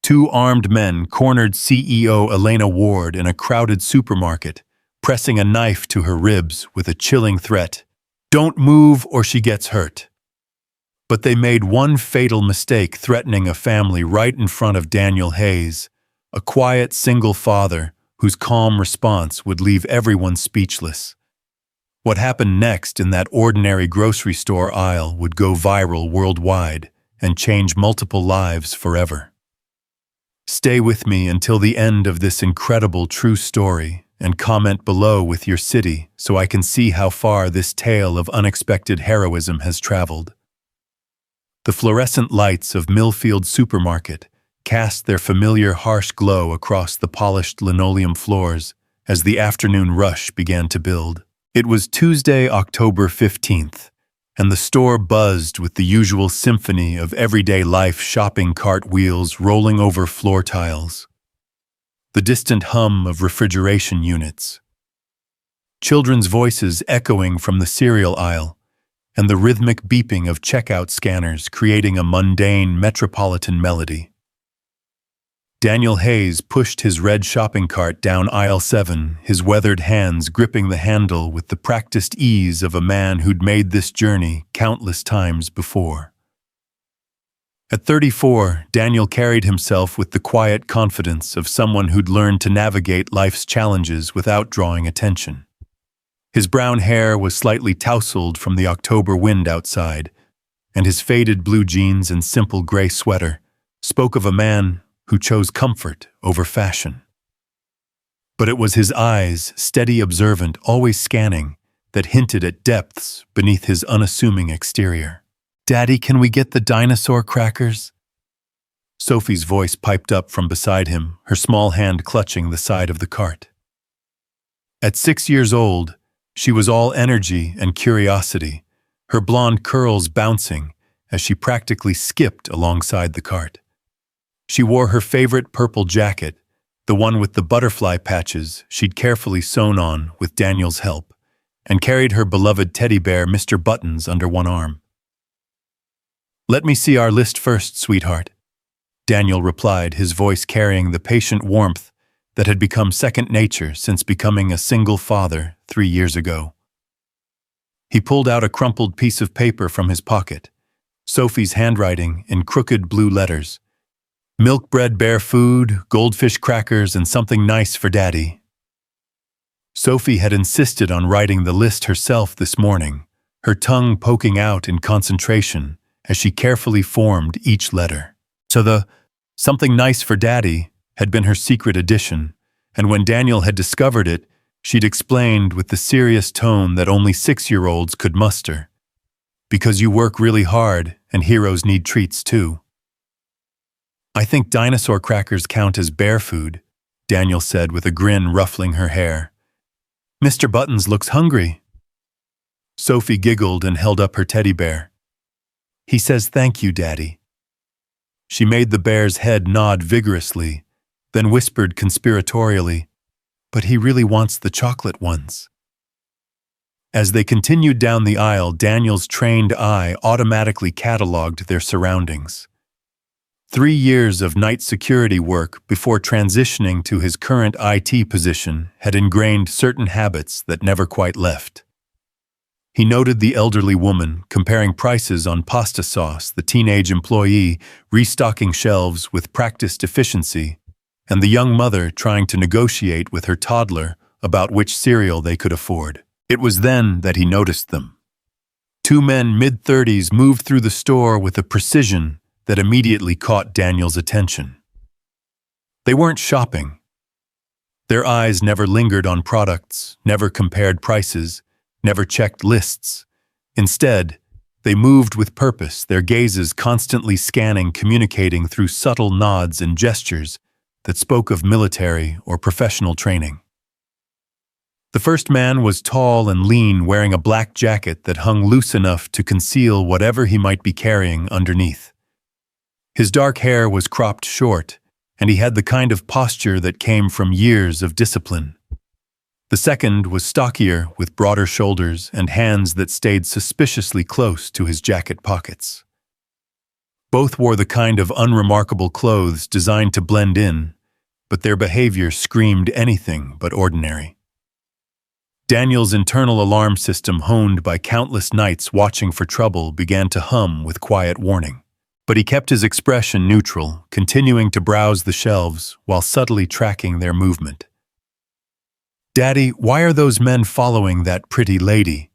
Two armed men cornered CEO Elena Ward in a crowded supermarket, pressing a knife to her ribs with a chilling threat. "Don't move or she gets hurt." But they made one fatal mistake, threatening a family right in front of Daniel Hayes, a quiet single father whose calm response would leave everyone speechless. What happened next in that ordinary grocery store aisle would go viral worldwide and change multiple lives forever. Stay with me until the end of this incredible true story and comment below with your city so I can see how far this tale of unexpected heroism has traveled. The fluorescent lights of Millfield Supermarket cast their familiar harsh glow across the polished linoleum floors as the afternoon rush began to build. It was Tuesday, October 15th, and the store buzzed with the usual symphony of everyday life, shopping cart wheels rolling over floor tiles, the distant hum of refrigeration units, children's voices echoing from the cereal aisle, and the rhythmic beeping of checkout scanners creating a mundane metropolitan melody. Daniel Hayes pushed his red shopping cart down aisle 7, his weathered hands gripping the handle with the practiced ease of a man who'd made this journey countless times before. At 34, Daniel carried himself with the quiet confidence of someone who'd learned to navigate life's challenges without drawing attention. His brown hair was slightly tousled from the October wind outside, and his faded blue jeans and simple gray sweater spoke of a man who chose comfort over fashion. But it was his eyes, steady, observant, always scanning, that hinted at depths beneath his unassuming exterior. "Daddy, can we get the dinosaur crackers?" Sophie's voice piped up from beside him, her small hand clutching the side of the cart. At 6 years old, she was all energy and curiosity, her blonde curls bouncing as she practically skipped alongside the cart. She wore her favorite purple jacket, the one with the butterfly patches she'd carefully sewn on with Daniel's help, and carried her beloved teddy bear Mr. Buttons under one arm. "Let me see our list first, sweetheart," Daniel replied, his voice carrying the patient warmth that had become second nature since becoming a single father 3 years ago. He pulled out a crumpled piece of paper from his pocket, Sophie's handwriting in crooked blue letters. "Milk bread, bear food, goldfish crackers, and something nice for Daddy." Sophie had insisted on writing the list herself this morning, her tongue poking out in concentration as she carefully formed each letter. So the "something nice for Daddy" had been her secret addition, and when Daniel had discovered it, she'd explained with the serious tone that only 6-year-olds could muster. "Because you work really hard, and heroes need treats too." "I think dinosaur crackers count as bear food," Daniel said with a grin ruffling her hair. "Mr. Buttons looks hungry." Sophie giggled and held up her teddy bear. "He says thank you, Daddy." She made the bear's head nod vigorously, then whispered conspiratorially, "But he really wants the chocolate ones." As they continued down the aisle, Daniel's trained eye automatically cataloged their surroundings. 3 years of night security work before transitioning to his current IT position had ingrained certain habits that never quite left. He noted the elderly woman comparing prices on pasta sauce, the teenage employee restocking shelves with practiced efficiency, and the young mother trying to negotiate with her toddler about which cereal they could afford. It was then that he noticed them. 2 men mid-30s moved through the store with a precision that immediately caught Daniel's attention. They weren't shopping. Their eyes never lingered on products, never compared prices, never checked lists. Instead, they moved with purpose, their gazes constantly scanning, communicating through subtle nods and gestures that spoke of military or professional training. The first man was tall and lean, wearing a black jacket that hung loose enough to conceal whatever he might be carrying underneath. His dark hair was cropped short, and he had the kind of posture that came from years of discipline. The second was stockier, with broader shoulders and hands that stayed suspiciously close to his jacket pockets. Both wore the kind of unremarkable clothes designed to blend in, but their behavior screamed anything but ordinary. Daniel's internal alarm system, honed by countless nights watching for trouble, began to hum with quiet warning. But he kept his expression neutral, continuing to browse the shelves while subtly tracking their movement. "Daddy, why are those men following that pretty lady?"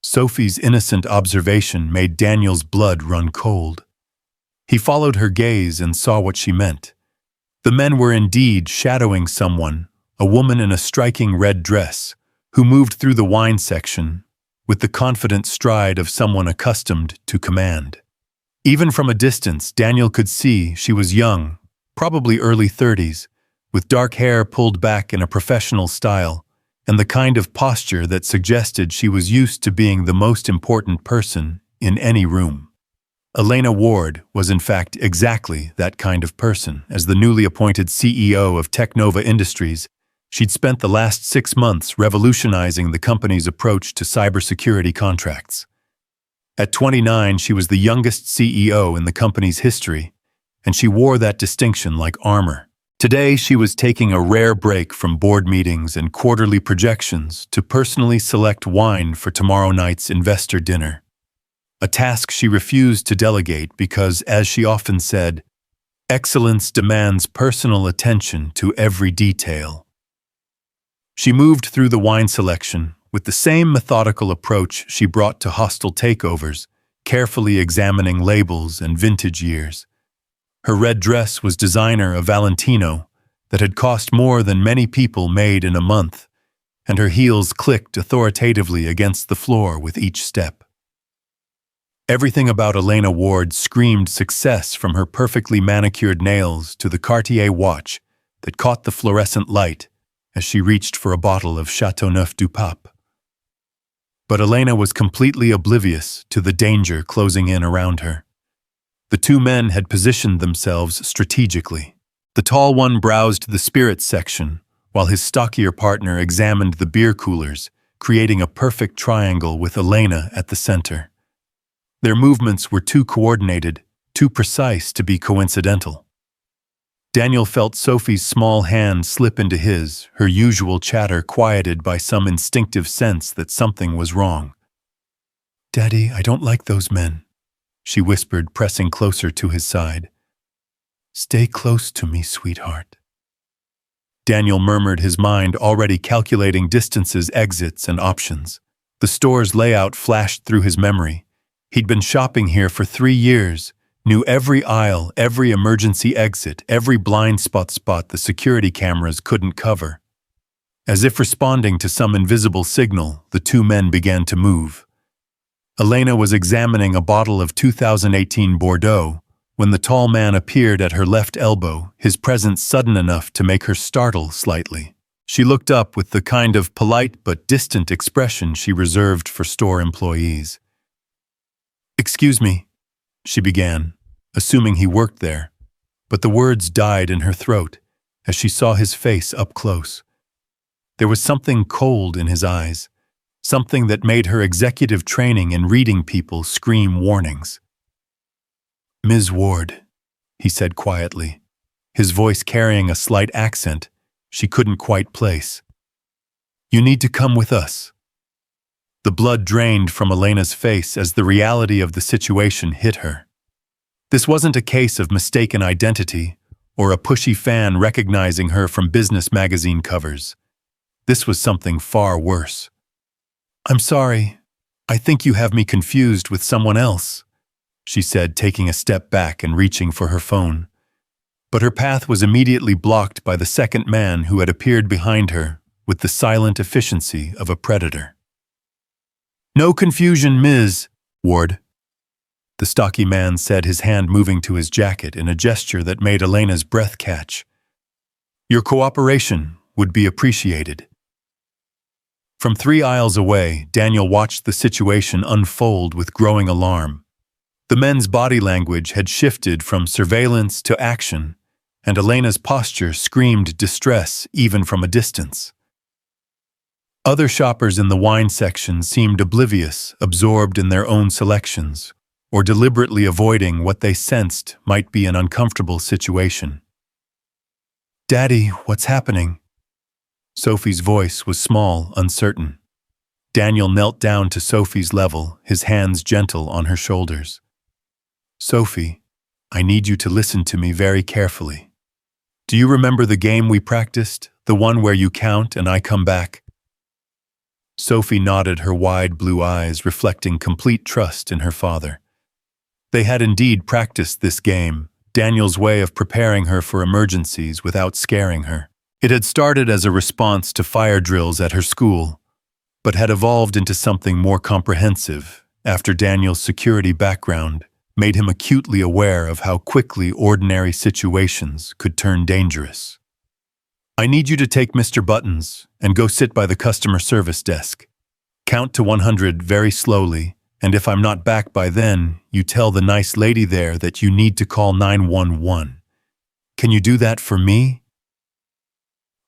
Sophie's innocent observation made Daniel's blood run cold. He followed her gaze and saw what she meant. The men were indeed shadowing someone, a woman in a striking red dress, who moved through the wine section with the confident stride of someone accustomed to command. Even from a distance, Daniel could see she was young, probably early 30s, with dark hair pulled back in a professional style, and the kind of posture that suggested she was used to being the most important person in any room. Elena Ward was in fact exactly that kind of person. As the newly appointed CEO of Technova Industries, she'd spent the last 6 months revolutionizing the company's approach to cybersecurity contracts. At 29, she was the youngest CEO in the company's history, and she wore that distinction like armor. Today, she was taking a rare break from board meetings and quarterly projections to personally select wine for tomorrow night's investor dinner. A task she refused to delegate because, as she often said, excellence demands personal attention to every detail. She moved through the wine selection with the same methodical approach she brought to hostile takeovers, carefully examining labels and vintage years. Her red dress was designer of Valentino that had cost more than many people made in a month, and her heels clicked authoritatively against the floor with each step. Everything about Elena Ward screamed success, from her perfectly manicured nails to the Cartier watch that caught the fluorescent light as she reached for a bottle of Chateauneuf du Pape. But Elena was completely oblivious to the danger closing in around her. The two men had positioned themselves strategically. The tall one browsed the spirits section, while his stockier partner examined the beer coolers, creating a perfect triangle with Elena at the center. Their movements were too coordinated, too precise to be coincidental. Daniel felt Sophie's small hand slip into his, her usual chatter quieted by some instinctive sense that something was wrong. "Daddy, I don't like those men," she whispered, pressing closer to his side. "Stay close to me, sweetheart." Daniel murmured, his mind already calculating distances, exits, and options. The store's layout flashed through his memory. He'd been shopping here for 3 years, knew every aisle, every emergency exit, every blind spot the security cameras couldn't cover. As if responding to some invisible signal, the two men began to move. Elena was examining a bottle of 2018 Bordeaux when the tall man appeared at her left elbow, his presence sudden enough to make her startle slightly. She looked up with the kind of polite but distant expression she reserved for store employees. "Excuse me," she began, assuming he worked there, but the words died in her throat as she saw his face up close. There was something cold in his eyes, something that made her executive training in reading people scream warnings. "Ms. Ward," he said quietly, his voice carrying a slight accent she couldn't quite place. "You need to come with us." The blood drained from Elena's face as the reality of the situation hit her. This wasn't a case of mistaken identity or a pushy fan recognizing her from business magazine covers. This was something far worse. "I'm sorry. I think you have me confused with someone else," she said, taking a step back and reaching for her phone. But her path was immediately blocked by the second man who had appeared behind her with the silent efficiency of a predator. "No confusion, Ms. Ward," the stocky man said, his hand moving to his jacket in a gesture that made Elena's breath catch. "Your cooperation would be appreciated." From 3 aisles away, Daniel watched the situation unfold with growing alarm. The men's body language had shifted from surveillance to action, and Elena's posture screamed distress even from a distance. Other shoppers in the wine section seemed oblivious, absorbed in their own selections, or deliberately avoiding what they sensed might be an uncomfortable situation. "Daddy, what's happening?" Sophie's voice was small, uncertain. Daniel knelt down to Sophie's level, his hands gentle on her shoulders. "Sophie, I need you to listen to me very carefully. Do you remember the game we practiced, the one where you count and I come back?" Sophie nodded, her wide blue eyes reflecting complete trust in her father. They had indeed practiced this game, Daniel's way of preparing her for emergencies without scaring her. It had started as a response to fire drills at her school, but had evolved into something more comprehensive after Daniel's security background made him acutely aware of how quickly ordinary situations could turn dangerous. "I need you to take Mr. Buttons and go sit by the customer service desk. Count to 100 very slowly, and if I'm not back by then, you tell the nice lady there that you need to call 911. Can you do that for me?"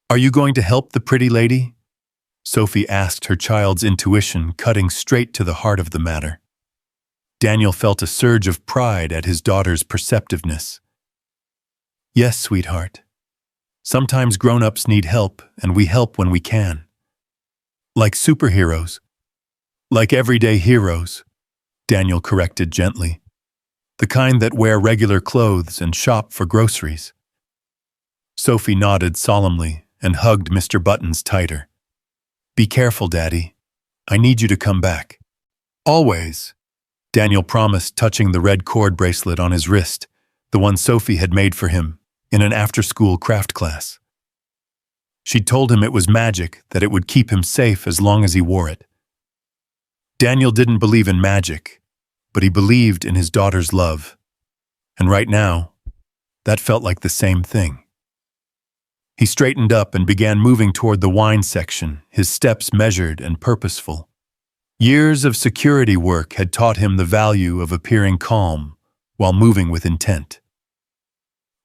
"Are you going to help the pretty lady?" Sophie asked, her child's intuition cutting straight to the heart of the matter. Daniel felt a surge of pride at his daughter's perceptiveness. "Yes, sweetheart. Sometimes grown-ups need help, and we help when we can. Like superheroes. Like everyday heroes," Daniel corrected gently. "The kind that wear regular clothes and shop for groceries." Sophie nodded solemnly and hugged Mr. Buttons tighter. "Be careful, Daddy. I need you to come back. Always," Daniel promised, touching the red cord bracelet on his wrist, the one Sophie had made for him in an after-school craft class. She'd told him it was magic, that it would keep him safe as long as he wore it. Daniel didn't believe in magic, but he believed in his daughter's love. And right now, that felt like the same thing. He straightened up and began moving toward the wine section, his steps measured and purposeful. Years of security work had taught him the value of appearing calm while moving with intent.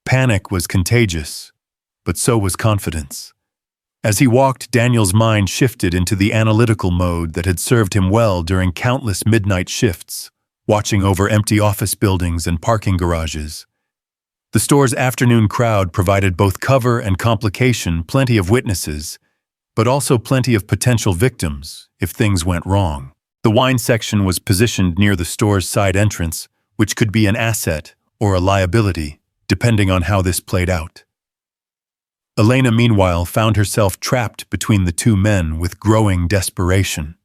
Panic was contagious, but so was confidence. As he walked, Daniel's mind shifted into the analytical mode that had served him well during countless midnight shifts, watching over empty office buildings and parking garages. The store's afternoon crowd provided both cover and complication, plenty of witnesses, but also plenty of potential victims if things went wrong. The wine section was positioned near the store's side entrance, which could be an asset or a liability, depending on how this played out. Elena, meanwhile, found herself trapped between the two men with growing desperation.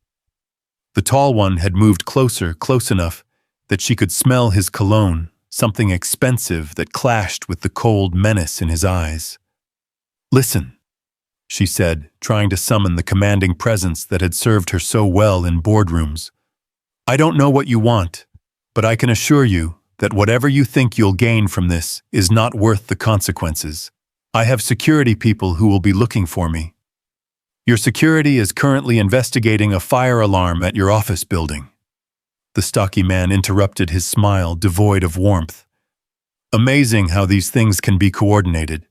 The tall one had moved closer, close enough that she could smell his cologne, something expensive that clashed with the cold menace in his eyes. "Listen," she said, trying to summon the commanding presence that had served her so well in boardrooms. "I don't know what you want, but I can assure you that whatever you think you'll gain from this is not worth the consequences. I have security people who will be looking for me. Your security is currently investigating a fire alarm at your office building." The stocky man interrupted, his smile devoid of warmth. "Amazing how these things can be coordinated."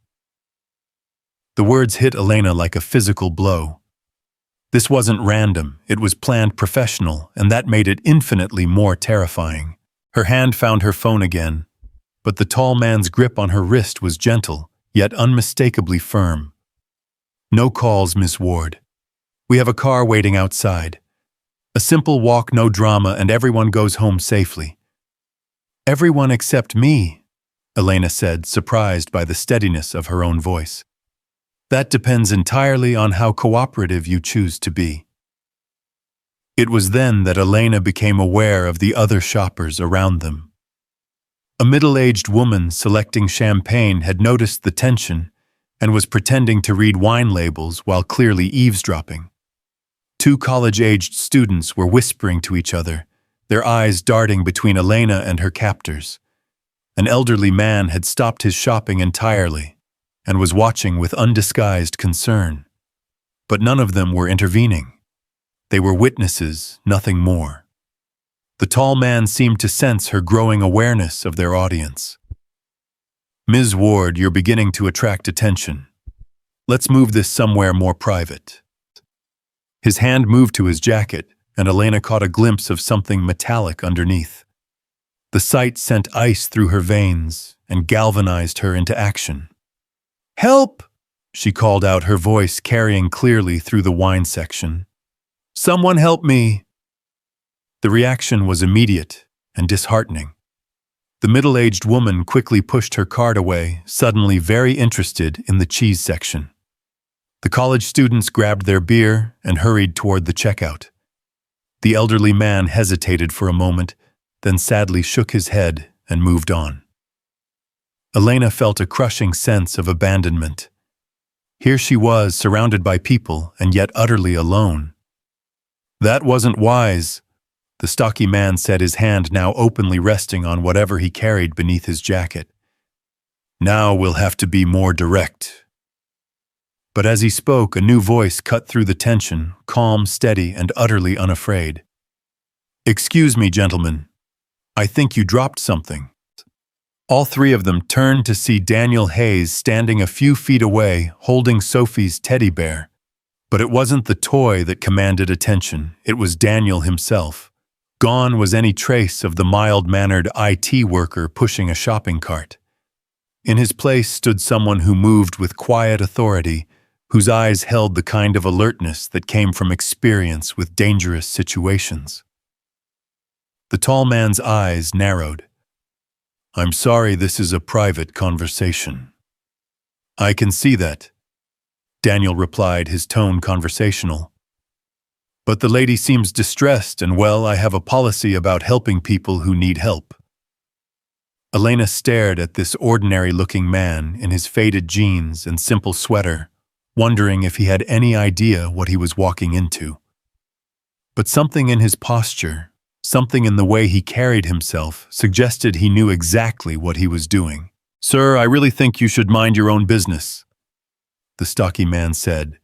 The words hit Elena like a physical blow. This wasn't random, it was planned professional, and that made it infinitely more terrifying. Her hand found her phone again, but the tall man's grip on her wrist was gentle, yet unmistakably firm. "No calls, Miss Ward. We have a car waiting outside. A simple walk, no drama, and everyone goes home safely." "Everyone except me," Elena said, surprised by the steadiness of her own voice. "That depends entirely on how cooperative you choose to be." It was then that Elena became aware of the other shoppers around them. A middle-aged woman selecting champagne had noticed the tension and was pretending to read wine labels while clearly eavesdropping. Two college-aged students were whispering to each other, their eyes darting between Elena and her captors. An elderly man had stopped his shopping entirely and was watching with undisguised concern. But none of them were intervening. They were witnesses, nothing more. The tall man seemed to sense her growing awareness of their audience. "Ms. Ward, you're beginning to attract attention. Let's move this somewhere more private." His hand moved to his jacket, and Elena caught a glimpse of something metallic underneath. The sight sent ice through her veins and galvanized her into action. "Help!" she called out, her voice carrying clearly through the wine section. "Someone help me!" The reaction was immediate and disheartening. The middle-aged woman quickly pushed her cart away, suddenly very interested in the cheese section. The college students grabbed their beer and hurried toward the checkout. The elderly man hesitated for a moment, then sadly shook his head and moved on. Elena felt a crushing sense of abandonment. Here she was, surrounded by people, and yet utterly alone. "That wasn't wise," the stocky man said, his hand now openly resting on whatever he carried beneath his jacket. "Now we'll have to be more direct." But as he spoke, a new voice cut through the tension, calm, steady, and utterly unafraid. "Excuse me, gentlemen. I think you dropped something." All three of them turned to see Daniel Hayes standing a few feet away, holding Sophie's teddy bear. But it wasn't the toy that commanded attention, it was Daniel himself. Gone was any trace of the mild-mannered IT worker pushing a shopping cart. In his place stood someone who moved with quiet authority, whose eyes held the kind of alertness that came from experience with dangerous situations. The tall man's eyes narrowed. "I'm sorry, this is a private conversation." "I can see that," Daniel replied, his tone conversational. "But the lady seems distressed, and well, I have a policy about helping people who need help." Elena stared at this ordinary-looking man in his faded jeans and simple sweater, wondering if he had any idea what he was walking into. But something in his posture, something in the way he carried himself, suggested he knew exactly what he was doing. "Sir, I really think you should mind your own business," the stocky man said,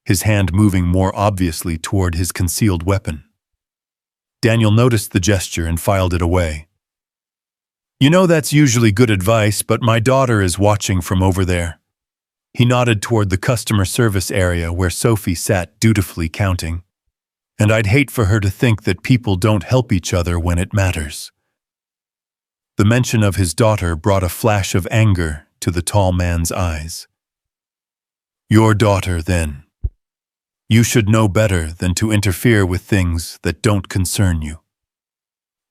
his hand moving more obviously toward his concealed weapon. Daniel noticed the gesture and filed it away. "You know, that's usually good advice, but my daughter is watching from over there." He nodded toward the customer service area where Sophie sat dutifully counting. "And I'd hate for her to think that people don't help each other when it matters." The mention of his daughter brought a flash of anger to the tall man's eyes. "Your daughter, then. You should know better than to interfere with things that don't concern you."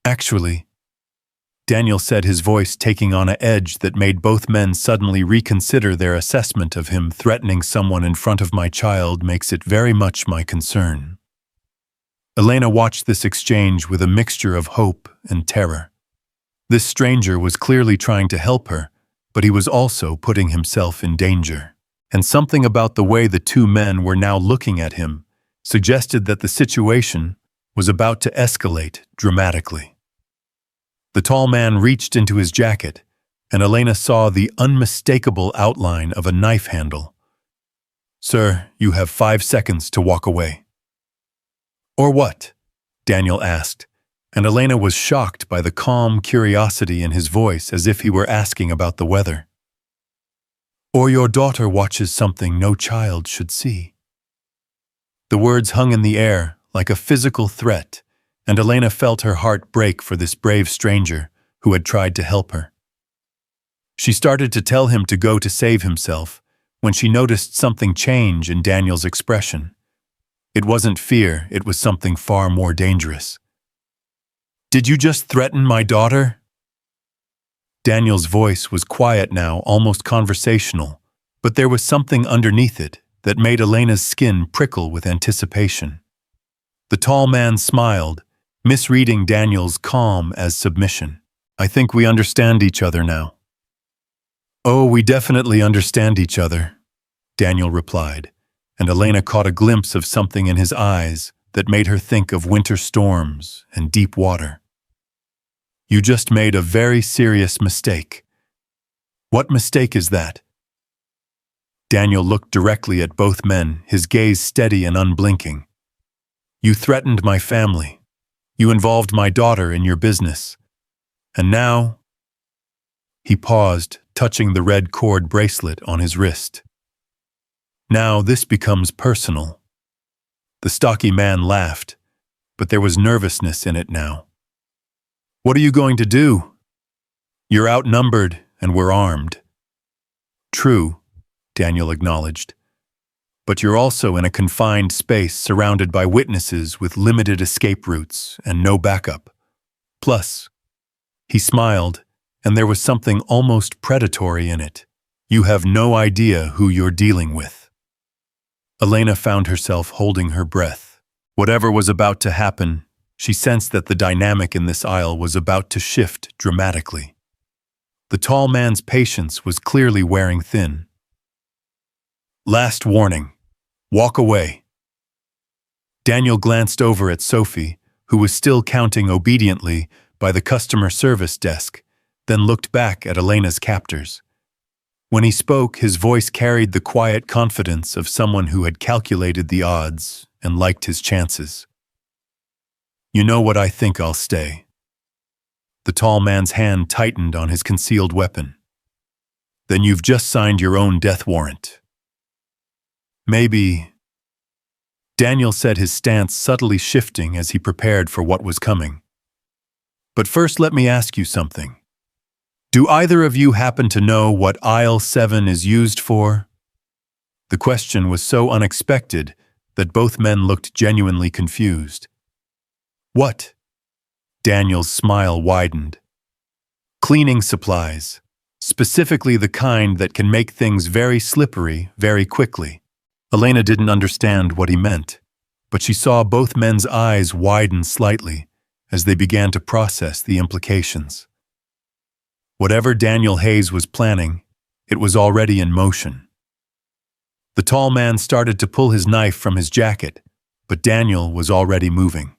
"Actually," Daniel said, his voice taking on an edge that made both men suddenly reconsider their assessment of him, "threatening someone in front of my child makes it very much my concern." Elena watched this exchange with a mixture of hope and terror. This stranger was clearly trying to help her, but he was also putting himself in danger. And something about the way the two men were now looking at him suggested that the situation was about to escalate dramatically. The tall man reached into his jacket, and Elena saw the unmistakable outline of a knife handle. "Sir, you have 5 seconds to walk away." "Or what?" Daniel asked, and Elena was shocked by the calm curiosity in his voice, as if he were asking about the weather. "Or your daughter watches something no child should see." The words hung in the air like a physical threat, and Elena felt her heart break for this brave stranger who had tried to help her. She started to tell him to go to save himself when she noticed something change in Daniel's expression. It wasn't fear, it was something far more dangerous. "Did you just threaten my daughter?" Daniel's voice was quiet now, almost conversational, but there was something underneath it that made Elena's skin prickle with anticipation. The tall man smiled, misreading Daniel's calm as submission. "I think we understand each other now." "Oh, we definitely understand each other," Daniel replied, and Elena caught a glimpse of something in his eyes that made her think of winter storms and deep water. "You just made a very serious mistake." "What mistake is that?" Daniel looked directly at both men, his gaze steady and unblinking. "You threatened my family. You involved my daughter in your business. And now—" He paused, touching the red cord bracelet on his wrist. "Now this becomes personal." The stocky man laughed, but there was nervousness in it now. What are you going to do? You're outnumbered and we're armed. True, Daniel acknowledged. But you're also in a confined space surrounded by witnesses with limited escape routes and no backup. Plus, he smiled, and there was something almost predatory in it. You have no idea who you're dealing with. Elena found herself holding her breath. Whatever was about to happen, she sensed that the dynamic in this aisle was about to shift dramatically. The tall man's patience was clearly wearing thin. Last warning. Walk away. Daniel glanced over at Sophie, who was still counting obediently by the customer service desk, then looked back at Elena's captors. When he spoke, his voice carried the quiet confidence of someone who had calculated the odds and liked his chances. You know what, I think I'll stay. The tall man's hand tightened on his concealed weapon. Then you've just signed your own death warrant. Maybe. Daniel said, his stance subtly shifting as he prepared for what was coming. But first, let me ask you something. Do either of you happen to know what aisle 7 is used for? The question was so unexpected that both men looked genuinely confused. What? Daniel's smile widened. Cleaning supplies, specifically the kind that can make things very slippery very quickly. Elena didn't understand what he meant, but she saw both men's eyes widen slightly as they began to process the implications. Whatever Daniel Hayes was planning, it was already in motion. The tall man started to pull his knife from his jacket, but Daniel was already moving.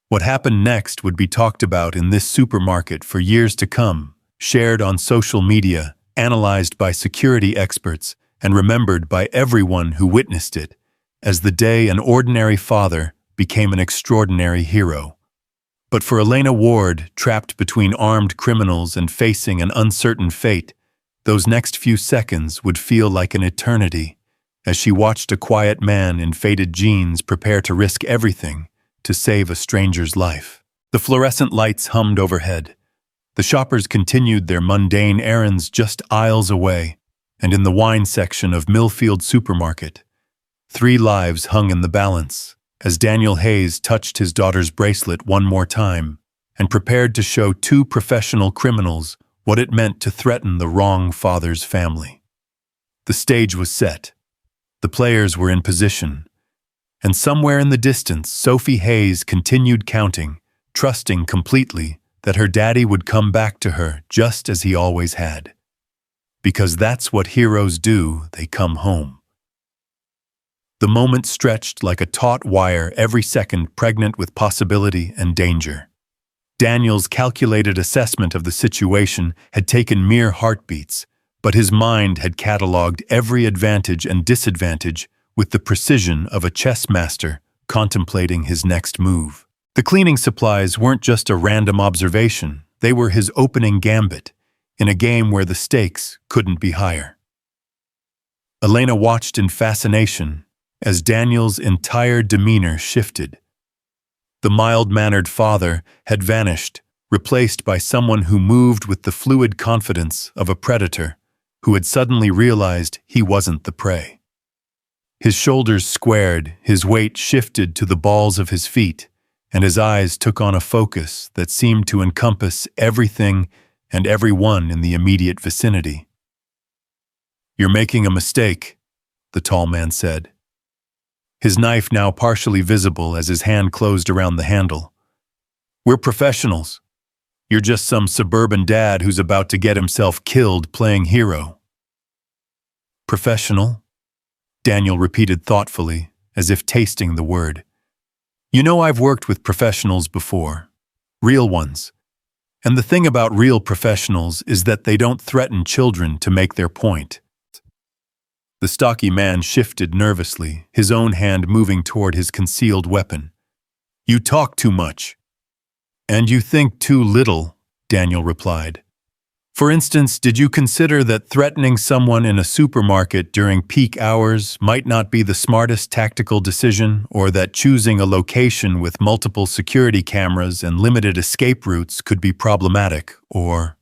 What happened next would be talked about in this supermarket for years to come, shared on social media, analyzed by security experts, and remembered by everyone who witnessed it, as the day an ordinary father became an extraordinary hero. But for Elena Ward, trapped between armed criminals and facing an uncertain fate, those next few seconds would feel like an eternity, as she watched a quiet man in faded jeans prepare to risk everything to save a stranger's life. The fluorescent lights hummed overhead. The shoppers continued their mundane errands just aisles away, and in the wine section of Millfield Supermarket, 3 lives hung in the balance, as Daniel Hayes touched his daughter's bracelet one more time and prepared to show 2 professional criminals what it meant to threaten the wrong father's family. The stage was set. The players were in position, and somewhere in the distance, Sophie Hayes continued counting, trusting completely that her daddy would come back to her just as he always had. Because that's what heroes do, they come home. The moment stretched like a taut wire, every second pregnant with possibility and danger. Daniel's calculated assessment of the situation had taken mere heartbeats, but his mind had catalogued every advantage and disadvantage with the precision of a chess master contemplating his next move. The cleaning supplies weren't just a random observation, they were his opening gambit, in a game where the stakes couldn't be higher. Elena watched in fascination as Daniel's entire demeanor shifted. The mild-mannered father had vanished, replaced by someone who moved with the fluid confidence of a predator who had suddenly realized he wasn't the prey. His shoulders squared, his weight shifted to the balls of his feet, and his eyes took on a focus that seemed to encompass everything and everyone in the immediate vicinity. "You're making a mistake," the tall man said, his knife now partially visible as his hand closed around the handle. "We're professionals. You're just some suburban dad who's about to get himself killed playing hero." "Professional?" Daniel repeated thoughtfully, as if tasting the word. "You know, I've worked with professionals before. Real ones. And the thing about real professionals is that they don't threaten children to make their point." The stocky man shifted nervously, his own hand moving toward his concealed weapon. "You talk too much." "And you think too little," Daniel replied. For instance, did you consider that threatening someone in a supermarket during peak hours might not be the smartest tactical decision, or that choosing a location with multiple security cameras and limited escape routes could be problematic, or...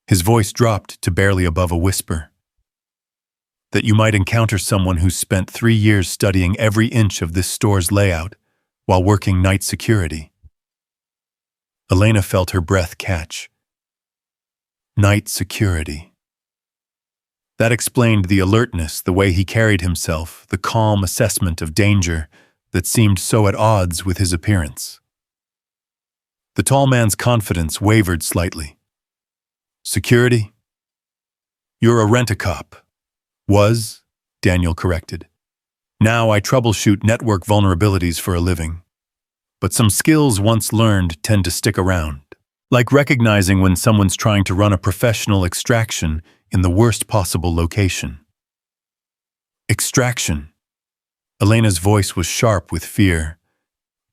His voice dropped to barely above a whisper. That you might encounter someone who's spent 3 years studying every inch of this store's layout while working night security. Elena felt her breath catch. Night security. That explained the alertness, the way he carried himself, the calm assessment of danger that seemed so at odds with his appearance. The tall man's confidence wavered slightly. Security? You're a rent-a-cop. Was, Daniel corrected. Now I troubleshoot network vulnerabilities for a living. But some skills once learned tend to stick around. Like recognizing when someone's trying to run a professional extraction in the worst possible location. Extraction. Elena's voice was sharp with fear.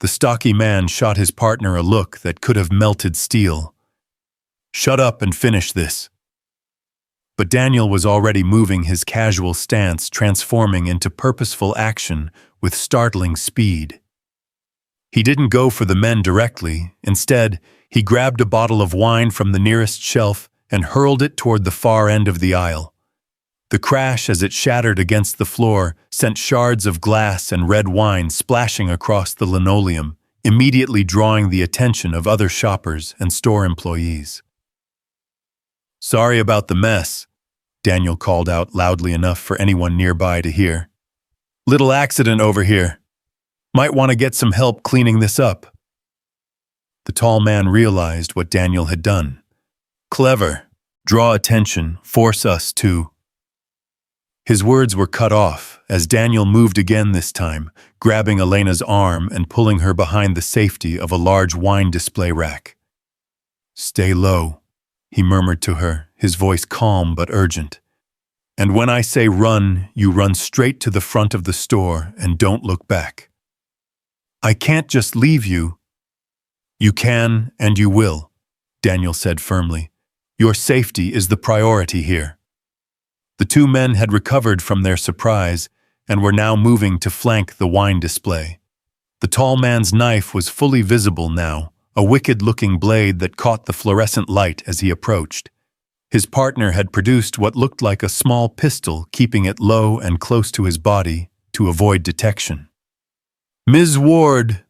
The stocky man shot his partner a look that could have melted steel. Shut up and finish this. But Daniel was already moving his casual stance, transforming into purposeful action with startling speed. He didn't go for the men directly. Instead, he grabbed a bottle of wine from the nearest shelf and hurled it toward the far end of the aisle. The crash as it shattered against the floor sent shards of glass and red wine splashing across the linoleum, immediately drawing the attention of other shoppers and store employees. Sorry about the mess, Daniel called out loudly enough for anyone nearby to hear. Little accident over here. Might want to get some help cleaning this up. The tall man realized what Daniel had done. Clever. Draw attention. Force us to. His words were cut off as Daniel moved again this time, grabbing Elena's arm and pulling her behind the safety of a large wine display rack. Stay low, he murmured to her, his voice calm but urgent. And when I say run, you run straight to the front of the store and don't look back. I can't just leave you. You can and you will, Daniel said firmly. Your safety is the priority here. The two men had recovered from their surprise and were now moving to flank the wine display. The tall man's knife was fully visible now, a wicked-looking blade that caught the fluorescent light as he approached. His partner had produced what looked like a small pistol, keeping it low and close to his body to avoid detection. Ms. Ward,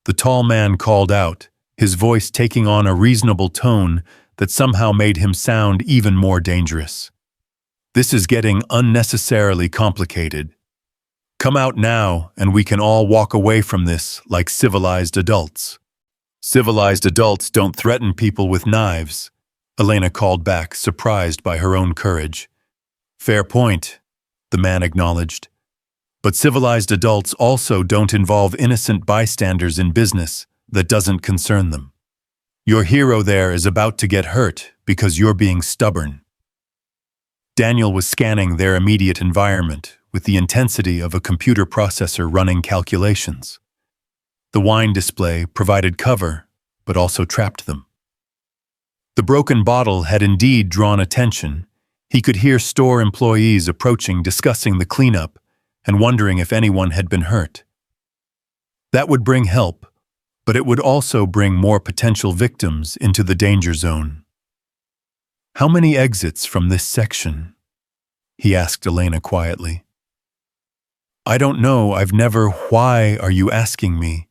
the tall man called out, his voice taking on a reasonable tone that somehow made him sound even more dangerous. This is getting unnecessarily complicated. Come out now, and we can all walk away from this like civilized adults. Civilized adults don't threaten people with knives, Elena called back, surprised by her own courage. Fair point, the man acknowledged. But civilized adults also don't involve innocent bystanders in business that doesn't concern them. Your hero there is about to get hurt because you're being stubborn. Daniel was scanning their immediate environment with the intensity of a computer processor running calculations. The wine display provided cover, but also trapped them. The broken bottle had indeed drawn attention. He could hear store employees approaching, discussing the cleanup, and wondering if anyone had been hurt. That would bring help, but it would also bring more potential victims into the danger zone. How many exits from this section? He asked Elena quietly. I don't know, I've never. Why are you asking me?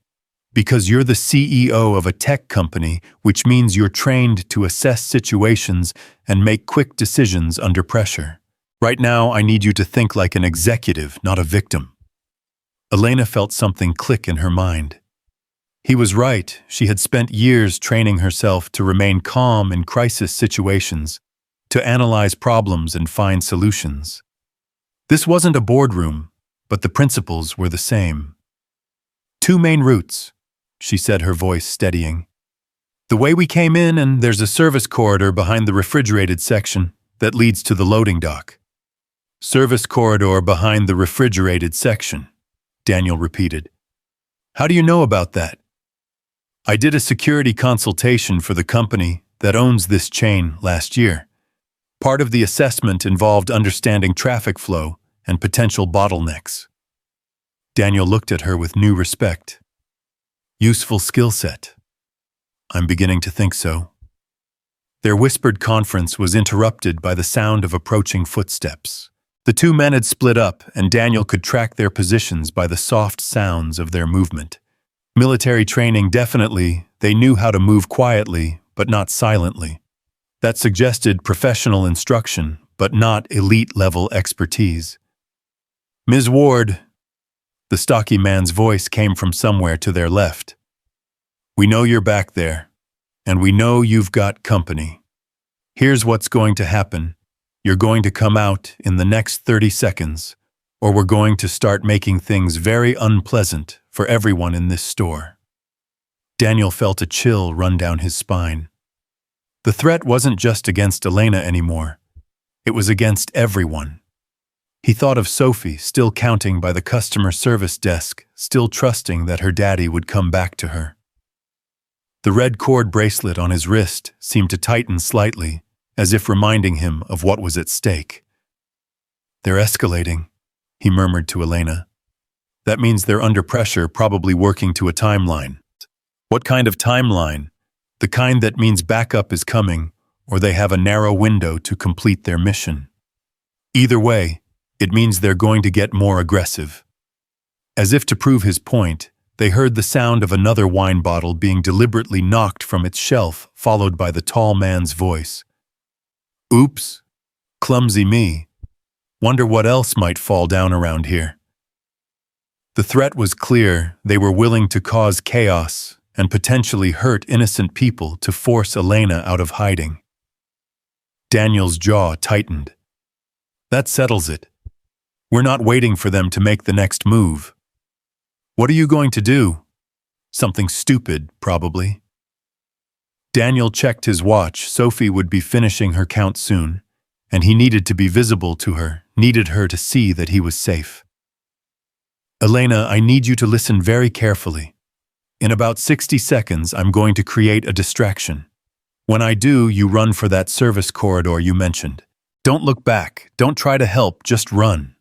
Because you're the CEO of a tech company, which means you're trained to assess situations and make quick decisions under pressure. Right now, I need you to think like an executive, not a victim. Elena felt something click in her mind. He was right. She had spent years training herself to remain calm in crisis situations, to analyze problems and find solutions. This wasn't a boardroom, but the principles were the same. Two main routes, she said, her voice steadying. The way we came in, and there's a service corridor behind the refrigerated section that leads to the loading dock. Service corridor behind the refrigerated section, Daniel repeated. How do you know about that? I did a security consultation for the company, that owns this chain last year. Part of the assessment involved understanding traffic flow and potential bottlenecks. Daniel looked at her with new respect. Useful skill set. I'm beginning to think so. Their whispered conference was interrupted by the sound of approaching footsteps. The two men had split up, and Daniel could track their positions by the soft sounds of their movement. Military training definitely, they knew how to move quietly, but not silently. That suggested professional instruction, but not elite-level expertise. Ms. Ward, the stocky man's voice came from somewhere to their left. We know you're back there, and we know you've got company. Here's what's going to happen. You're going to come out in the next 30 seconds, or we're going to start making things very unpleasant for everyone in this store. Daniel felt a chill run down his spine. The threat wasn't just against Elena anymore. It was against everyone. He thought of Sophie, still counting by the customer service desk, still trusting that her daddy would come back to her. The red cord bracelet on his wrist seemed to tighten slightly, as if reminding him of what was at stake. They're escalating, he murmured to Elena. That means they're under pressure, probably working to a timeline. What kind of timeline? The kind that means backup is coming, or they have a narrow window to complete their mission. Either way, it means they're going to get more aggressive. As if to prove his point, they heard the sound of another wine bottle being deliberately knocked from its shelf, followed by the tall man's voice. Oops, clumsy me. Wonder what else might fall down around here. The threat was clear. They were willing to cause chaos and potentially hurt innocent people to force Elena out of hiding. Daniel's jaw tightened. That settles it. We're not waiting for them to make the next move. What are you going to do? Something stupid, probably. Daniel checked his watch. Sophie would be finishing her count soon, and he needed to be visible to her, needed her to see that he was safe. Elena, I need you to listen very carefully. In about 60 seconds, I'm going to create a distraction. When I do, you run for that service corridor you mentioned. Don't look back. Don't try to help. Just run.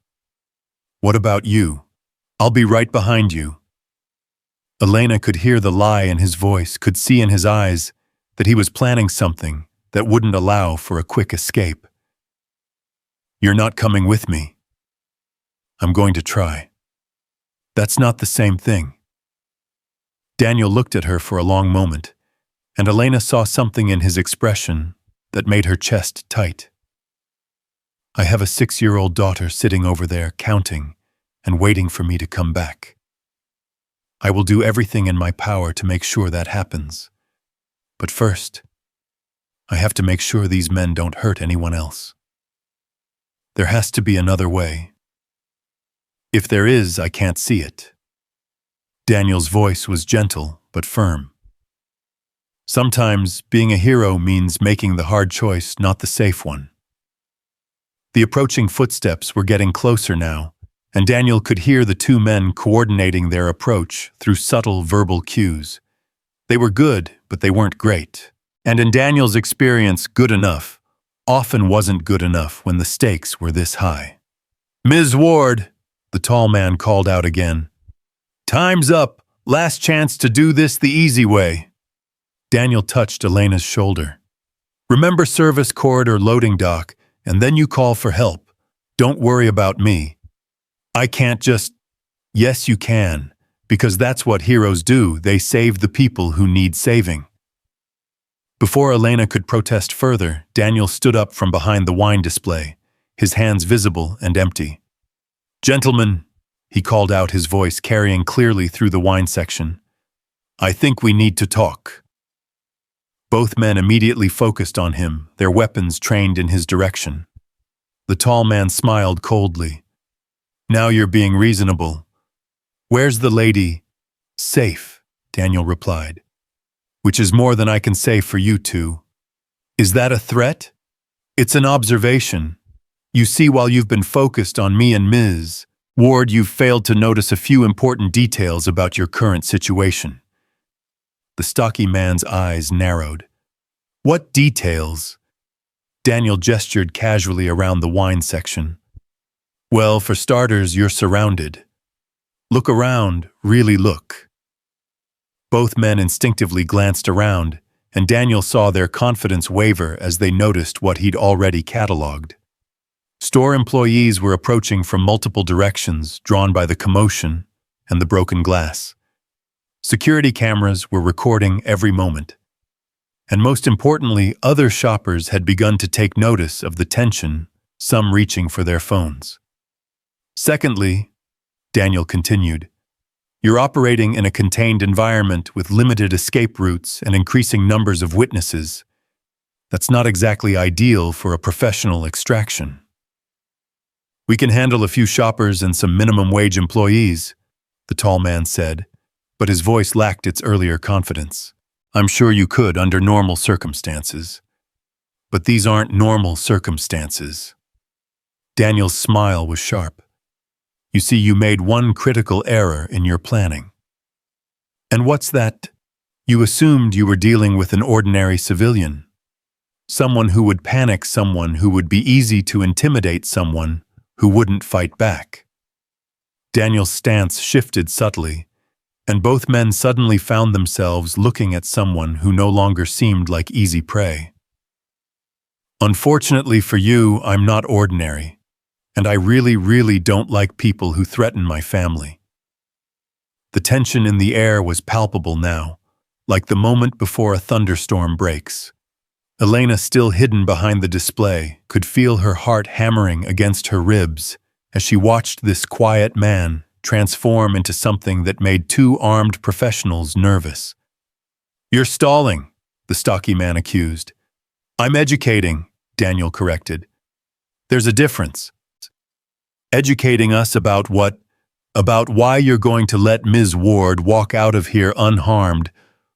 What about you? I'll be right behind you. Elena could hear the lie in his voice, could see in his eyes that he was planning something that wouldn't allow for a quick escape. You're not coming with me. I'm going to try. That's not the same thing. Daniel looked at her for a long moment, and Elena saw something in his expression that made her chest tight. I have a 6-year-old daughter sitting over there counting and waiting for me to come back. I will do everything in my power to make sure that happens. But first, I have to make sure these men don't hurt anyone else. There has to be another way. If there is, I can't see it. Daniel's voice was gentle but firm. Sometimes being a hero means making the hard choice, not the safe one. The approaching footsteps were getting closer now, and Daniel could hear the two men coordinating their approach through subtle verbal cues. They were good, but they weren't great. And in Daniel's experience, good enough often wasn't good enough when the stakes were this high. Ms. Ward, the tall man called out again. Time's up. Last chance to do this the easy way. Daniel touched Elena's shoulder. Remember service corridor loading dock, and then you call for help. Don't worry about me. I can't just... Yes, you can, because that's what heroes do. They save the people who need saving. Before Elena could protest further, Daniel stood up from behind the wine display, his hands visible and empty. Gentlemen, he called out, his voice carrying clearly through the wine section. I think we need to talk. Both men immediately focused on him, their weapons trained in his direction. The tall man smiled coldly. Now you're being reasonable. Where's the lady? Safe, Daniel replied. Which is more than I can say for you two. Is that a threat? It's an observation. You see, while you've been focused on me and Ms. Ward, you've failed to notice a few important details about your current situation. The stocky man's eyes narrowed. What details? Daniel gestured casually around the wine section. Well, for starters, you're surrounded. Look around, really look. Both men instinctively glanced around, and Daniel saw their confidence waver as they noticed what he'd already cataloged. Store employees were approaching from multiple directions, drawn by the commotion and the broken glass. Security cameras were recording every moment. And most importantly, other shoppers had begun to take notice of the tension, some reaching for their phones. Secondly, Daniel continued, you're operating in a contained environment with limited escape routes and increasing numbers of witnesses. That's not exactly ideal for a professional extraction. We can handle a few shoppers and some minimum wage employees, the tall man said, but his voice lacked its earlier confidence. I'm sure you could under normal circumstances. But these aren't normal circumstances. Daniel's smile was sharp. You see, you made one critical error in your planning. And what's that? You assumed you were dealing with an ordinary civilian. Someone who would panic, someone who would be easy to intimidate, someone who wouldn't fight back. Daniel's stance shifted subtly, and both men suddenly found themselves looking at someone who no longer seemed like easy prey. Unfortunately for you, I'm not ordinary, and I really don't like people who threaten my family. The tension in the air was palpable now, like the moment before a thunderstorm breaks. Elena, still hidden behind the display, could feel her heart hammering against her ribs as she watched this quiet man transform into something that made two armed professionals nervous. You're stalling, the stocky man accused. I'm educating, Daniel corrected. There's a difference. Educating us about what? About why you're going to let Ms. Ward walk out of here unharmed,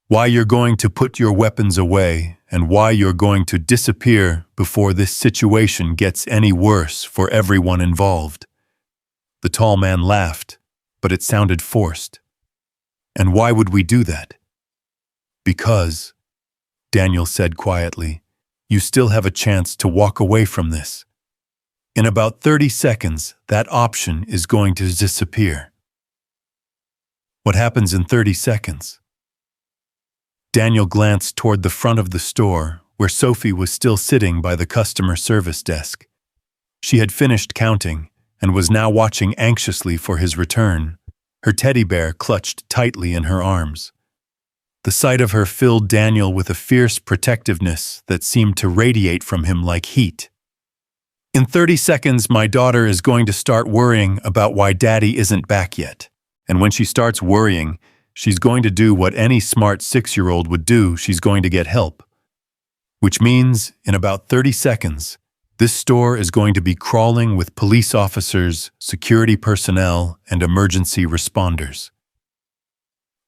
why you're going to put your weapons away, and why you're going to disappear before this situation gets any worse for everyone involved. The tall man laughed, but it sounded forced. And why would we do that? Because, Daniel said quietly, you still have a chance to walk away from this. In about 30 seconds, that option is going to disappear. What happens in 30 seconds? Daniel glanced toward the front of the store, where Sophie was still sitting by the customer service desk. She had finished counting and was now watching anxiously for his return, her teddy bear clutched tightly in her arms. The sight of her filled Daniel with a fierce protectiveness that seemed to radiate from him like heat. In 30 seconds, my daughter is going to start worrying about why Daddy isn't back yet. And when she starts worrying, she's going to do what any smart 6-year-old would do. She's going to get help. Which means, in about 30 seconds, this store is going to be crawling with police officers, security personnel, and emergency responders.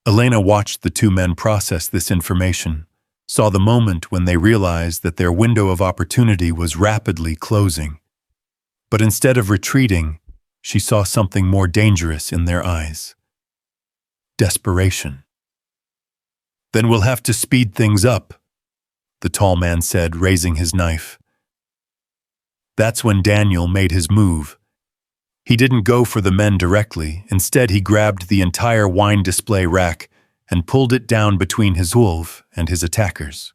Elena watched the two men process this information, saw the moment when they realized that their window of opportunity was rapidly closing. But instead of retreating, she saw something more dangerous in their eyes. Desperation. Then we'll have to speed things up, the tall man said, raising his knife. That's when Daniel made his move. He didn't go for the men directly. Instead, he grabbed the entire wine display rack and pulled it down between his wolf and his attackers.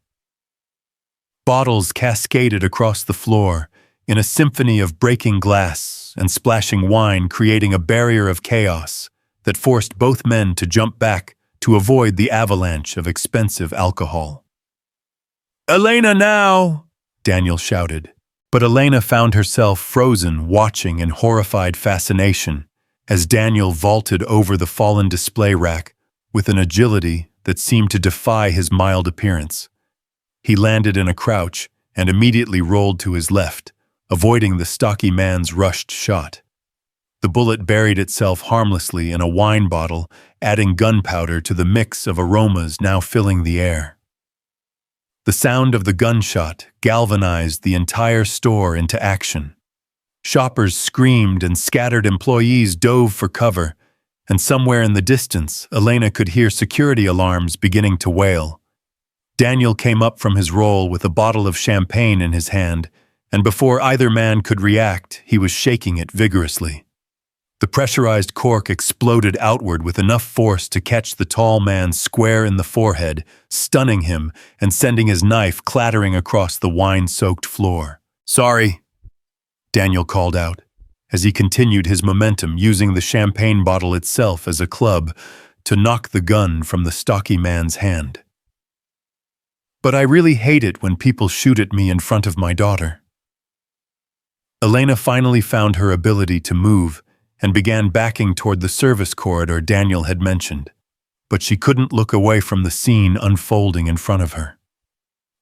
Bottles cascaded across the floor in a symphony of breaking glass and splashing wine, creating a barrier of chaos that forced both men to jump back to avoid the avalanche of expensive alcohol. "Elena now!" Daniel shouted. But Elena found herself frozen, watching in horrified fascination as Daniel vaulted over the fallen display rack with an agility that seemed to defy his mild appearance. He landed in a crouch and immediately rolled to his left, avoiding the stocky man's rushed shot. The bullet buried itself harmlessly in a wine bottle, adding gunpowder to the mix of aromas now filling the air. The sound of the gunshot galvanized the entire store into action. Shoppers screamed and scattered employees dove for cover, and somewhere in the distance, Elena could hear security alarms beginning to wail. Daniel came up from his roll with a bottle of champagne in his hand, and before either man could react, he was shaking it vigorously. The pressurized cork exploded outward with enough force to catch the tall man square in the forehead, stunning him and sending his knife clattering across the wine-soaked floor. "Sorry," Daniel called out, as he continued his momentum using the champagne bottle itself as a club to knock the gun from the stocky man's hand. "But I really hate it when people shoot at me in front of my daughter." Elena finally found her ability to move and began backing toward the service corridor Daniel had mentioned, but she couldn't look away from the scene unfolding in front of her.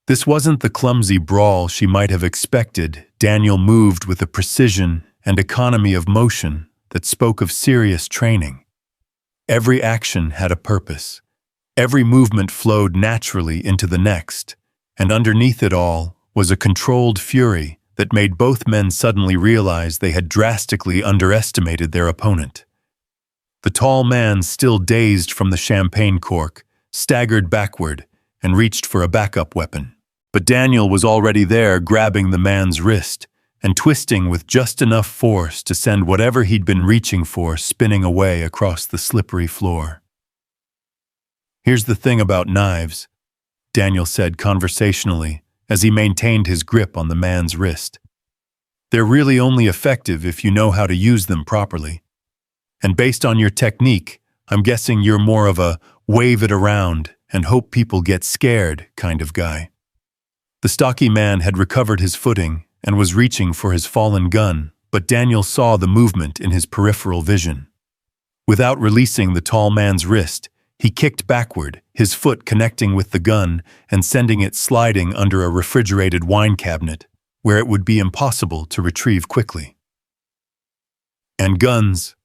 This wasn't the clumsy brawl she might have expected. Daniel moved with a precision and economy of motion that spoke of serious training. Every action had a purpose. Every movement flowed naturally into the next, and underneath it all was a controlled fury that made both men suddenly realize they had drastically underestimated their opponent. The tall man, still dazed from the champagne cork, staggered backward and reached for a backup weapon. But Daniel was already there, grabbing the man's wrist and twisting with just enough force to send whatever he'd been reaching for spinning away across the slippery floor. "Here's the thing about knives," Daniel said conversationally, as he maintained his grip on the man's wrist. "They're really only effective if you know how to use them properly. And based on your technique, I'm guessing you're more of a wave it around and hope people get scared kind of guy." The stocky man had recovered his footing and was reaching for his fallen gun, but Daniel saw the movement in his peripheral vision. Without releasing the tall man's wrist, he kicked backward, his foot connecting with the gun and sending it sliding under a refrigerated wine cabinet, where it would be impossible to retrieve quickly. "And guns,"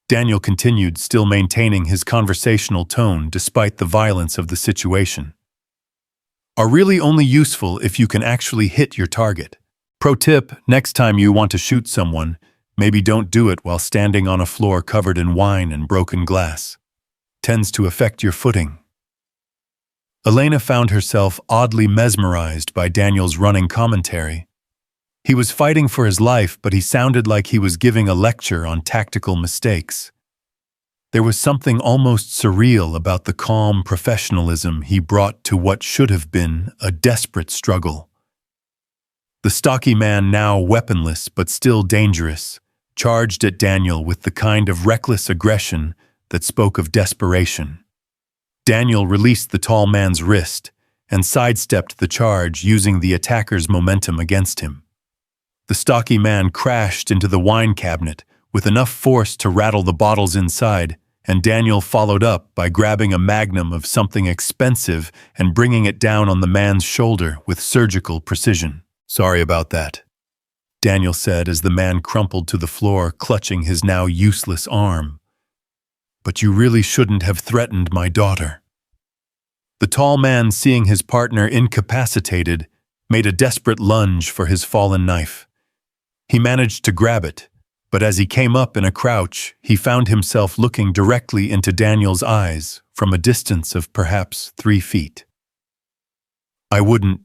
Daniel continued, still maintaining his conversational tone despite the violence of the situation, "are really only useful if you can actually hit your target. Pro tip, next time you want to shoot someone, maybe don't do it while standing on a floor covered in wine and broken glass. Tends to affect your footing." Elena found herself oddly mesmerized by Daniel's running commentary. He was fighting for his life, but he sounded like he was giving a lecture on tactical mistakes. There was something almost surreal about the calm professionalism he brought to what should have been a desperate struggle. The stocky man, now weaponless but still dangerous, charged at Daniel with the kind of reckless aggression that spoke of desperation. Daniel released the tall man's wrist and sidestepped the charge, using the attacker's momentum against him. The stocky man crashed into the wine cabinet with enough force to rattle the bottles inside, and Daniel followed up by grabbing a magnum of something expensive and bringing it down on the man's shoulder with surgical precision. "Sorry about that," Daniel said as the man crumpled to the floor, clutching his now useless arm. "But you really shouldn't have threatened my daughter." The tall man, seeing his partner incapacitated, made a desperate lunge for his fallen knife. He managed to grab it, but as he came up in a crouch, he found himself looking directly into Daniel's eyes from a distance of perhaps 3 feet. "I wouldn't,"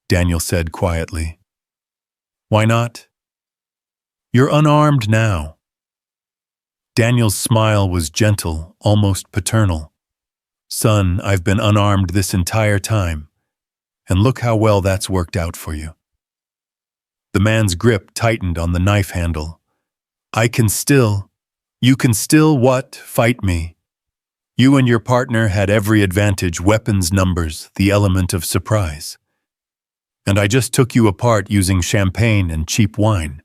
Daniel said quietly. "Why not?" "You're unarmed now." Daniel's smile was gentle, almost paternal. "Son, I've been unarmed this entire time, and look how well that's worked out for you." The man's grip tightened on the knife handle. You can still what? Fight me. You and your partner had every advantage, weapons, numbers, the element of surprise. And I just took you apart using champagne and cheap wine.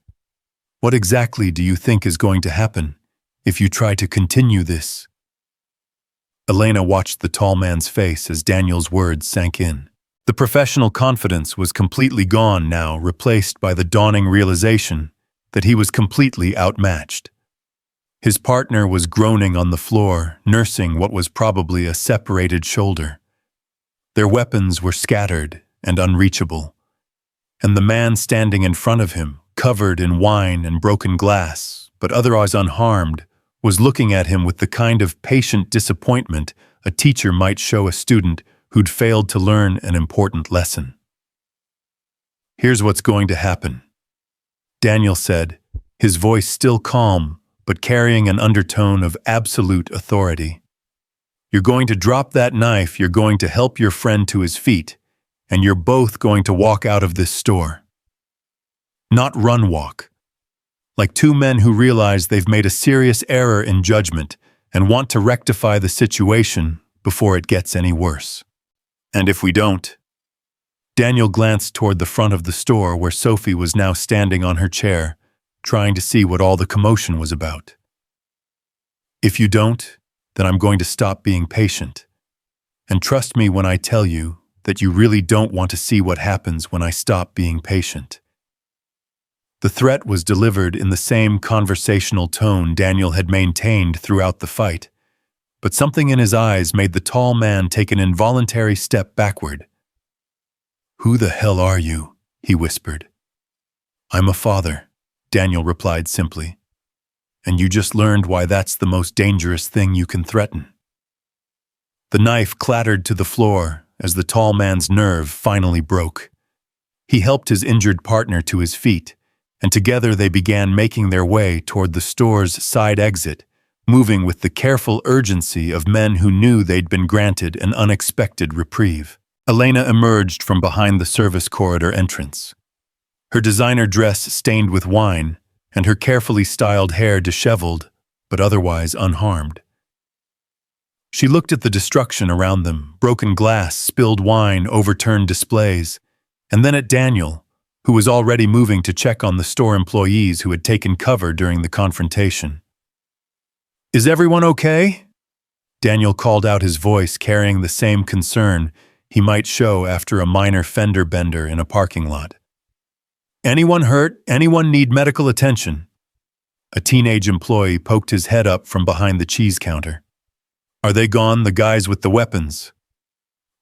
What exactly do you think is going to happen if you try to continue this?" Elena watched the tall man's face as Daniel's words sank in. The professional confidence was completely gone now, replaced by the dawning realization that he was completely outmatched. His partner was groaning on the floor, nursing what was probably a separated shoulder. Their weapons were scattered and unreachable, and the man standing in front of him, covered in wine and broken glass, but otherwise unharmed, was looking at him with the kind of patient disappointment a teacher might show a student who'd failed to learn an important lesson. "Here's what's going to happen," Daniel said, his voice still calm but carrying an undertone of absolute authority. "You're going to drop that knife, you're going to help your friend to his feet, and you're both going to walk out of this store. Not run walk. Like two men who realize they've made a serious error in judgment and want to rectify the situation before it gets any worse. And if we don't..." Daniel glanced toward the front of the store where Sophie was now standing on her chair, trying to see what all the commotion was about. "If you don't, then I'm going to stop being patient. And trust me when I tell you that you really don't want to see what happens when I stop being patient." The threat was delivered in the same conversational tone Daniel had maintained throughout the fight, but something in his eyes made the tall man take an involuntary step backward. "Who the hell are you?" he whispered. "I'm a father," Daniel replied simply. "And you just learned why that's the most dangerous thing you can threaten." The knife clattered to the floor as the tall man's nerve finally broke. He helped his injured partner to his feet, and together they began making their way toward the store's side exit, moving with the careful urgency of men who knew they'd been granted an unexpected reprieve. Elena emerged from behind the service corridor entrance. Her designer dress stained with wine, and her carefully styled hair disheveled, but otherwise unharmed. She looked at the destruction around them, broken glass, spilled wine, overturned displays, and then at Daniel, who was already moving to check on the store employees who had taken cover during the confrontation. "Is everyone okay?" Daniel called out, his voice carrying the same concern he might show after a minor fender bender in a parking lot. "Anyone hurt? Anyone need medical attention?" A teenage employee poked his head up from behind the cheese counter. "Are they gone, the guys with the weapons?"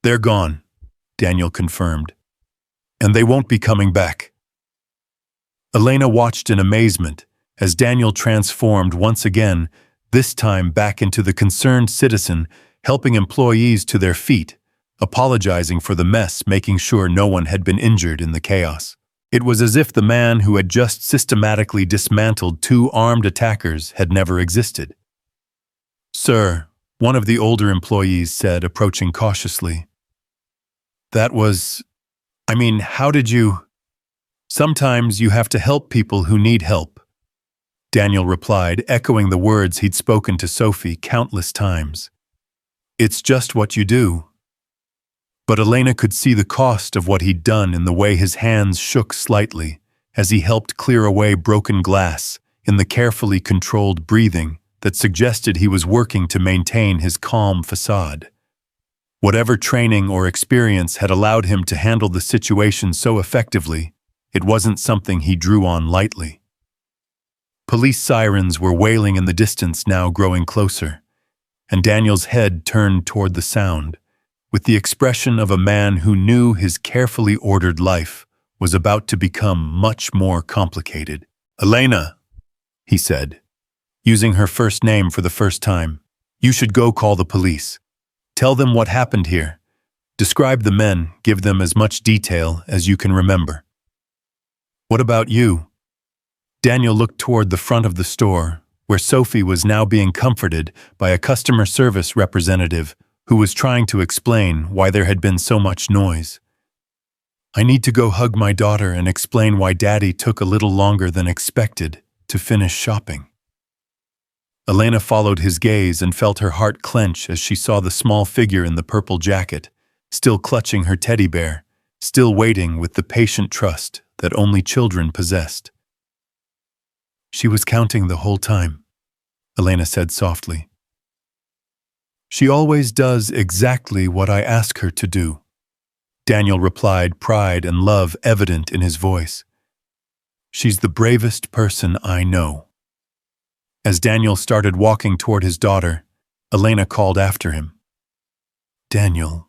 "They're gone," Daniel confirmed. "And they won't be coming back." Elena watched in amazement as Daniel transformed once again, this time back into the concerned citizen, helping employees to their feet, apologizing for the mess, making sure no one had been injured in the chaos. It was as if the man who had just systematically dismantled two armed attackers had never existed. "Sir," one of the older employees said, approaching cautiously. How did you..." "Sometimes you have to help people who need help," Daniel replied, echoing the words he'd spoken to Sophie countless times. "It's just what you do." But Elena could see the cost of what he'd done in the way his hands shook slightly as he helped clear away broken glass, in the carefully controlled breathing that suggested he was working to maintain his calm facade. Whatever training or experience had allowed him to handle the situation so effectively, it wasn't something he drew on lightly. Police sirens were wailing in the distance, now growing closer, and Daniel's head turned toward the sound, with the expression of a man who knew his carefully ordered life was about to become much more complicated. "Elena," he said, using her first name for the first time, "you should go call the police. Tell them what happened here. Describe the men, give them as much detail as you can remember." "What about you?" Daniel looked toward the front of the store, where Sophie was now being comforted by a customer service representative who was trying to explain why there had been so much noise. "I need to go hug my daughter and explain why Daddy took a little longer than expected to finish shopping." Elena followed his gaze and felt her heart clench as she saw the small figure in the purple jacket, still clutching her teddy bear, still waiting with the patient trust that only children possessed. "She was counting the whole time," Elena said softly. "She always does exactly what I ask her to do," Daniel replied, pride and love evident in his voice. "She's the bravest person I know." As Daniel started walking toward his daughter, Elena called after him. "Daniel."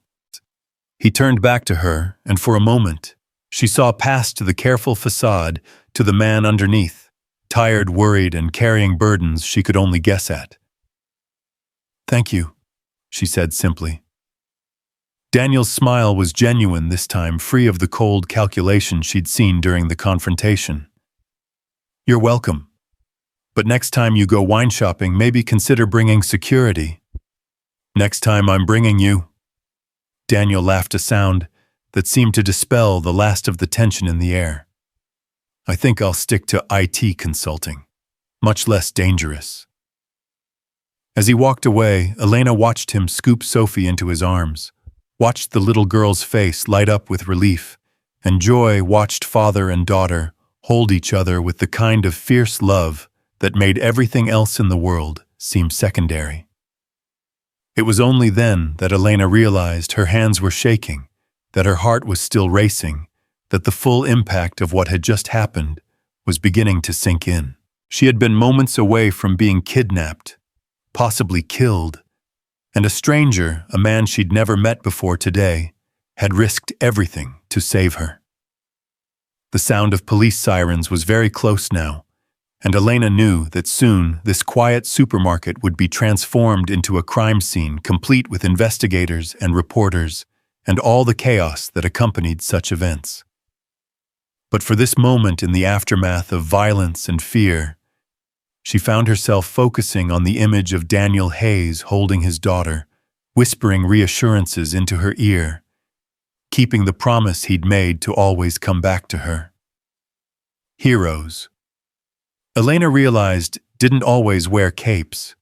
He turned back to her, and for a moment, she saw past the careful facade to the man underneath, tired, worried, and carrying burdens she could only guess at. "Thank you," she said simply. Daniel's smile was genuine this time, free of the cold calculation she'd seen during the confrontation. "You're welcome. But next time you go wine shopping, maybe consider bringing security." "Next time I'm bringing you." Daniel laughed, a sound that seemed to dispel the last of the tension in the air. "I think I'll stick to IT consulting. Much less dangerous." As he walked away, Elena watched him scoop Sophie into his arms, watched the little girl's face light up with relief, and Joy watched father and daughter hold each other with the kind of fierce love that made everything else in the world seem secondary. It was only then that Elena realized her hands were shaking, that her heart was still racing, that the full impact of what had just happened was beginning to sink in. She had been moments away from being kidnapped, possibly killed, and a stranger, a man she'd never met before today, had risked everything to save her. The sound of police sirens was very close now, and Elena knew that soon this quiet supermarket would be transformed into a crime scene complete with investigators and reporters and all the chaos that accompanied such events. But for this moment in the aftermath of violence and fear, she found herself focusing on the image of Daniel Hayes holding his daughter, whispering reassurances into her ear, keeping the promise he'd made to always come back to her. Heroes. Elena realized, didn't always wear capes.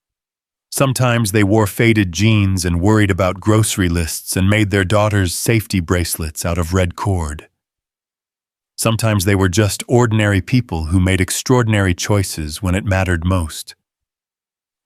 Sometimes they wore faded jeans and worried about grocery lists and made their daughters safety bracelets out of red cord. Sometimes they were just ordinary people who made extraordinary choices when it mattered most.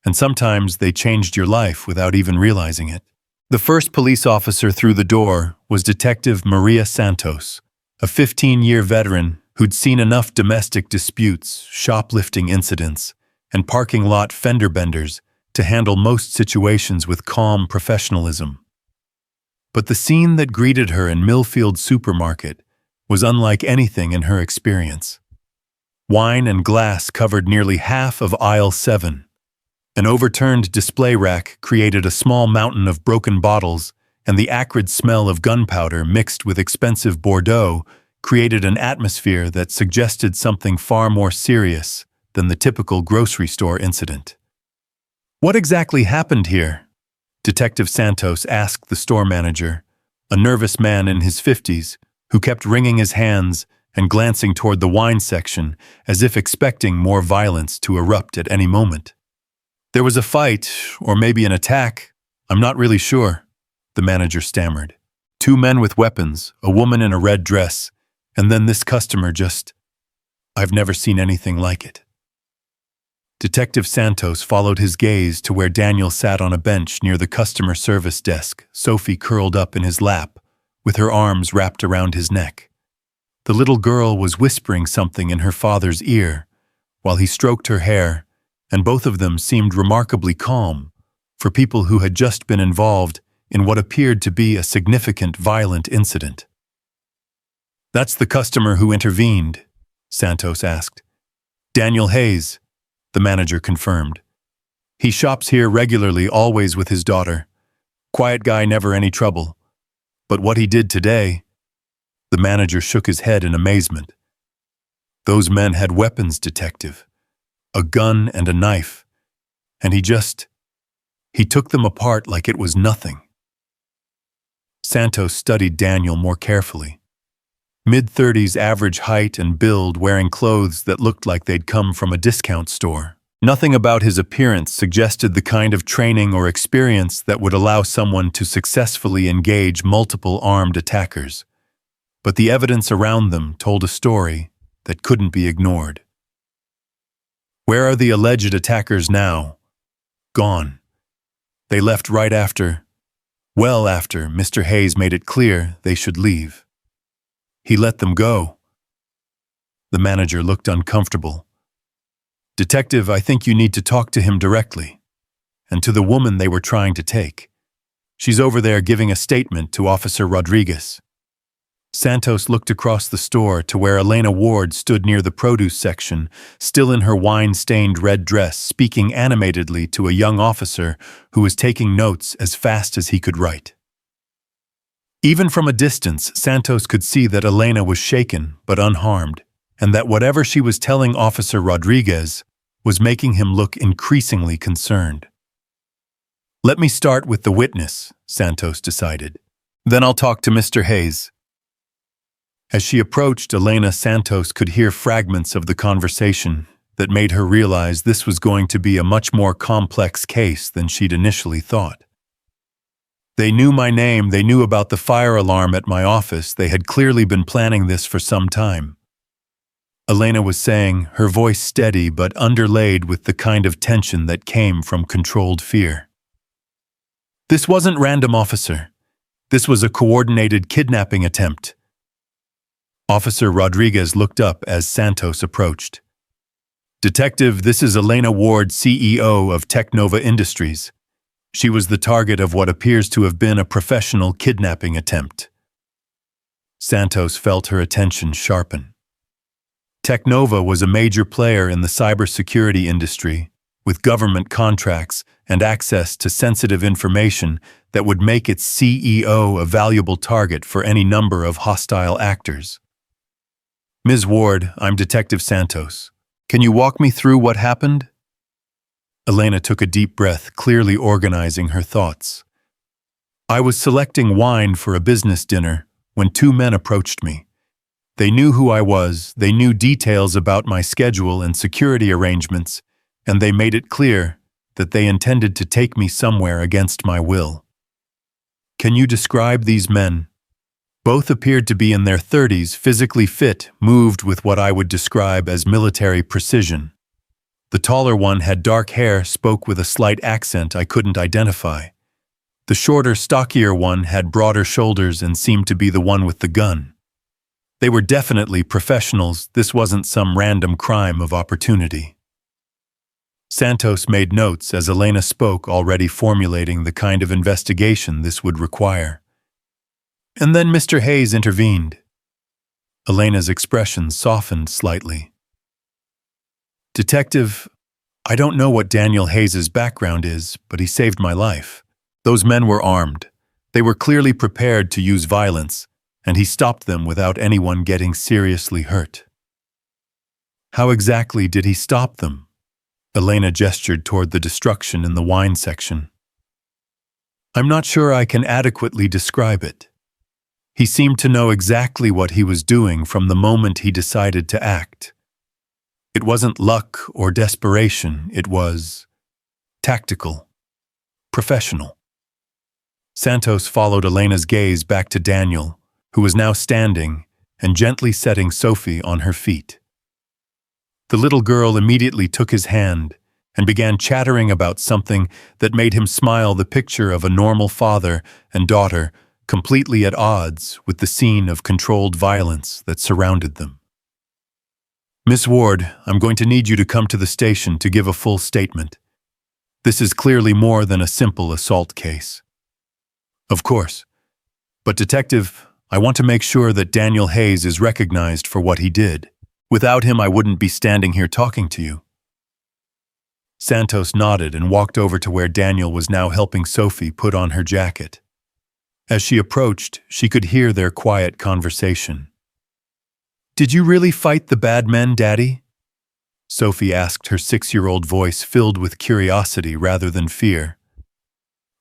And sometimes they changed your life without even realizing it. The first police officer through the door was Detective Maria Santos, a 15-year veteran who'd seen enough domestic disputes, shoplifting incidents, and parking lot fender benders to handle most situations with calm professionalism. But the scene that greeted her in Millfield Supermarket was unlike anything in her experience. Wine and glass covered nearly half of aisle 7. An overturned display rack created a small mountain of broken bottles, and the acrid smell of gunpowder mixed with expensive Bordeaux created an atmosphere that suggested something far more serious than the typical grocery store incident. "What exactly happened here?" Detective Santos asked the store manager, a nervous man in his 50s, who kept wringing his hands and glancing toward the wine section as if expecting more violence to erupt at any moment. "There was a fight, or maybe an attack. I'm not really sure," the manager stammered. "Two men with weapons, a woman in a red dress, and then this customer just... I've never seen anything like it." Detective Santos followed his gaze to where Daniel sat on a bench near the customer service desk, Sophie curled up in his lap, with her arms wrapped around his neck. The little girl was whispering something in her father's ear, while he stroked her hair, and both of them seemed remarkably calm for people who had just been involved in what appeared to be a significant violent incident. "That's the customer who intervened?" Santos asked. "Daniel Hayes," the manager confirmed. "He shops here regularly, always with his daughter. Quiet guy, never any trouble. But what he did today..." The manager shook his head in amazement. "Those men had weapons, detective. A gun and a knife. And he took them apart like it was nothing." Santos studied Daniel more carefully. Mid-30s average height and build, wearing clothes that looked like they'd come from a discount store. Nothing about his appearance suggested the kind of training or experience that would allow someone to successfully engage multiple armed attackers. But the evidence around them told a story that couldn't be ignored. Where are the alleged attackers now? Gone. They left right after, well after Mr. Hayes made it clear they should leave. He let them go. The manager looked uncomfortable. "Detective, I think you need to talk to him directly, and to the woman they were trying to take. She's over there giving a statement to Officer Rodriguez." Santos looked across the store to where Elena Ward stood near the produce section, still in her wine-stained red dress, speaking animatedly to a young officer who was taking notes as fast as he could write. Even from a distance, Santos could see that Elena was shaken but unharmed, and that whatever she was telling Officer Rodriguez was making him look increasingly concerned. "Let me start with the witness," Santos decided. "Then I'll talk to Mr. Hayes." As she approached Elena, Santos could hear fragments of the conversation that made her realize this was going to be a much more complex case than she'd initially thought. "They knew my name, they knew about the fire alarm at my office, they had clearly been planning this for some time," Elena was saying, her voice steady but underlaid with the kind of tension that came from controlled fear. "This wasn't random, officer. This was a coordinated kidnapping attempt." Officer Rodriguez looked up as Santos approached. "Detective, this is Elena Ward, CEO of Technova Industries. She was the target of what appears to have been a professional kidnapping attempt." Santos felt her attention sharpen. Technova was a major player in the cybersecurity industry, with government contracts and access to sensitive information that would make its CEO a valuable target for any number of hostile actors. "Ms. Ward, I'm Detective Santos. Can you walk me through what happened?" Elena took a deep breath, clearly organizing her thoughts. "I was selecting wine for a business dinner when two men approached me. They knew who I was, they knew details about my schedule and security arrangements, and they made it clear that they intended to take me somewhere against my will." "Can you describe these men?" Both appeared to be in their 30s, physically fit, moved with what I would describe as military precision. The taller one had dark hair, spoke with a slight accent I couldn't identify. The shorter, stockier one had broader shoulders and seemed to be the one with the gun. They were definitely professionals. This wasn't some random crime of opportunity. Santos made notes as Elena spoke, already formulating the kind of investigation this would require. And then Mr. Hayes intervened. Elena's expression softened slightly. "Detective, I don't know what Daniel Hayes's background is, but he saved my life. Those men were armed. They were clearly prepared to use violence, and he stopped them without anyone getting seriously hurt." "How exactly did he stop them?" Elena gestured toward the destruction in the wine section. "I'm not sure I can adequately describe it. He seemed to know exactly what he was doing from the moment he decided to act. It wasn't luck or desperation, it was tactical, professional." Santos followed Elena's gaze back to Daniel, who was now standing and gently setting Sophie on her feet. The little girl immediately took his hand and began chattering about something that made him smile, the picture of a normal father and daughter completely at odds with the scene of controlled violence that surrounded them. "Miss Ward, I'm going to need you to come to the station to give a full statement. This is clearly more than a simple assault case." "Of course. But Detective, I want to make sure that Daniel Hayes is recognized for what he did. Without him, I wouldn't be standing here talking to you." Santos nodded and walked over to where Daniel was now helping Sophie put on her jacket. As she approached, she could hear their quiet conversation. "Did you really fight the bad men, Daddy?" Sophie asked, her 6-year-old voice filled with curiosity rather than fear.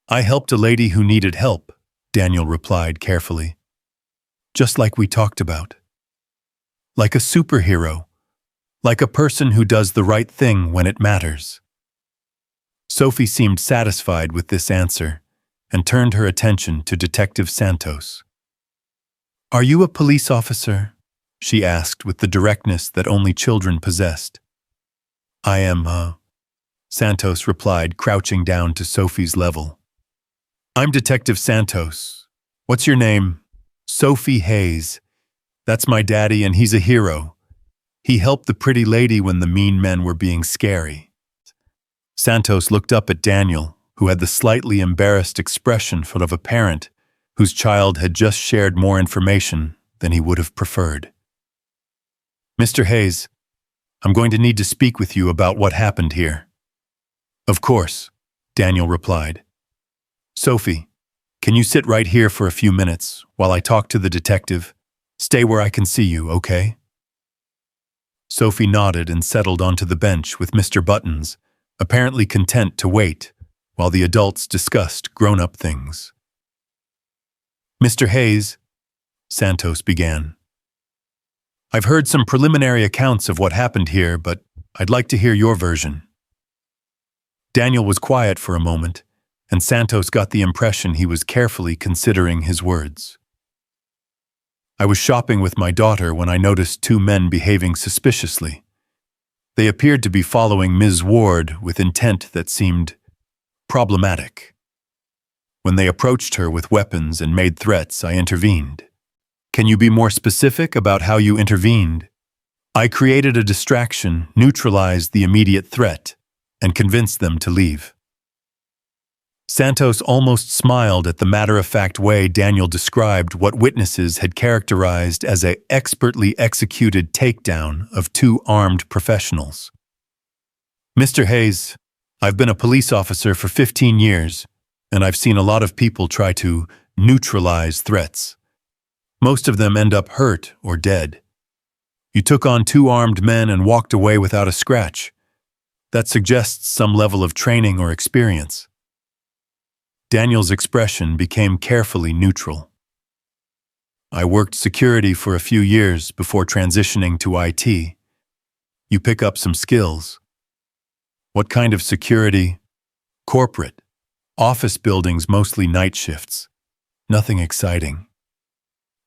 "I helped a lady who needed help," Daniel replied carefully. "Just like we talked about. Like a superhero. Like a person who does the right thing when it matters." Sophie seemed satisfied with this answer and turned her attention to Detective Santos. "Are you a police officer?" she asked with the directness that only children possessed. "I am, Santos replied, crouching down to Sophie's level. "I'm Detective Santos. What's your name?" "Sophie Hayes. That's my daddy, and he's a hero. He helped the pretty lady when the mean men were being scary." Santos looked up at Daniel, who had the slightly embarrassed expression of a parent whose child had just shared more information than he would have preferred. "Mr. Hayes, I'm going to need to speak with you about what happened here." "Of course," Daniel replied. "Sophie, Can you sit right here for a few minutes while I talk to the detective? Stay where I can see you, okay? Sophie nodded and settled onto the bench with Mr. Buttons, apparently content to wait while the adults discussed grown-up things. Mr. Hayes, Santos began. I've heard some preliminary accounts of what happened here, but I'd like to hear your version. Daniel was quiet for a moment, and Santos got the impression he was carefully considering his words. I was shopping with my daughter when I noticed two men behaving suspiciously. They appeared to be following Ms. Ward with intent that seemed problematic. When they approached her with weapons and made threats, I intervened. Can you be more specific about how you intervened? I created a distraction, neutralized the immediate threat, and convinced them to leave. Santos almost smiled at the matter-of-fact way Daniel described what witnesses had characterized as an expertly executed takedown of two armed professionals. Mr. Hayes, I've been a police officer for 15 years, and I've seen a lot of people try to neutralize threats. Most of them end up hurt or dead. You took on two armed men and walked away without a scratch. That suggests some level of training or experience. Daniel's expression became carefully neutral. I worked security for a few years before transitioning to IT. You pick up some skills. What kind of security? Corporate. Office buildings, mostly night shifts. Nothing exciting.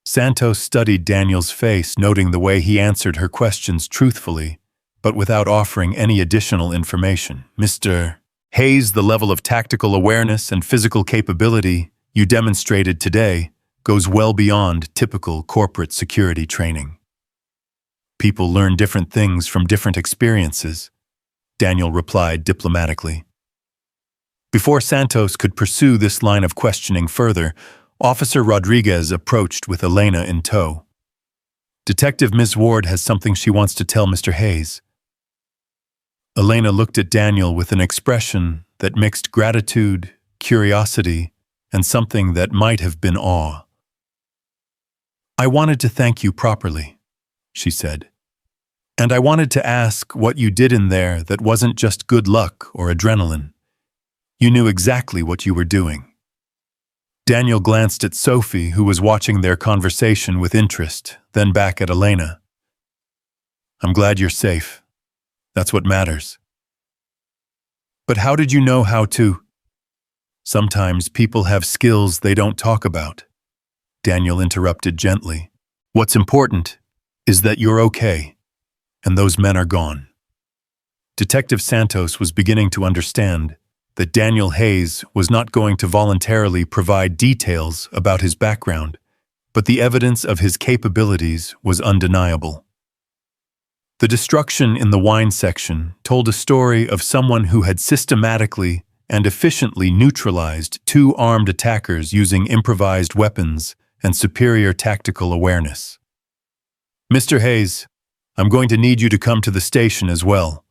Santos studied Daniel's face, noting the way he answered her questions truthfully, but without offering any additional information. Mr. Hayes, the level of tactical awareness and physical capability you demonstrated today goes well beyond typical corporate security training. People learn different things from different experiences, Daniel replied diplomatically. Before Santos could pursue this line of questioning further, Officer Rodriguez approached with Elena in tow. Detective Ms. Ward has something she wants to tell Mr. Hayes. Elena looked at Daniel with an expression that mixed gratitude, curiosity, and something that might have been awe. I wanted to thank you properly, she said. And I wanted to ask what you did in there that wasn't just good luck or adrenaline. You knew exactly what you were doing. Daniel glanced at Sophie, who was watching their conversation with interest, then back at Elena. I'm glad you're safe. That's what matters. But how did you know how to? Sometimes people have skills they don't talk about. Daniel interrupted gently. What's important is that you're okay, and those men are gone. Detective Santos was beginning to understand that Daniel Hayes was not going to voluntarily provide details about his background, but the evidence of his capabilities was undeniable. The destruction in the wine section told a story of someone who had systematically and efficiently neutralized two armed attackers using improvised weapons and superior tactical awareness. Mr. Hayes, I'm going to need you to come to the station as well.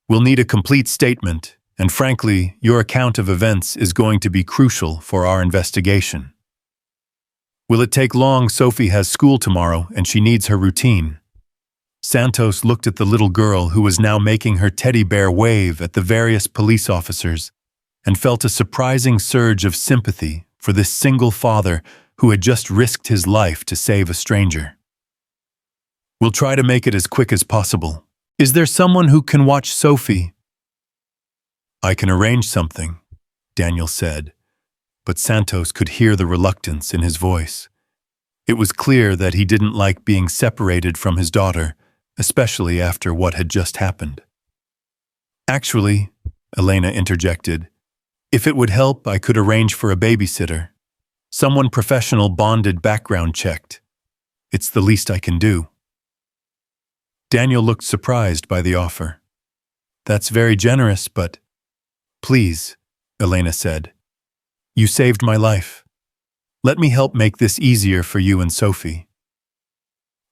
We'll need a complete statement, and frankly, your account of events is going to be crucial for our investigation. Will it take long? Sophie has school tomorrow and she needs her routine. Santos looked at the little girl who was now making her teddy bear wave at the various police officers and felt a surprising surge of sympathy for this single father who had just risked his life to save a stranger. We'll try to make it as quick as possible. Is there someone who can watch Sophie? I can arrange something, Daniel said, but Santos could hear the reluctance in his voice. It was clear that he didn't like being separated from his daughter, especially after what had just happened. Actually, Elena interjected, if it would help, I could arrange for a babysitter. Someone professional, bonded, background checked. It's the least I can do. Daniel looked surprised by the offer. That's very generous, but... Please, Elena said. You saved my life. Let me help make this easier for you and Sophie.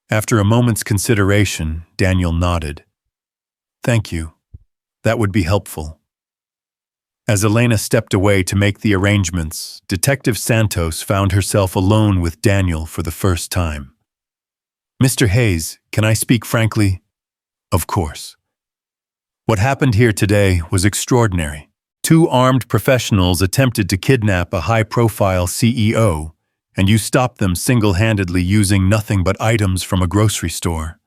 After a moment's consideration, Daniel nodded. Thank you. That would be helpful. As Elena stepped away to make the arrangements, Detective Santos found herself alone with Daniel for the first time. "Mr. Hayes, can I speak frankly?" "Of course." "What happened here today was extraordinary. Two armed professionals attempted to kidnap a high-profile CEO, and you stopped them single-handedly using nothing but items from a grocery store.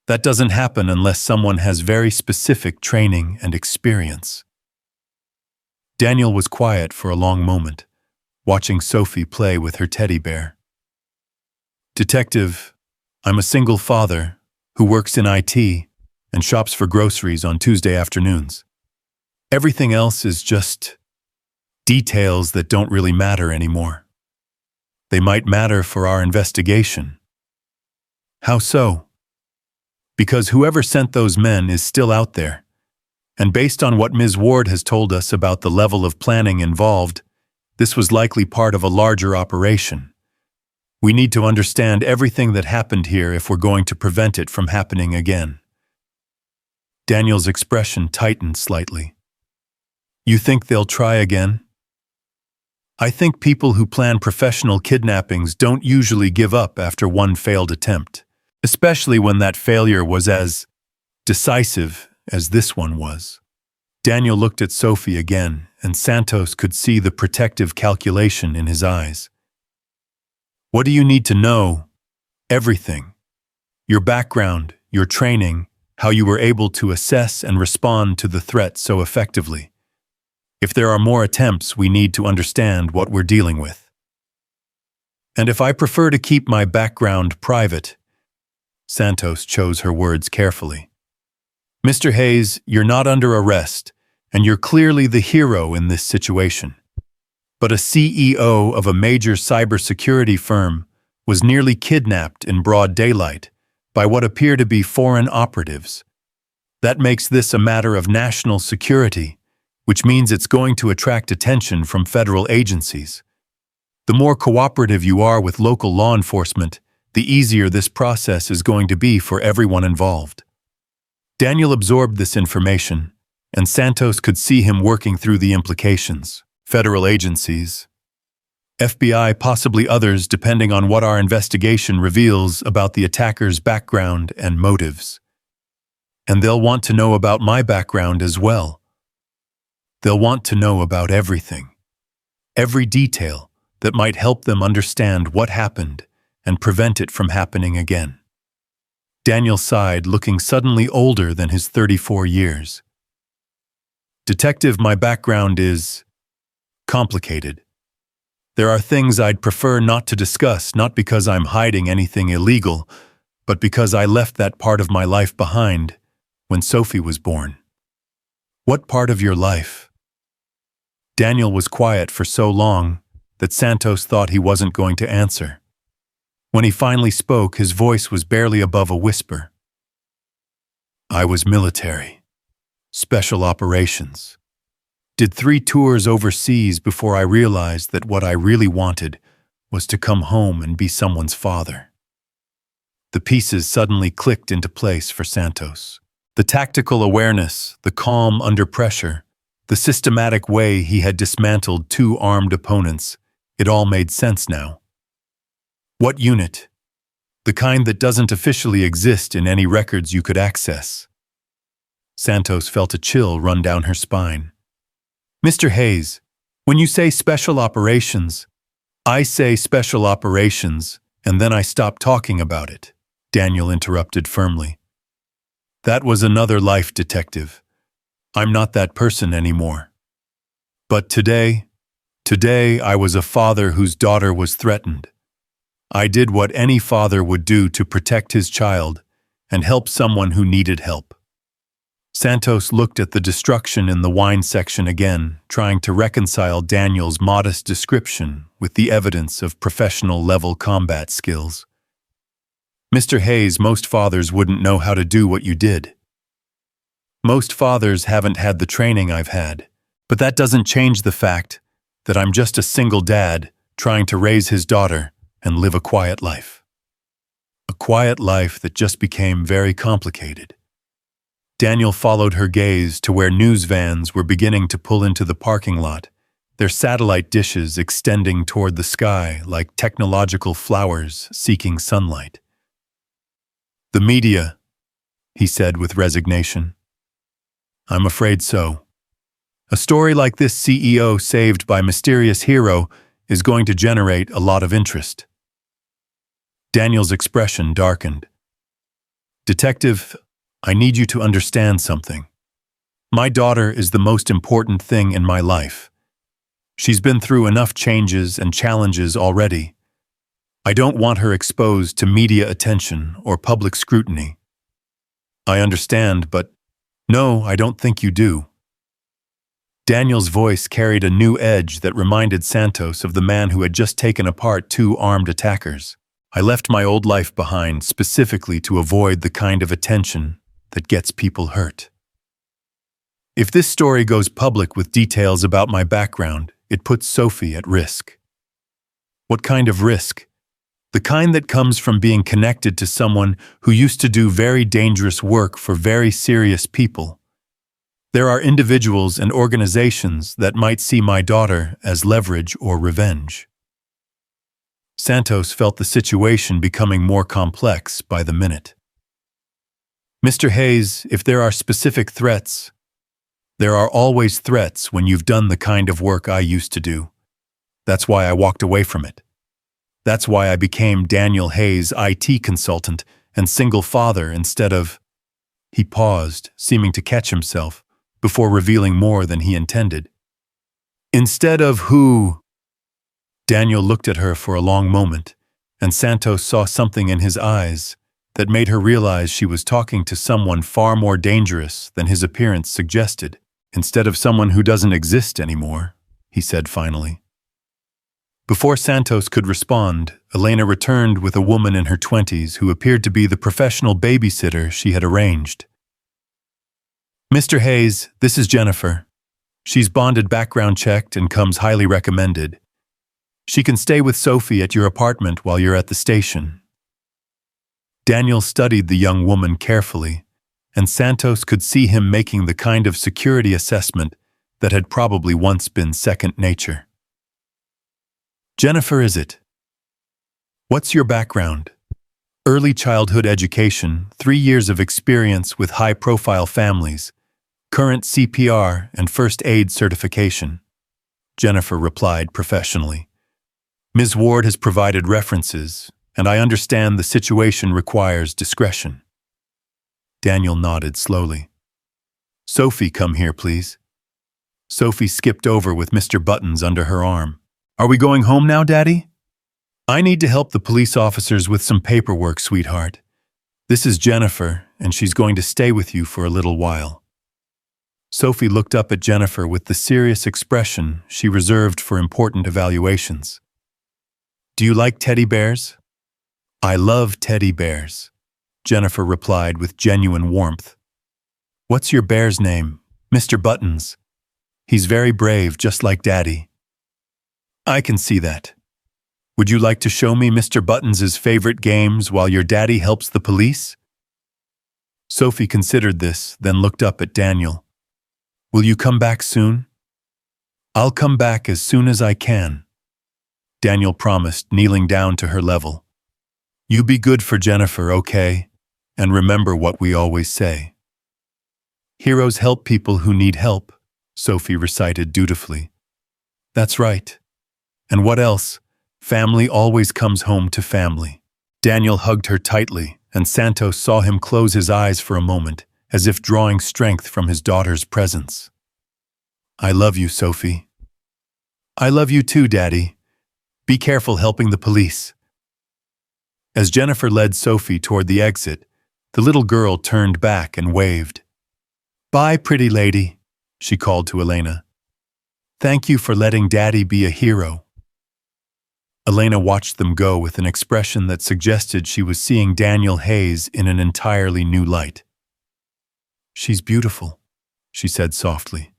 That doesn't happen unless someone has very specific training and experience." Daniel was quiet for a long moment, watching Sophie play with her teddy bear. "Detective, I'm a single father who works in IT and shops for groceries on Tuesday afternoons. Everything else is just details that don't really matter anymore. They might matter for our investigation." "How so?" "Because whoever sent those men is still out there. And based on what Ms. Ward has told us about the level of planning involved, this was likely part of a larger operation. We need to understand everything that happened here if we're going to prevent it from happening again." Daniel's expression tightened slightly. "You think they'll try again?" "I think people who plan professional kidnappings don't usually give up after one failed attempt, especially when that failure was as decisive as this one was." Daniel looked at Sophie again, and Santos could see the protective calculation in his eyes. "What do you need to know?" "Everything. Your background, your training, how you were able to assess and respond to the threat so effectively. If there are more attempts, we need to understand what we're dealing with." "And if I prefer to keep my background private," Santos chose her words carefully. "Mr. Hayes, you're not under arrest, and you're clearly the hero in this situation. But a CEO of a major cybersecurity firm was nearly kidnapped in broad daylight by what appear to be foreign operatives. That makes this a matter of national security, which means it's going to attract attention from federal agencies. The more cooperative you are with local law enforcement, the easier this process is going to be for everyone involved." Daniel absorbed this information, and Santos could see him working through the implications. Federal agencies, FBI, possibly others depending on what our investigation reveals about the attacker's background and motives. And they'll want to know about my background as well. They'll want to know about everything, every detail that might help them understand what happened and prevent it from happening again. Daniel sighed, looking suddenly older than his 34 years. "Detective, my background is complicated. There are things I'd prefer not to discuss, not because I'm hiding anything illegal, but because I left that part of my life behind when Sophie was born." "What part of your life?" Daniel was quiet for so long that Santos thought he wasn't going to answer. When he finally spoke, his voice was barely above a whisper. "I was military. Special operations. Did 3 tours overseas before I realized that what I really wanted was to come home and be someone's father." The pieces suddenly clicked into place for Santos. The tactical awareness, the calm under pressure, the systematic way he had dismantled 2 armed opponents, it all made sense now. "What unit?" "The kind that doesn't officially exist in any records you could access." Santos felt a chill run down her spine. "Mr. Hayes, when you say special operations, I say special operations, and then I stop talking about it," Daniel interrupted firmly. "That was another life, detective. I'm not that person anymore. But today I was a father whose daughter was threatened. I did what any father would do to protect his child and help someone who needed help." Santos looked at the destruction in the wine section again, trying to reconcile Daniel's modest description with the evidence of professional-level combat skills. "Mr. Hayes, most fathers wouldn't know how to do what you did. Most fathers haven't had the training I've had, but that doesn't change the fact that I'm just a single dad trying to raise his daughter and live a quiet life. A quiet life that just became very complicated." Daniel followed her gaze to where news vans were beginning to pull into the parking lot, their satellite dishes extending toward the sky like technological flowers seeking sunlight. "The media," he said with resignation. "I'm afraid so. A story like this CEO saved by mysterious hero is going to generate a lot of interest." Daniel's expression darkened. "Detective, I need you to understand something. My daughter is the most important thing in my life. She's been through enough changes and challenges already. I don't want her exposed to media attention or public scrutiny." "I understand, but..." "No, I don't think you do." Daniel's voice carried a new edge that reminded Santos of the man who had just taken apart two armed attackers. "I left my old life behind specifically to avoid the kind of attention that gets people hurt. If this story goes public with details about my background, it puts Sophie at risk." "What kind of risk?" "The kind that comes from being connected to someone who used to do very dangerous work for very serious people. There are individuals and organizations that might see my daughter as leverage or revenge." Santos felt the situation becoming more complex by the minute. "Mr. Hayes, if there are specific threats..." "There are always threats when you've done the kind of work I used to do. That's why I walked away from it. That's why I became Daniel Hayes' IT consultant and single father instead of..." He paused, seeming to catch himself, before revealing more than he intended. "Instead of who?" Daniel looked at her for a long moment, and Santos saw something in his eyes that made her realize she was talking to someone far more dangerous than his appearance suggested. "Instead of someone who doesn't exist anymore," he said finally. Before Santos could respond, Elena returned with a woman in her 20s who appeared to be the professional babysitter she had arranged. "Mr. Hayes, this is Jennifer. She's bonded, background checked, and comes highly recommended. She can stay with Sophie at your apartment while you're at the station." Daniel studied the young woman carefully, and Santos could see him making the kind of security assessment that had probably once been second nature. "Jennifer, is it? What's your background?" "Early childhood education, 3 years of experience with high-profile families, current CPR and first aid certification," Jennifer replied professionally. "Ms. Ward has provided references, and I understand the situation requires discretion." Daniel nodded slowly. "Sophie, come here, please." Sophie skipped over with Mr. Buttons under her arm. "Are we going home now, Daddy?" "I need to help the police officers with some paperwork, sweetheart. This is Jennifer, and she's going to stay with you for a little while." Sophie looked up at Jennifer with the serious expression she reserved for important evaluations. "Do you like teddy bears?" "I love teddy bears," Jennifer replied with genuine warmth. "What's your bear's name?" "Mr. Buttons. He's very brave, just like Daddy." "I can see that. Would you like to show me Mr. Buttons' favorite games while your daddy helps the police?" Sophie considered this, then looked up at Daniel. "Will you come back soon?" "I'll come back as soon as I can," Daniel promised, kneeling down to her level. "You be good for Jennifer, okay? And remember what we always say." "Heroes help people who need help," Sophie recited dutifully. "That's right. And what else? Family always comes home to family." Daniel hugged her tightly, and Santos saw him close his eyes for a moment, as if drawing strength from his daughter's presence. "I love you, Sophie." "I love you too, Daddy. Be careful helping the police." As Jennifer led Sophie toward the exit, the little girl turned back and waved. "Bye, pretty lady," she called to Elena. "Thank you for letting Daddy be a hero." Elena watched them go with an expression that suggested she was seeing Daniel Hayes in an entirely new light. "She's beautiful," she said softly.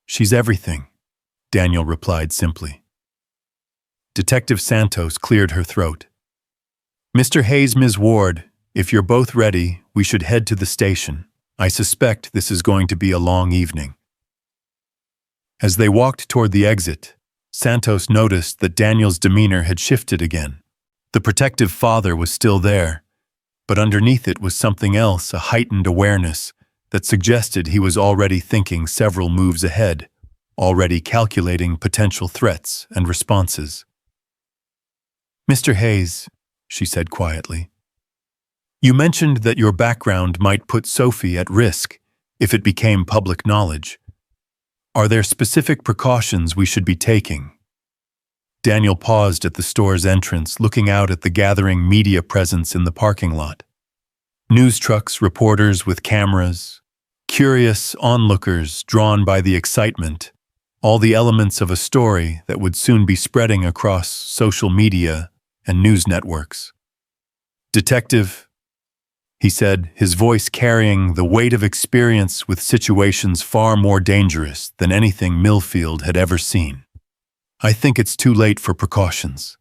"She's everything," Daniel replied simply. Detective Santos cleared her throat. "Mr. Hayes, Ms. Ward, if you're both ready, we should head to the station." I suspect this is going to be a long evening." As they walked toward the exit, Santos noticed that Daniel's demeanor had shifted again. The protective father was still there, but underneath it was something else, a heightened awareness that suggested he was already thinking several moves ahead, already calculating potential threats and responses. "Mr. Hayes," she said quietly, "you mentioned that your background might put Sophie at risk if it became public knowledge. Are there specific precautions we should be taking?" Daniel paused at the store's entrance, looking out at the gathering media presence in the parking lot. News trucks, reporters with cameras, curious onlookers drawn by the excitement, all the elements of a story that would soon be spreading across social media and news networks. "Detective," he said, his voice carrying the weight of experience with situations far more dangerous than anything Millfield had ever seen. "I think it's too late for precautions.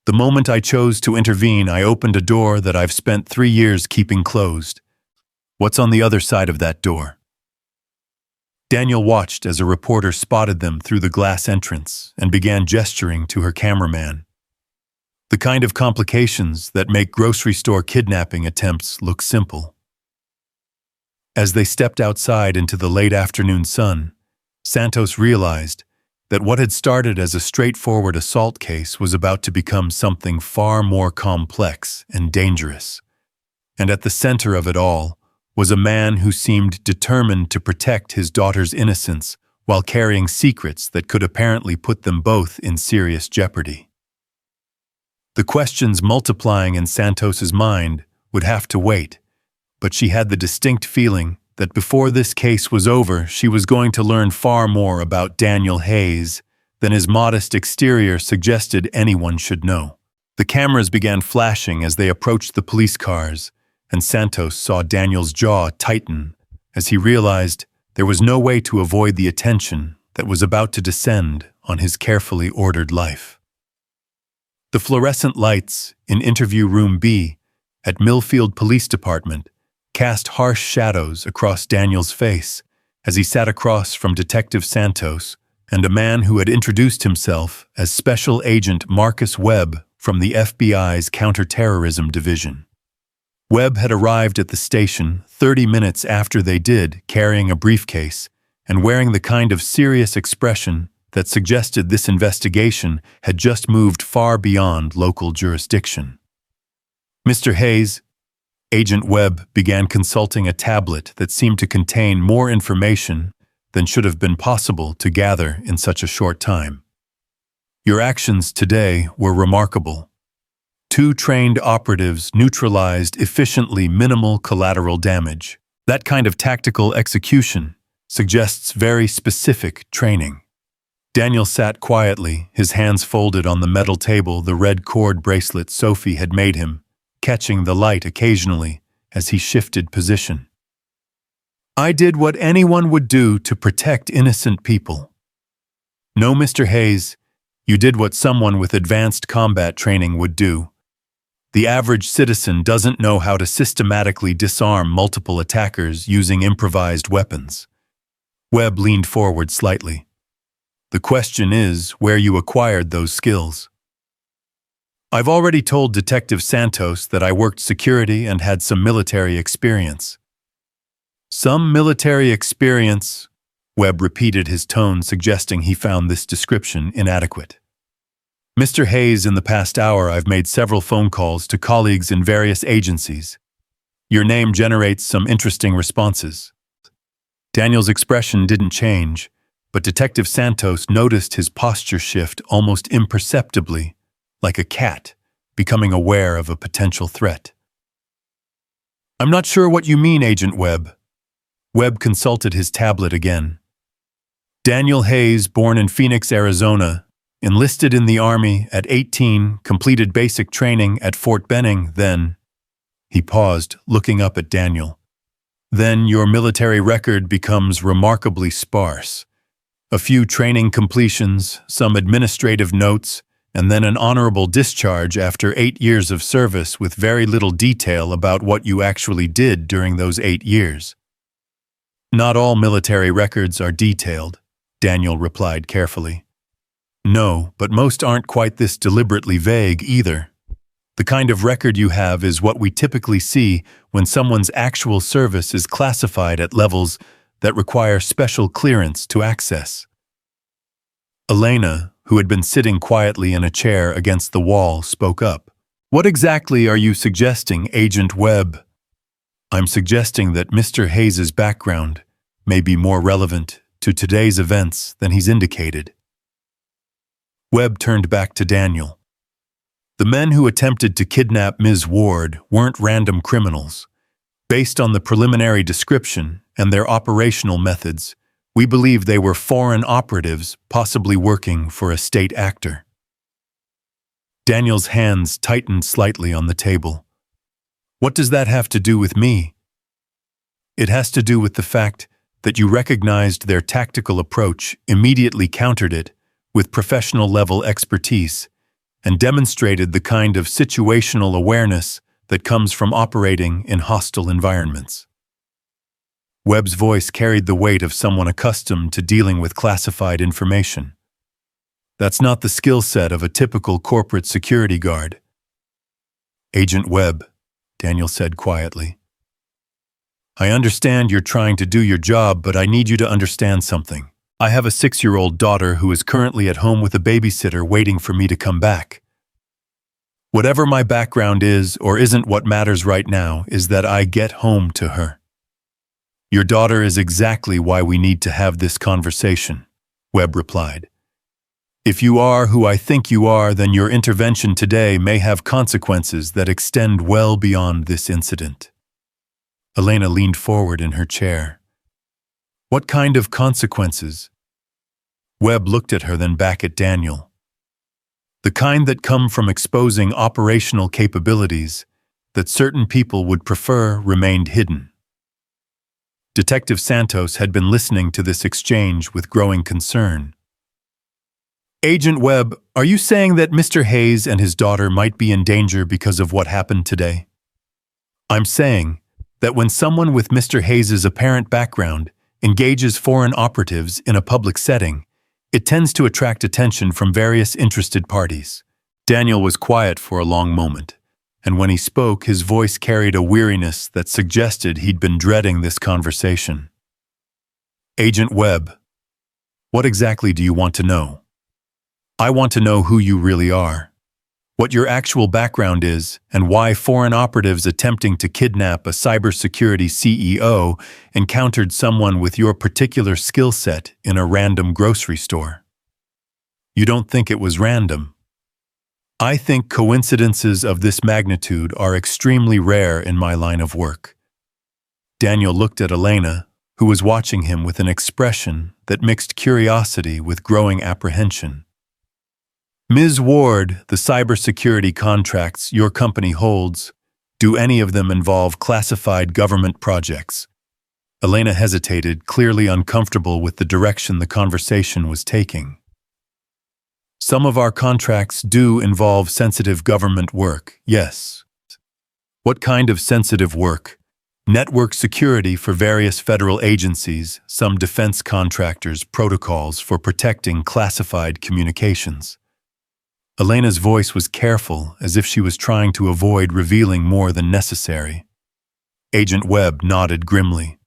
The moment I chose to intervene, I opened a door that I've spent 3 years keeping closed. What's on the other side of that door?" Daniel watched as a reporter spotted them through the glass entrance and began gesturing to her cameraman. The kind of complications that make grocery store kidnapping attempts look simple. As they stepped outside into the late afternoon sun, Santos realized that what had started as a straightforward assault case was about to become something far more complex and dangerous. And at the center of it all was a man who seemed determined to protect his daughter's innocence while carrying secrets that could apparently put them both in serious jeopardy. The questions multiplying in Santos's mind would have to wait, but she had the distinct feeling that before this case was over, she was going to learn far more about Daniel Hayes than his modest exterior suggested anyone should know. The cameras began flashing as they approached the police cars, and Santos saw Daniel's jaw tighten as he realized there was no way to avoid the attention that was about to descend on his carefully ordered life. The fluorescent lights in Interview Room B at Millfield Police Department cast harsh shadows across Daniel's face as he sat across from Detective Santos and a man who had introduced himself as Special Agent Marcus Webb from the FBI's Counterterrorism Division. Webb had arrived at the station 30 minutes after they did, carrying a briefcase and wearing the kind of serious expression that suggested this investigation had just moved far beyond local jurisdiction. "Mr. Hayes," Agent Webb began consulting a tablet that seemed to contain more information than should have been possible to gather in such a short time. "Your actions today were remarkable. 2 trained operatives neutralized efficiently minimal collateral damage. That kind of tactical execution suggests very specific training." Daniel sat quietly, his hands folded on the metal table, the red cord bracelet Sophie had made him, catching the light occasionally as he shifted position. "I did what anyone would do to protect innocent people." "No, Mr. Hayes, you did what someone with advanced combat training would do. The average citizen doesn't know how to systematically disarm multiple attackers using improvised weapons." Webb leaned forward slightly. "The question is where you acquired those skills." "I've already told Detective Santos that I worked security and had some military experience." "Some military experience," Webb repeated, his tone suggesting he found this description inadequate. "Mr. Hayes, in the past hour I've made several phone calls to colleagues in various agencies. Your name generates some interesting responses." Daniel's expression didn't change, but Detective Santos noticed his posture shift almost imperceptibly, like a cat becoming aware of a potential threat. "I'm not sure what you mean, Agent Webb." Webb consulted his tablet again. "Daniel Hayes, born in Phoenix, Arizona, enlisted in the Army at 18, completed basic training at Fort Benning, then—" He paused, looking up at Daniel. "Then your military record becomes remarkably sparse. A few training completions, some administrative notes, and then an honorable discharge after 8 years of service with very little detail about what you actually did during those 8 years." Not all military records are detailed, Daniel replied carefully. No, but most aren't quite this deliberately vague either. The kind of record you have is what we typically see when someone's actual service is classified at levels that require special clearance to access. Elena, who had been sitting quietly in a chair against the wall, spoke up. What exactly are you suggesting, Agent Webb? I'm suggesting that Mr. Hayes's background may be more relevant to today's events than he's indicated. Webb turned back to Daniel. The men who attempted to kidnap Ms. Ward weren't random criminals. Based on the preliminary description and their operational methods, we believe they were foreign operatives possibly working for a state actor. Daniel's hands tightened slightly on the table. What does that have to do with me? It has to do with the fact that you recognized their tactical approach, immediately countered it with professional-level expertise, and demonstrated the kind of situational awareness that comes from operating in hostile environments. Webb's voice carried the weight of someone accustomed to dealing with classified information. That's not the skill set of a typical corporate security guard. Agent Webb, Daniel said quietly. I understand you're trying to do your job, but I need you to understand something. I have a 6-year-old daughter who is currently at home with a babysitter waiting for me to come back. Whatever my background is or isn't, what matters right now is that I get home to her. Your daughter is exactly why we need to have this conversation, Webb replied. If you are who I think you are, then your intervention today may have consequences that extend well beyond this incident. Elena leaned forward in her chair. What kind of consequences? Webb looked at her, then back at Daniel. The kind that come from exposing operational capabilities that certain people would prefer remained hidden. Detective Santos had been listening to this exchange with growing concern. Agent Webb, are you saying that Mr. Hayes and his daughter might be in danger because of what happened today? I'm saying that when someone with Mr. Hayes's apparent background engages foreign operatives in a public setting, it tends to attract attention from various interested parties. Daniel was quiet for a long moment, and when he spoke, his voice carried a weariness that suggested he'd been dreading this conversation. Agent Webb, what exactly do you want to know? I want to know who you really are, what your actual background is, and why foreign operatives attempting to kidnap a cybersecurity CEO encountered someone with your particular skill set in a random grocery store. You don't think it was random? I think coincidences of this magnitude are extremely rare in my line of work. Daniel looked at Elena, who was watching him with an expression that mixed curiosity with growing apprehension. Ms. Ward, the cybersecurity contracts your company holds, do any of them involve classified government projects? Elena hesitated, clearly uncomfortable with the direction the conversation was taking. Some of our contracts do involve sensitive government work, yes. What kind of sensitive work? Network security for various federal agencies, some defense contractors, protocols for protecting classified communications. Elena's voice was careful, as if she was trying to avoid revealing more than necessary. Agent Webb nodded grimly.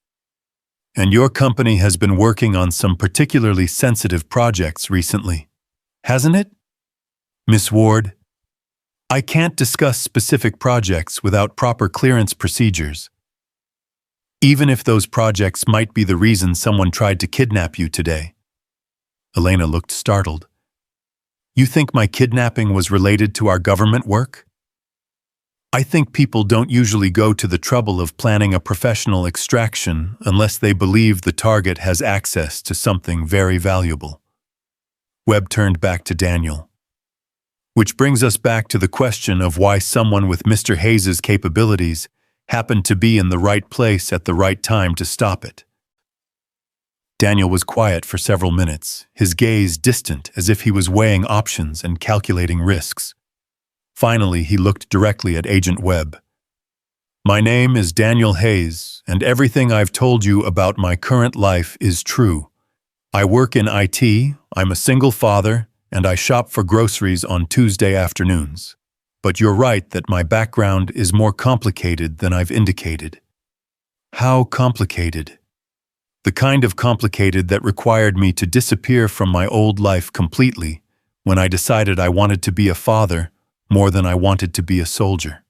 And your company has been working on some particularly sensitive projects recently, hasn't it? Miss Ward, I can't discuss specific projects without proper clearance procedures. Even if those projects might be the reason someone tried to kidnap you today. Elena looked startled. You think my kidnapping was related to our government work? I think people don't usually go to the trouble of planning a professional extraction unless they believe the target has access to something very valuable. Webb turned back to Daniel. Which brings us back to the question of why someone with Mr. Hayes's capabilities happened to be in the right place at the right time to stop it. Daniel was quiet for several minutes, his gaze distant as if he was weighing options and calculating risks. Finally, he looked directly at Agent Webb. My name is Daniel Hayes, and everything I've told you about my current life is true. I work in IT, I'm a single father, and I shop for groceries on Tuesday afternoons. But you're right that my background is more complicated than I've indicated. How complicated? The kind of complicated that required me to disappear from my old life completely when I decided I wanted to be a father more than I wanted to be a soldier.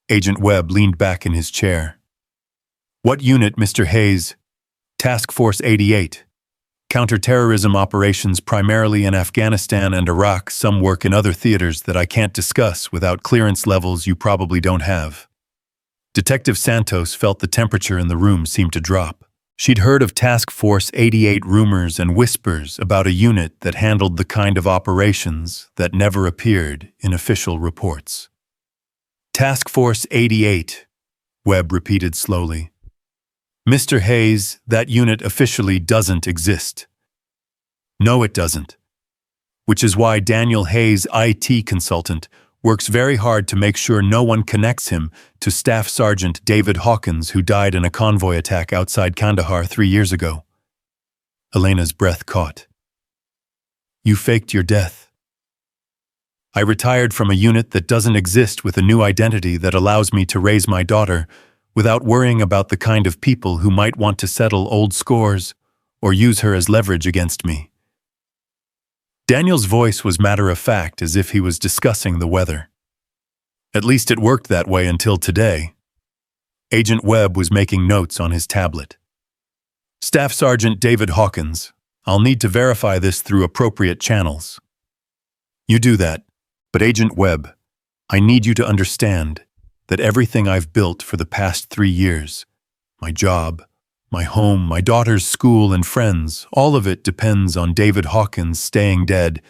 Agent Webb leaned back in his chair. What unit, Mr. Hayes? Task Force 88. Counterterrorism operations primarily in Afghanistan and Iraq. Some work in other theaters that I can't discuss without clearance levels you probably don't have. Detective Santos felt the temperature in the room seem to drop. She'd heard of Task Force 88 rumors and whispers about a unit that handled the kind of operations that never appeared in official reports. Task Force 88, Webb repeated slowly. Mr. Hayes, that unit officially doesn't exist. No, it doesn't. Which is why Daniel Hayes, IT consultant, works very hard to make sure no one connects him to Staff Sergeant David Hawkins, who died in a convoy attack outside Kandahar 3 years ago. Elena's breath caught. You faked your death. I retired from a unit that doesn't exist with a new identity that allows me to raise my daughter without worrying about the kind of people who might want to settle old scores or use her as leverage against me. Daniel's voice was matter-of-fact, as if he was discussing the weather. At least it worked that way until today. Agent Webb was making notes on his tablet. Staff Sergeant David Hawkins, I'll need to verify this through appropriate channels. You do that, but Agent Webb, I need you to understand that everything I've built for the past 3 years, my job, my home, my daughter's school and friends, all of it depends on David Hawkins staying dead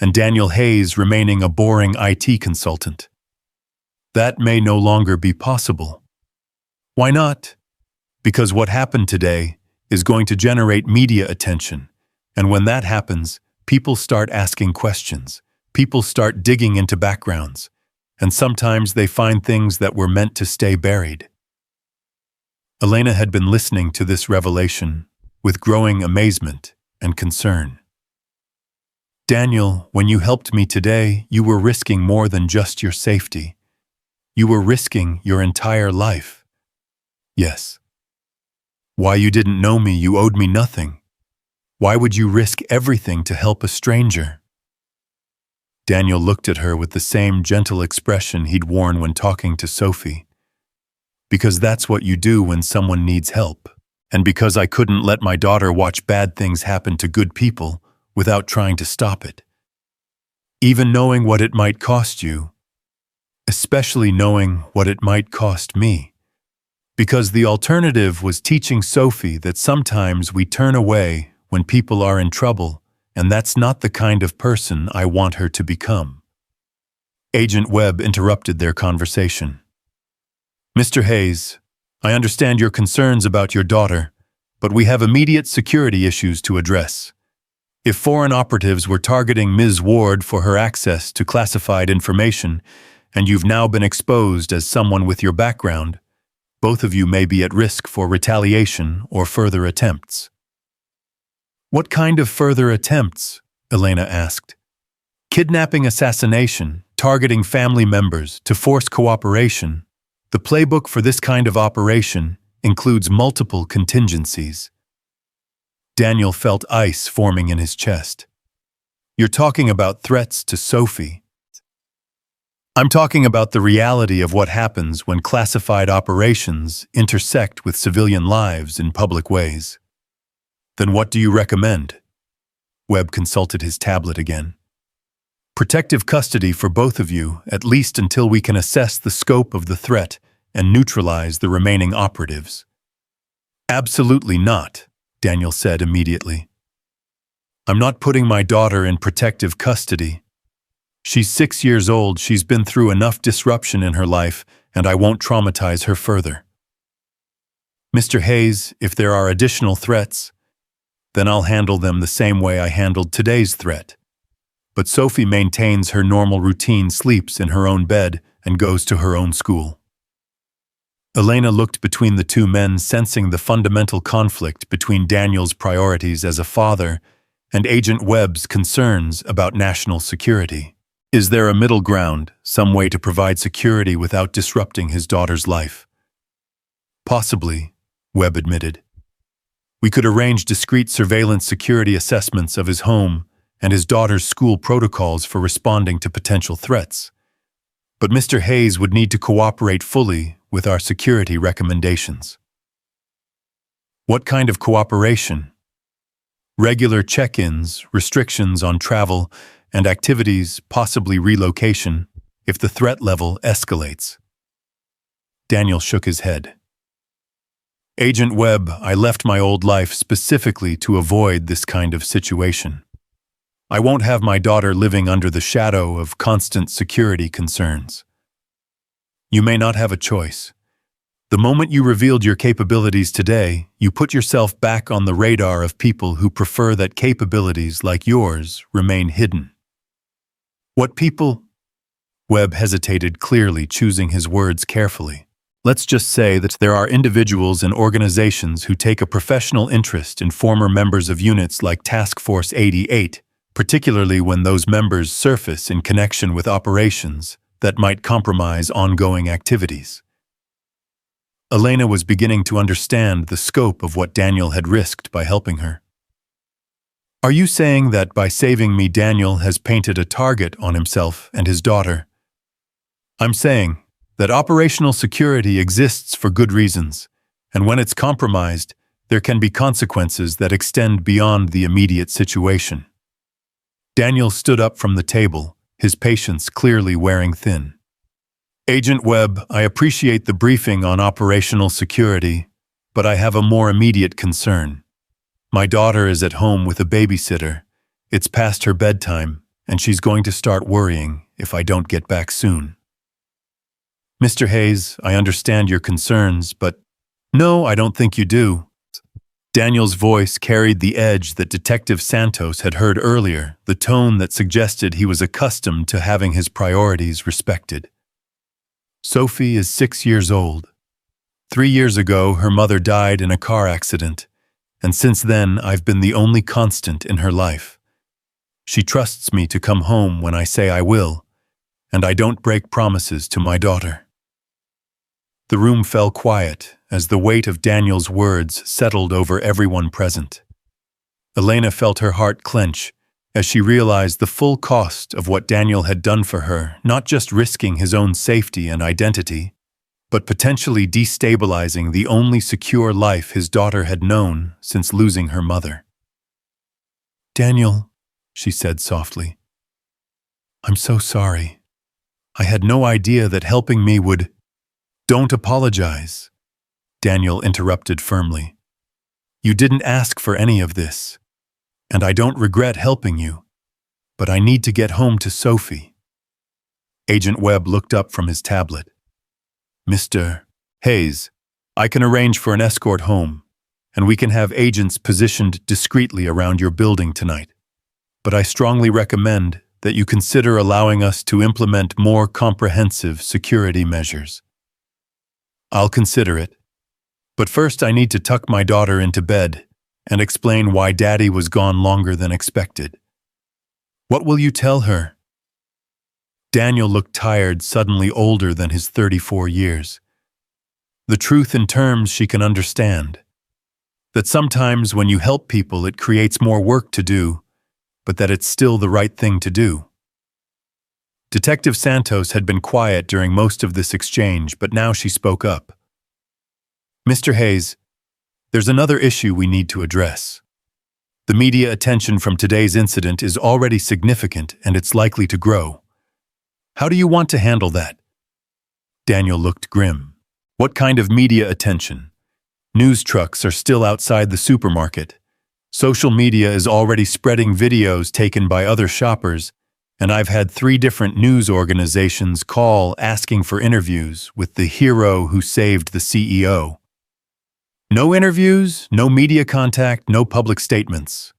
and Daniel Hayes remaining a boring IT consultant. That may no longer be possible. Why not? Because what happened today is going to generate media attention, and when that happens, people start asking questions, people start digging into backgrounds, and sometimes they find things that were meant to stay buried. Elena had been listening to this revelation with growing amazement and concern. Daniel, when you helped me today, you were risking more than just your safety. You were risking your entire life. Yes. Why you didn't know me, you owed me nothing. Why would you risk everything to help a stranger? Daniel looked at her with the same gentle expression he'd worn when talking to Sophie. Because that's what you do when someone needs help, and because I couldn't let my daughter watch bad things happen to good people without trying to stop it. Even knowing what it might cost you, especially knowing what it might cost me. Because the alternative was teaching Sophie that sometimes we turn away when people are in trouble, and that's not the kind of person I want her to become. Agent Webb interrupted their conversation. Mr. Hayes, I understand your concerns about your daughter, but we have immediate security issues to address. If foreign operatives were targeting Ms. Ward for her access to classified information, and you've now been exposed as someone with your background, both of you may be at risk for retaliation or further attempts. What kind of further attempts? Elena asked. Kidnapping, assassination, targeting family members to force cooperation. The playbook for this kind of operation includes multiple contingencies. Daniel felt ice forming in his chest. You're talking about threats to Sophie. I'm talking about the reality of what happens when classified operations intersect with civilian lives in public ways. Then what do you recommend? Webb consulted his tablet again. Protective custody for both of you, at least until we can assess the scope of the threat and neutralize the remaining operatives. Absolutely not, Daniel said immediately. I'm not putting my daughter in protective custody. She's 6 years old, she's been through enough disruption in her life, and I won't traumatize her further. Mr. Hayes, if there are additional threats, then I'll handle them the same way I handled today's threat. But Sophie maintains her normal routine, sleeps in her own bed, and goes to her own school. Elena looked between the two men, sensing the fundamental conflict between Daniel's priorities as a father and Agent Webb's concerns about national security. Is there a middle ground, some way to provide security without disrupting his daughter's life? Possibly, Webb admitted. We could arrange discreet surveillance security assessments of his home and his daughter's school protocols for responding to potential threats. But Mr. Hayes would need to cooperate fully with our security recommendations. What kind of cooperation? Regular check-ins, restrictions on travel and activities, possibly relocation, if the threat level escalates. Daniel shook his head. Agent Webb, I left my old life specifically to avoid this kind of situation. I won't have my daughter living under the shadow of constant security concerns. You may not have a choice. The moment you revealed your capabilities today, you put yourself back on the radar of people who prefer that capabilities like yours remain hidden. What people? Webb hesitated, clearly choosing his words carefully. Let's just say that there are individuals and organizations who take a professional interest in former members of units like Task Force 88, particularly when those members surface in connection with operations that might compromise ongoing activities. Elena was beginning to understand the scope of what Daniel had risked by helping her. Are you saying that by saving me, Daniel has painted a target on himself and his daughter? I'm saying that operational security exists for good reasons, and when it's compromised, there can be consequences that extend beyond the immediate situation. Daniel stood up from the table, his patience clearly wearing thin. Agent Webb, I appreciate the briefing on operational security, but I have a more immediate concern. My daughter is at home with a babysitter. It's past her bedtime, and she's going to start worrying if I don't get back soon. Mr. Hayes, I understand your concerns, but no, I don't think you do. Daniel's voice carried the edge that Detective Santos had heard earlier, the tone that suggested he was accustomed to having his priorities respected. Sophie is 6 years old. 3 years ago, her mother died in a car accident, and since then, I've been the only constant in her life. She trusts me to come home when I say I will, and I don't break promises to my daughter. The room fell quiet as the weight of Daniel's words settled over everyone present. Elena felt her heart clench as she realized the full cost of what Daniel had done for her, not just risking his own safety and identity, but potentially destabilizing the only secure life his daughter had known since losing her mother. Daniel, she said softly, I'm so sorry. I had no idea that helping me would— Don't apologize, Daniel interrupted firmly. You didn't ask for any of this, and I don't regret helping you, but I need to get home to Sophie. Agent Webb looked up from his tablet. Mr. Hayes, I can arrange for an escort home, and we can have agents positioned discreetly around your building tonight. But I strongly recommend that you consider allowing us to implement more comprehensive security measures. I'll consider it. But first I need to tuck my daughter into bed and explain why Daddy was gone longer than expected. What will you tell her? Daniel looked tired, suddenly older than his 34 years. The truth in terms she can understand. That sometimes when you help people it creates more work to do, but that it's still the right thing to do. Detective Santos had been quiet during most of this exchange, but now she spoke up. Mr. Hayes, there's another issue we need to address. The media attention from today's incident is already significant and it's likely to grow. How do you want to handle that? Daniel looked grim. What kind of media attention? News trucks are still outside the supermarket. Social media is already spreading videos taken by other shoppers, and I've had 3 different news organizations call asking for interviews with the hero who saved the CEO. No interviews, no media contact, no public statements.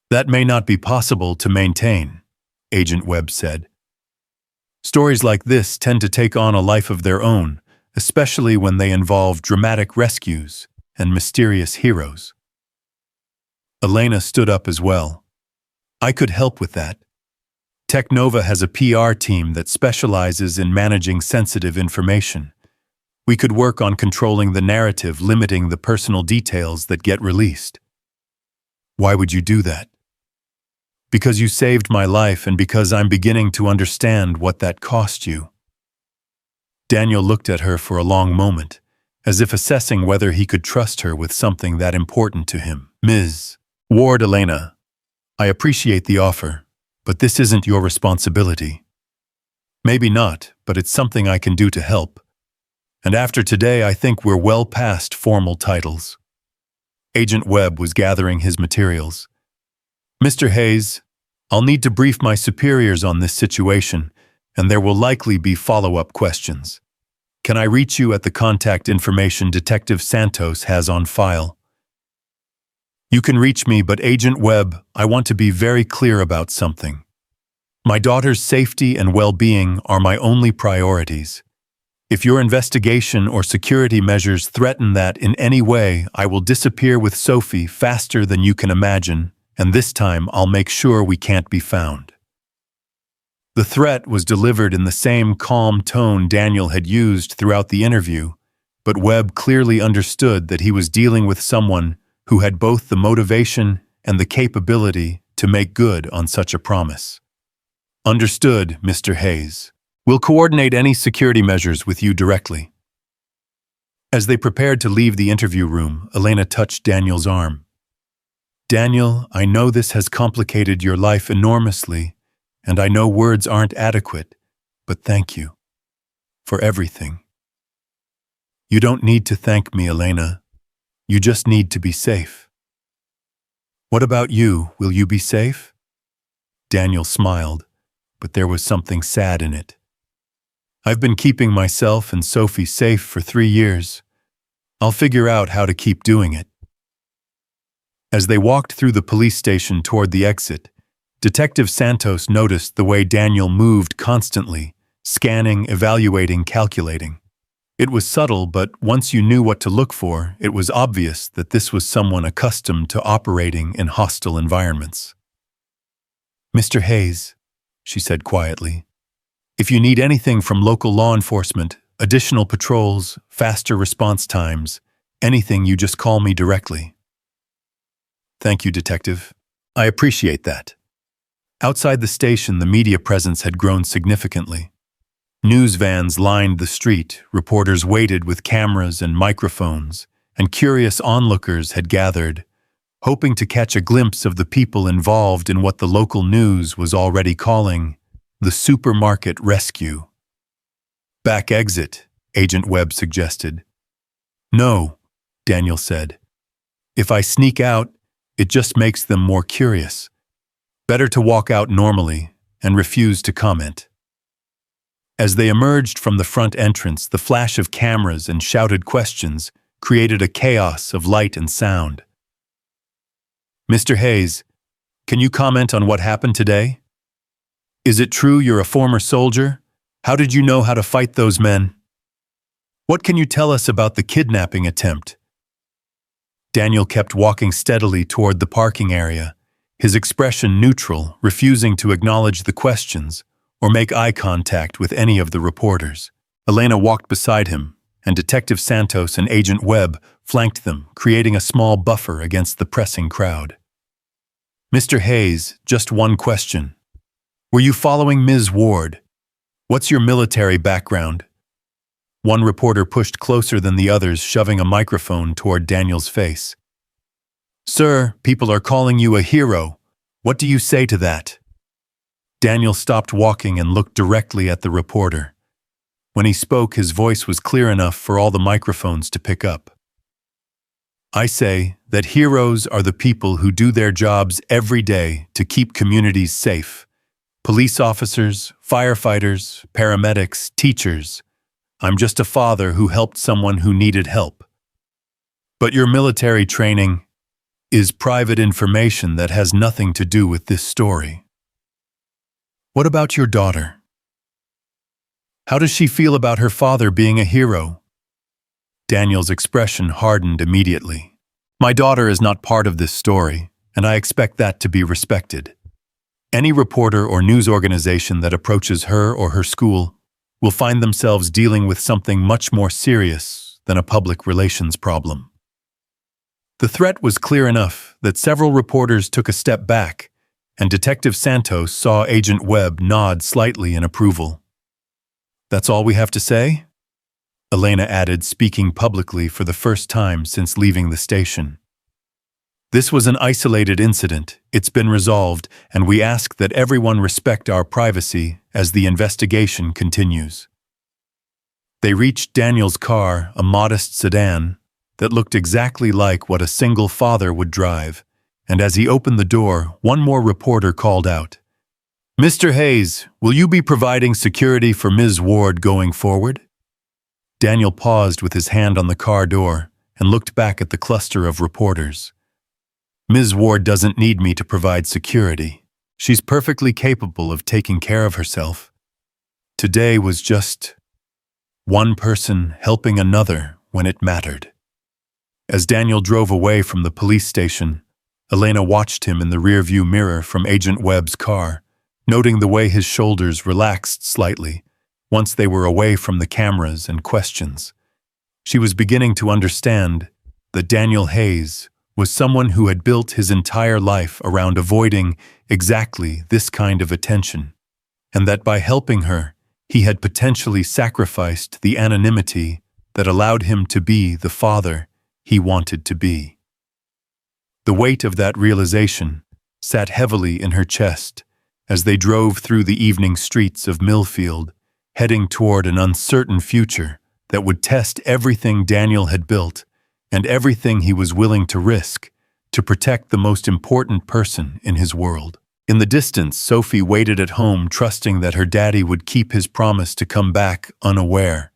That may not be possible to maintain, Agent Webb said. Stories like this tend to take on a life of their own, especially when they involve dramatic rescues and mysterious heroes. Elena stood up as well. I could help with that. Technova has a PR team that specializes in managing sensitive information. We could work on controlling the narrative, limiting the personal details that get released. Why would you do that? Because you saved my life and because I'm beginning to understand what that cost you. Daniel looked at her for a long moment, as if assessing whether he could trust her with something that important to him. Ms. Ward, Elena, I appreciate the offer, but this isn't your responsibility. Maybe not, but it's something I can do to help. And after today, I think we're well past formal titles. Agent Webb was gathering his materials. Mr. Hayes, I'll need to brief my superiors on this situation, and there will likely be follow-up questions. Can I reach you at the contact information Detective Santos has on file? You can reach me, but Agent Webb, I want to be very clear about something. My daughter's safety and well-being are my only priorities. If your investigation or security measures threaten that in any way, I will disappear with Sophie faster than you can imagine, and this time I'll make sure we can't be found. The threat was delivered in the same calm tone Daniel had used throughout the interview, but Webb clearly understood that he was dealing with someone who had both the motivation and the capability to make good on such a promise. Understood, Mr. Hayes. We'll coordinate any security measures with you directly. As they prepared to leave the interview room, Elena touched Daniel's arm. Daniel, I know this has complicated your life enormously, and I know words aren't adequate, but thank you for everything. You don't need to thank me, Elena. You just need to be safe. What about you? Will you be safe? Daniel smiled, but there was something sad in it. I've been keeping myself and Sophie safe for 3 years. I'll figure out how to keep doing it. As they walked through the police station toward the exit, Detective Santos noticed the way Daniel moved constantly, scanning, evaluating, calculating. It was subtle, but once you knew what to look for, it was obvious that this was someone accustomed to operating in hostile environments. Mr. Hayes, she said quietly, if you need anything from local law enforcement, additional patrols, faster response times, anything, you just call me directly. Thank you, Detective. I appreciate that. Outside the station, the media presence had grown significantly. News vans lined the street, reporters waited with cameras and microphones, and curious onlookers had gathered, hoping to catch a glimpse of the people involved in what the local news was already calling the supermarket rescue. Back exit, Agent Webb suggested. No, Daniel said. If I sneak out, it just makes them more curious. Better to walk out normally and refuse to comment. As they emerged from the front entrance, the flash of cameras and shouted questions created a chaos of light and sound. Mr. Hayes, can you comment on what happened today? Is it true you're a former soldier? How did you know how to fight those men? What can you tell us about the kidnapping attempt? Daniel kept walking steadily toward the parking area, his expression neutral, refusing to acknowledge the questions or make eye contact with any of the reporters. Elena walked beside him, and Detective Santos and Agent Webb flanked them, creating a small buffer against the pressing crowd. Mr. Hayes, just one question. Were you following Ms. Ward? What's your military background? One reporter pushed closer than the others, shoving a microphone toward Daniel's face. Sir, people are calling you a hero. What do you say to that? Daniel stopped walking and looked directly at the reporter. When he spoke, his voice was clear enough for all the microphones to pick up. I say that heroes are the people who do their jobs every day to keep communities safe. Police officers, firefighters, paramedics, teachers. I'm just a father who helped someone who needed help. But your military training is private information that has nothing to do with this story. What about your daughter? How does she feel about her father being a hero? Daniel's expression hardened immediately. My daughter is not part of this story, and I expect that to be respected. Any reporter or news organization that approaches her or her school will find themselves dealing with something much more serious than a public relations problem. The threat was clear enough that several reporters took a step back, and Detective Santos saw Agent Webb nod slightly in approval. That's all we have to say? Elena added, speaking publicly for the first time since leaving the station. This was an isolated incident. It's been resolved, and we ask that everyone respect our privacy as the investigation continues. They reached Daniel's car, a modest sedan, that looked exactly like what a single father would drive, and as he opened the door, one more reporter called out, "Mr. Hayes, will you be providing security for Ms. Ward going forward?" Daniel paused with his hand on the car door and looked back at the cluster of reporters. "Ms. Ward doesn't need me to provide security. She's perfectly capable of taking care of herself. Today was just one person helping another when it mattered." As Daniel drove away from the police station, Elena watched him in the rearview mirror from Agent Webb's car, noting the way his shoulders relaxed slightly once they were away from the cameras and questions. She was beginning to understand that Daniel Hayes was someone who had built his entire life around avoiding exactly this kind of attention, and that by helping her, he had potentially sacrificed the anonymity that allowed him to be the father he wanted to be. The weight of that realization sat heavily in her chest as they drove through the evening streets of Millfield, heading toward an uncertain future that would test everything Daniel had built and everything he was willing to risk to protect the most important person in his world. In the distance, Sophie waited at home, trusting that her daddy would keep his promise to come back, unaware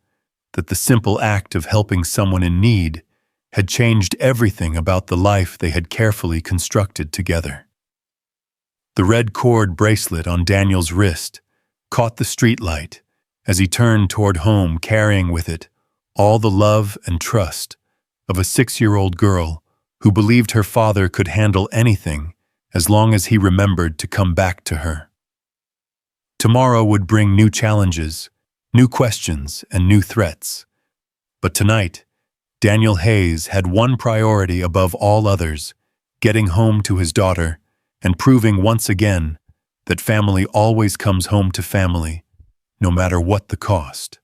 that the simple act of helping someone in need had changed everything about the life they had carefully constructed together. The red cord bracelet on Daniel's wrist caught the streetlight as he turned toward home, carrying with it all the love and trust of a 6-year-old girl who believed her father could handle anything as long as he remembered to come back to her. Tomorrow would bring new challenges, new questions, and new threats. But tonight, Daniel Hayes had one priority above all others: getting home to his daughter and proving once again that family always comes home to family, no matter what the cost.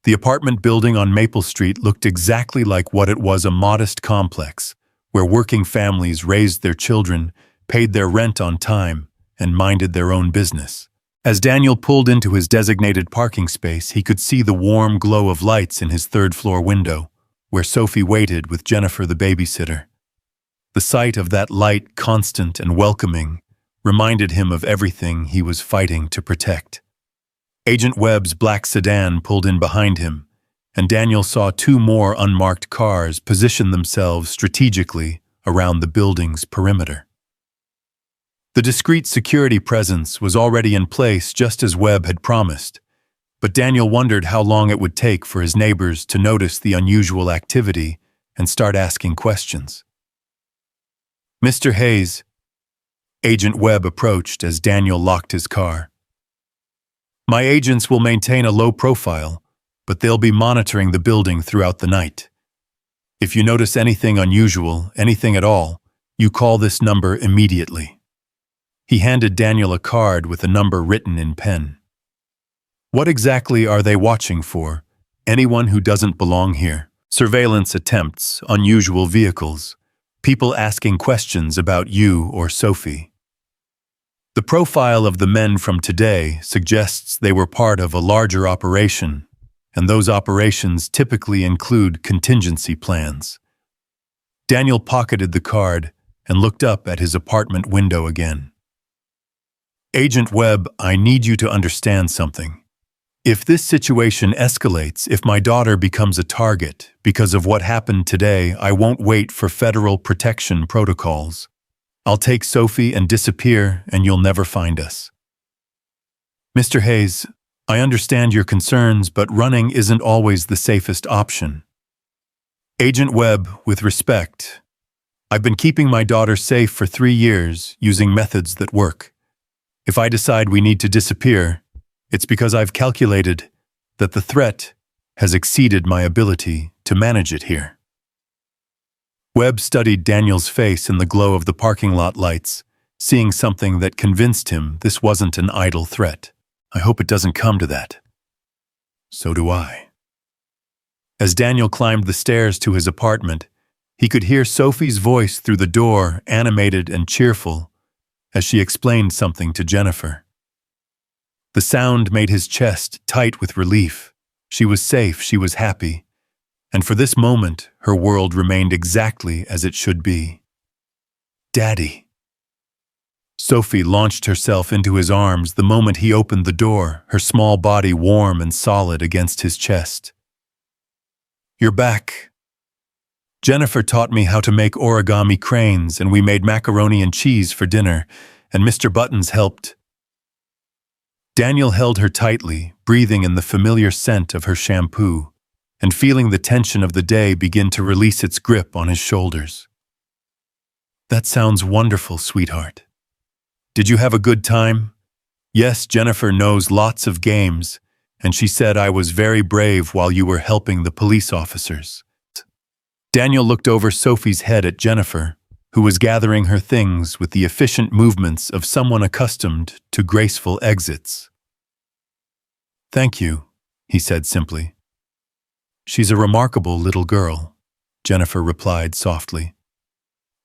The apartment building on Maple Street looked exactly like what it was, a modest complex where working families raised their children, paid their rent on time, and minded their own business. As Daniel pulled into his designated parking space, he could see the warm glow of lights in his third-floor window, where Sophie waited with Jennifer, the babysitter. The sight of that light, constant and welcoming, reminded him of everything he was fighting to protect. Agent Webb's black sedan pulled in behind him, and Daniel saw 2 more unmarked cars position themselves strategically around the building's perimeter. The discreet security presence was already in place, just as Webb had promised, but Daniel wondered how long it would take for his neighbors to notice the unusual activity and start asking questions. "Mr. Hayes," Agent Webb approached as Daniel locked his car. "My agents will maintain a low profile, but they'll be monitoring the building throughout the night. If you notice anything unusual, anything at all, you call this number immediately." He handed Daniel a card with a number written in pen. "What exactly are they watching for? Anyone who doesn't belong here? Surveillance attempts, unusual vehicles, people asking questions about you or Sophie. The profile of the men from today suggests they were part of a larger operation, and those operations typically include contingency plans." Daniel pocketed the card and looked up at his apartment window again. "Agent Webb, I need you to understand something. If this situation escalates, if my daughter becomes a target because of what happened today, I won't wait for federal protection protocols. I'll take Sophie and disappear, and you'll never find us." "Mr. Hayes, I understand your concerns, but running isn't always the safest option." Agent Webb, with respect, I've been keeping my daughter safe for 3 years using methods that work. If I decide we need to disappear, it's because I've calculated that the threat has exceeded my ability to manage it here. Webb studied Daniel's face in the glow of the parking lot lights, seeing something that convinced him this wasn't an idle threat. I hope it doesn't come to that. So do I. As Daniel climbed the stairs to his apartment, he could hear Sophie's voice through the door, animated and cheerful, as she explained something to Jennifer. The sound made his chest tight with relief. She was safe, she was happy, and for this moment, her world remained exactly as it should be. Daddy. Sophie launched herself into his arms the moment he opened the door, her small body warm and solid against his chest. You're back. Jennifer taught me how to make origami cranes, and we made macaroni and cheese for dinner, and Mr. Buttons helped. Daniel held her tightly, breathing in the familiar scent of her shampoo, and feeling the tension of the day begin to release its grip on his shoulders. That sounds wonderful, sweetheart. Did you have a good time? Yes, Jennifer knows lots of games, and she said I was very brave while you were helping the police officers. Daniel looked over Sophie's head at Jennifer, who was gathering her things with the efficient movements of someone accustomed to graceful exits. Thank you, he said simply. She's a remarkable little girl, Jennifer replied softly.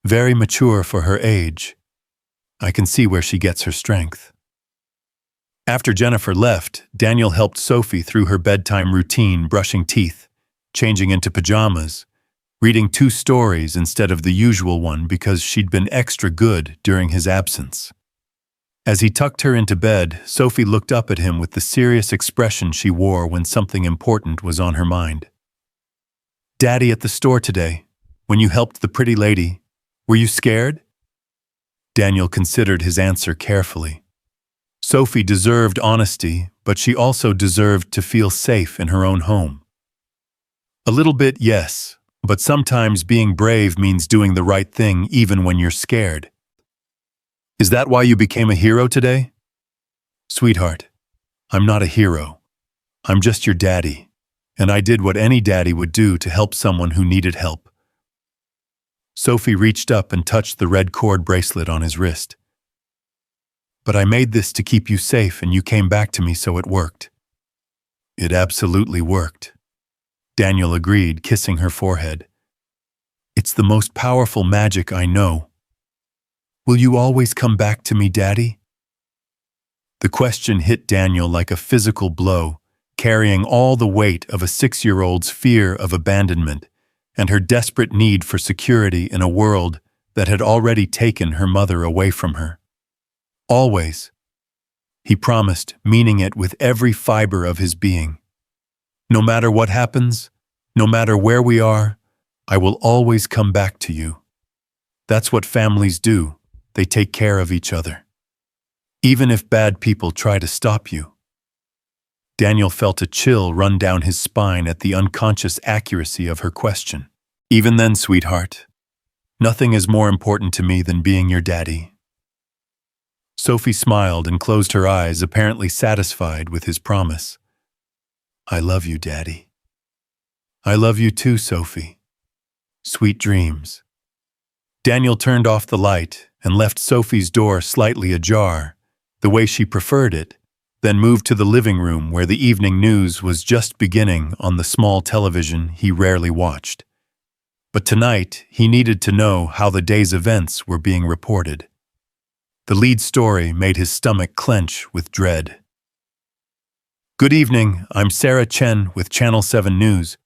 Very mature for her age. I can see where she gets her strength. After Jennifer left, Daniel helped Sophie through her bedtime routine, brushing teeth, changing into pajamas, reading 2 stories instead of the usual one because she'd been extra good during his absence. As he tucked her into bed, Sophie looked up at him with the serious expression she wore when something important was on her mind. Daddy, at the store today, when you helped the pretty lady, were you scared? Daniel considered his answer carefully. Sophie deserved honesty, but she also deserved to feel safe in her own home. A little bit, yes, but sometimes being brave means doing the right thing even when you're scared. Is that why you became a hero today? Sweetheart, I'm not a hero. I'm just your daddy, and I did what any daddy would do to help someone who needed help. Sophie reached up and touched the red cord bracelet on his wrist. But I made this to keep you safe, and you came back to me, so it worked. It absolutely worked. Daniel agreed, kissing her forehead. It's the most powerful magic I know. Will you always come back to me, Daddy? The question hit Daniel like a physical blow, carrying all the weight of a 6-year-old's fear of abandonment and her desperate need for security in a world that had already taken her mother away from her. Always, he promised, meaning it with every fiber of his being. No matter what happens, no matter where we are, I will always come back to you. That's what families do. They take care of each other. Even if bad people try to stop you. Daniel felt a chill run down his spine at the unconscious accuracy of her question. Even then, sweetheart, nothing is more important to me than being your daddy. Sophie smiled and closed her eyes, apparently satisfied with his promise. I love you, Daddy. I love you too, Sophie. Sweet dreams. Daniel turned off the light and left Sophie's door slightly ajar, the way she preferred it, then moved to the living room where the evening news was just beginning on the small television he rarely watched. But tonight, he needed to know how the day's events were being reported. The lead story made his stomach clench with dread. Good evening, I'm Sarah Chen with Channel 7 News.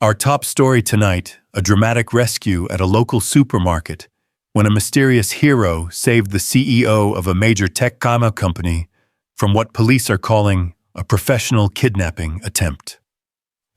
Our top story tonight, a dramatic rescue at a local supermarket when a mysterious hero saved the CEO of a major tech company from what police are calling a professional kidnapping attempt.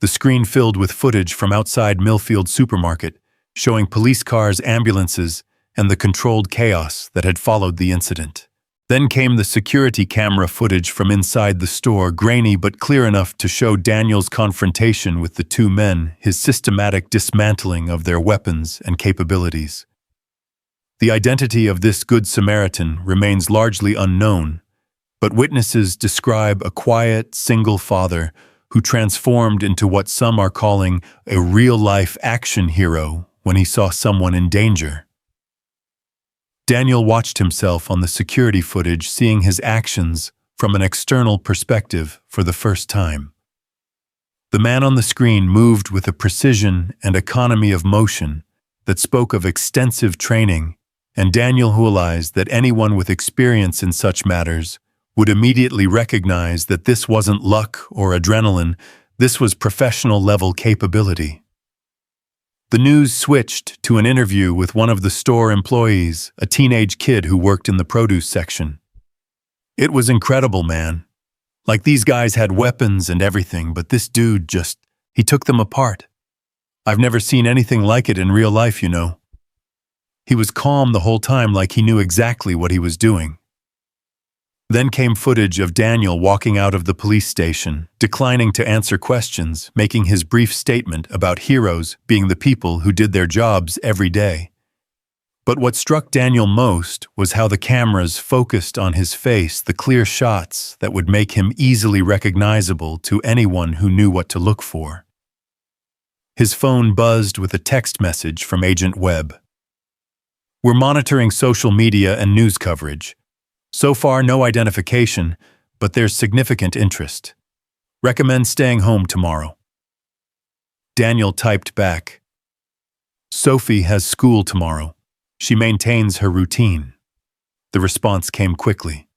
The screen filled with footage from outside Millfield Supermarket, showing police cars, ambulances, and the controlled chaos that had followed the incident. Then came the security camera footage from inside the store, grainy but clear enough to show Daniel's confrontation with the two men, his systematic dismantling of their weapons and capabilities. The identity of this Good Samaritan remains largely unknown, but witnesses describe a quiet, single father who transformed into what some are calling a real-life action hero when he saw someone in danger. Daniel watched himself on the security footage, seeing his actions from an external perspective for the first time. The man on the screen moved with a precision and economy of motion that spoke of extensive training, and Daniel realized that anyone with experience in such matters would immediately recognize that this wasn't luck or adrenaline, this was professional-level capability. The news switched to an interview with one of the store employees, a teenage kid who worked in the produce section. "It was incredible, man. Like, these guys had weapons and everything, but this dude he took them apart. I've never seen anything like it in real life, you know." He was calm the whole time, like he knew exactly what he was doing. Then came footage of Daniel walking out of the police station, declining to answer questions, making his brief statement about heroes being the people who did their jobs every day. But what struck Daniel most was how the cameras focused on his face, the clear shots that would make him easily recognizable to anyone who knew what to look for. His phone buzzed with a text message from Agent Webb. "We're monitoring social media and news coverage. So far, no identification, but there's significant interest. Recommend staying home tomorrow." Daniel typed back, "Sophie has school tomorrow. She maintains her routine." The response came quickly.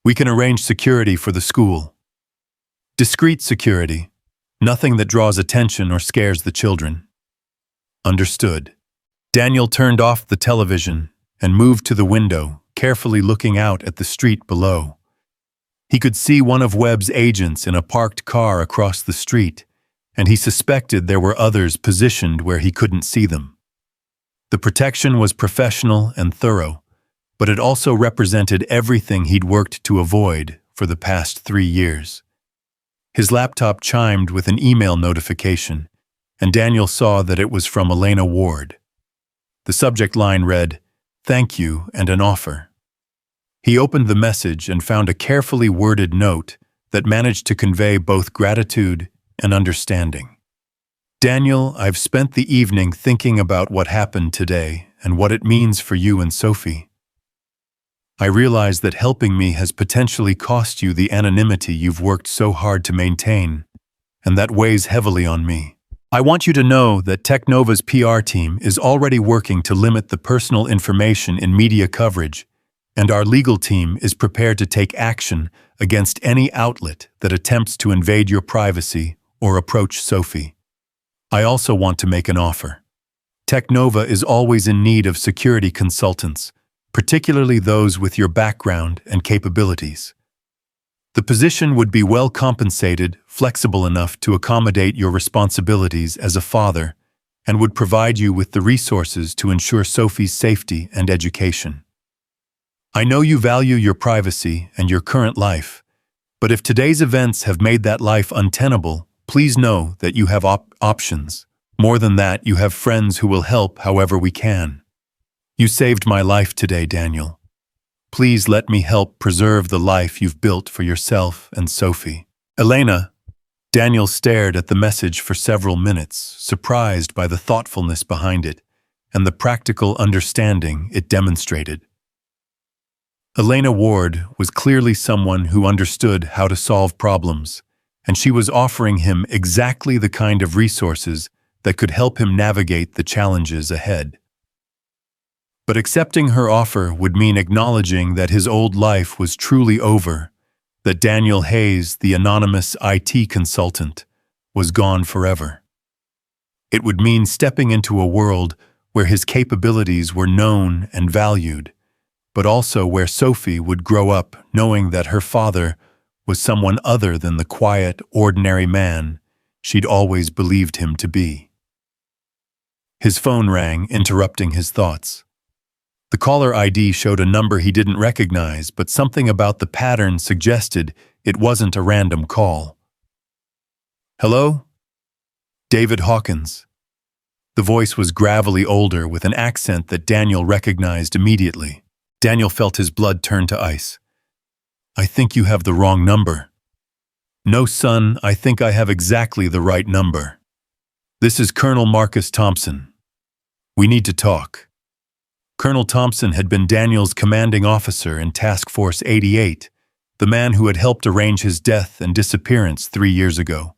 "We can arrange security for the school. Discreet security, nothing that draws attention or scares the children." Understood. Daniel turned off the television and moved to the window, carefully looking out at the street below. He could see one of Webb's agents in a parked car across the street, and he suspected there were others positioned where he couldn't see them. The protection was professional and thorough, but it also represented everything he'd worked to avoid for the past 3 years. His laptop chimed with an email notification, and Daniel saw that it was from Elena Ward. The subject line read, "Thank you and an offer." He opened the message and found a carefully worded note that managed to convey both gratitude and understanding. "Daniel, I've spent the evening thinking about what happened today and what it means for you and Sophie. I realize that helping me has potentially cost you the anonymity you've worked so hard to maintain, and that weighs heavily on me. I want you to know that Technova's PR team is already working to limit the personal information in media coverage, and our legal team is prepared to take action against any outlet that attempts to invade your privacy or approach Sophie. I also want to make an offer. Technova is always in need of security consultants, particularly those with your background and capabilities. The position would be well compensated, flexible enough to accommodate your responsibilities as a father, and would provide you with the resources to ensure Sophie's safety and education. I know you value your privacy and your current life, but if today's events have made that life untenable, please know that you have options. More than that, you have friends who will help however we can. You saved my life today, Daniel. Please let me help preserve the life you've built for yourself and Sophie. Elena." Daniel stared at the message for several minutes, surprised by the thoughtfulness behind it and the practical understanding it demonstrated. Elena Ward was clearly someone who understood how to solve problems, and she was offering him exactly the kind of resources that could help him navigate the challenges ahead. But accepting her offer would mean acknowledging that his old life was truly over, that Daniel Hayes, the anonymous IT consultant, was gone forever. It would mean stepping into a world where his capabilities were known and valued, but also where Sophie would grow up knowing that her father was someone other than the quiet, ordinary man she'd always believed him to be. His phone rang, interrupting his thoughts. The caller ID showed a number he didn't recognize, but something about the pattern suggested it wasn't a random call. Hello? David Hawkins. The voice was gravelly older with an accent that Daniel recognized immediately. Daniel felt his blood turn to ice. I think you have the wrong number. No, son, I think I have exactly the right number. This is Colonel Marcus Thompson. We need to talk. Colonel Thompson had been Daniel's commanding officer in Task Force 88, the man who had helped arrange his death and disappearance 3 years ago.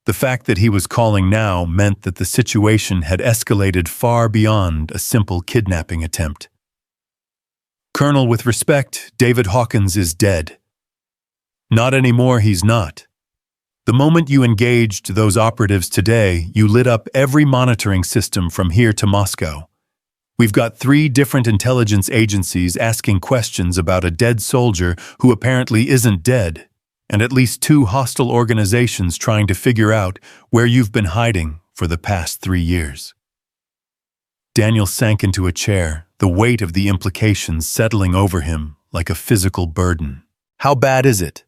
The fact that he was calling now meant that the situation had escalated far beyond a simple kidnapping attempt. Colonel, with respect, David Hawkins is dead. Not anymore, he's not. The moment you engaged those operatives today, you lit up every monitoring system from here to Moscow. We've got 3 different intelligence agencies asking questions about a dead soldier who apparently isn't dead, and at least 2 hostile organizations trying to figure out where you've been hiding for the past 3 years. Daniel sank into a chair, the weight of the implications settling over him like a physical burden. How bad is it?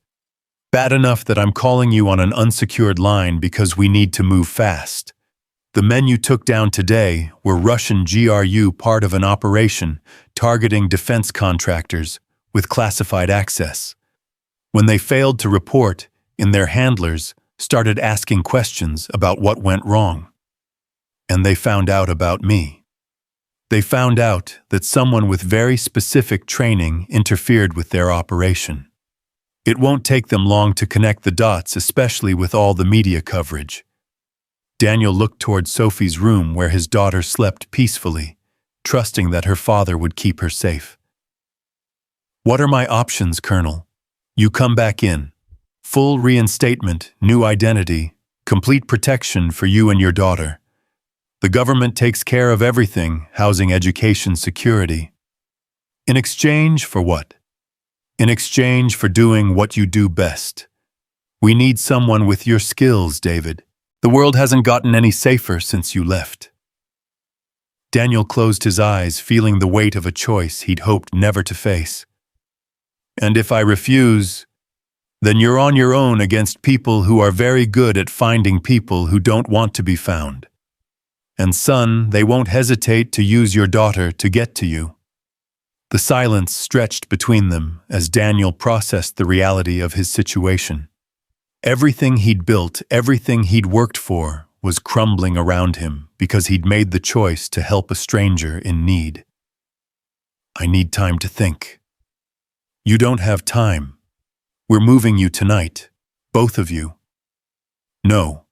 Bad enough that I'm calling you on an unsecured line because we need to move fast. The men you took down today were Russian GRU, part of an operation targeting defense contractors with classified access. When they failed to report, their handlers started asking questions about what went wrong. And they found out about me. They found out that someone with very specific training interfered with their operation. It won't take them long to connect the dots, especially with all the media coverage. Daniel looked toward Sophie's room where his daughter slept peacefully, trusting that her father would keep her safe. What are my options, Colonel? You come back in. Full reinstatement, new identity, complete protection for you and your daughter. The government takes care of everything, housing, education, security. In exchange for what? In exchange for doing what you do best. We need someone with your skills, David. The world hasn't gotten any safer since you left. Daniel closed his eyes, feeling the weight of a choice he'd hoped never to face. And if I refuse, then you're on your own against people who are very good at finding people who don't want to be found. And son, they won't hesitate to use your daughter to get to you. The silence stretched between them as Daniel processed the reality of his situation. Everything he'd built, everything he'd worked for, was crumbling around him because he'd made the choice to help a stranger in need. I need time to think. You don't have time. We're moving you tonight, both of you. No.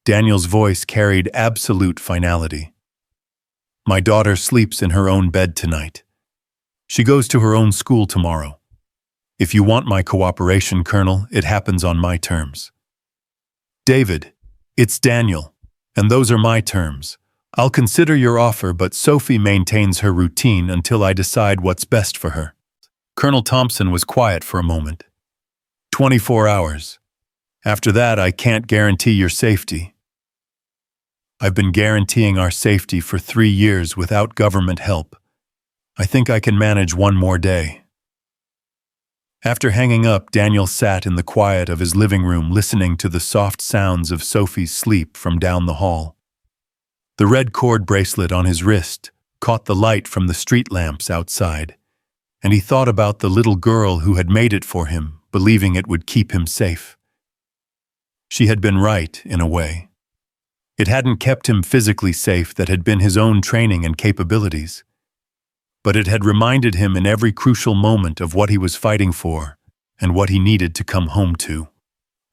Daniel's voice carried absolute finality. My daughter sleeps in her own bed tonight. She goes to her own school tomorrow. If you want my cooperation, Colonel, it happens on my terms. David, it's Daniel, and those are my terms. I'll consider your offer, but Sophie maintains her routine until I decide what's best for her. Colonel Thompson was quiet for a moment. 24 hours. After that, I can't guarantee your safety. I've been guaranteeing our safety for 3 years without government help. I think I can manage 1 more day. After hanging up, Daniel sat in the quiet of his living room listening to the soft sounds of Sophie's sleep from down the hall. The red cord bracelet on his wrist caught the light from the street lamps outside, and he thought about the little girl who had made it for him, believing it would keep him safe. She had been right, in a way. It hadn't kept him physically safe, that had been his own training and capabilities. But it had reminded him in every crucial moment of what he was fighting for and what he needed to come home to.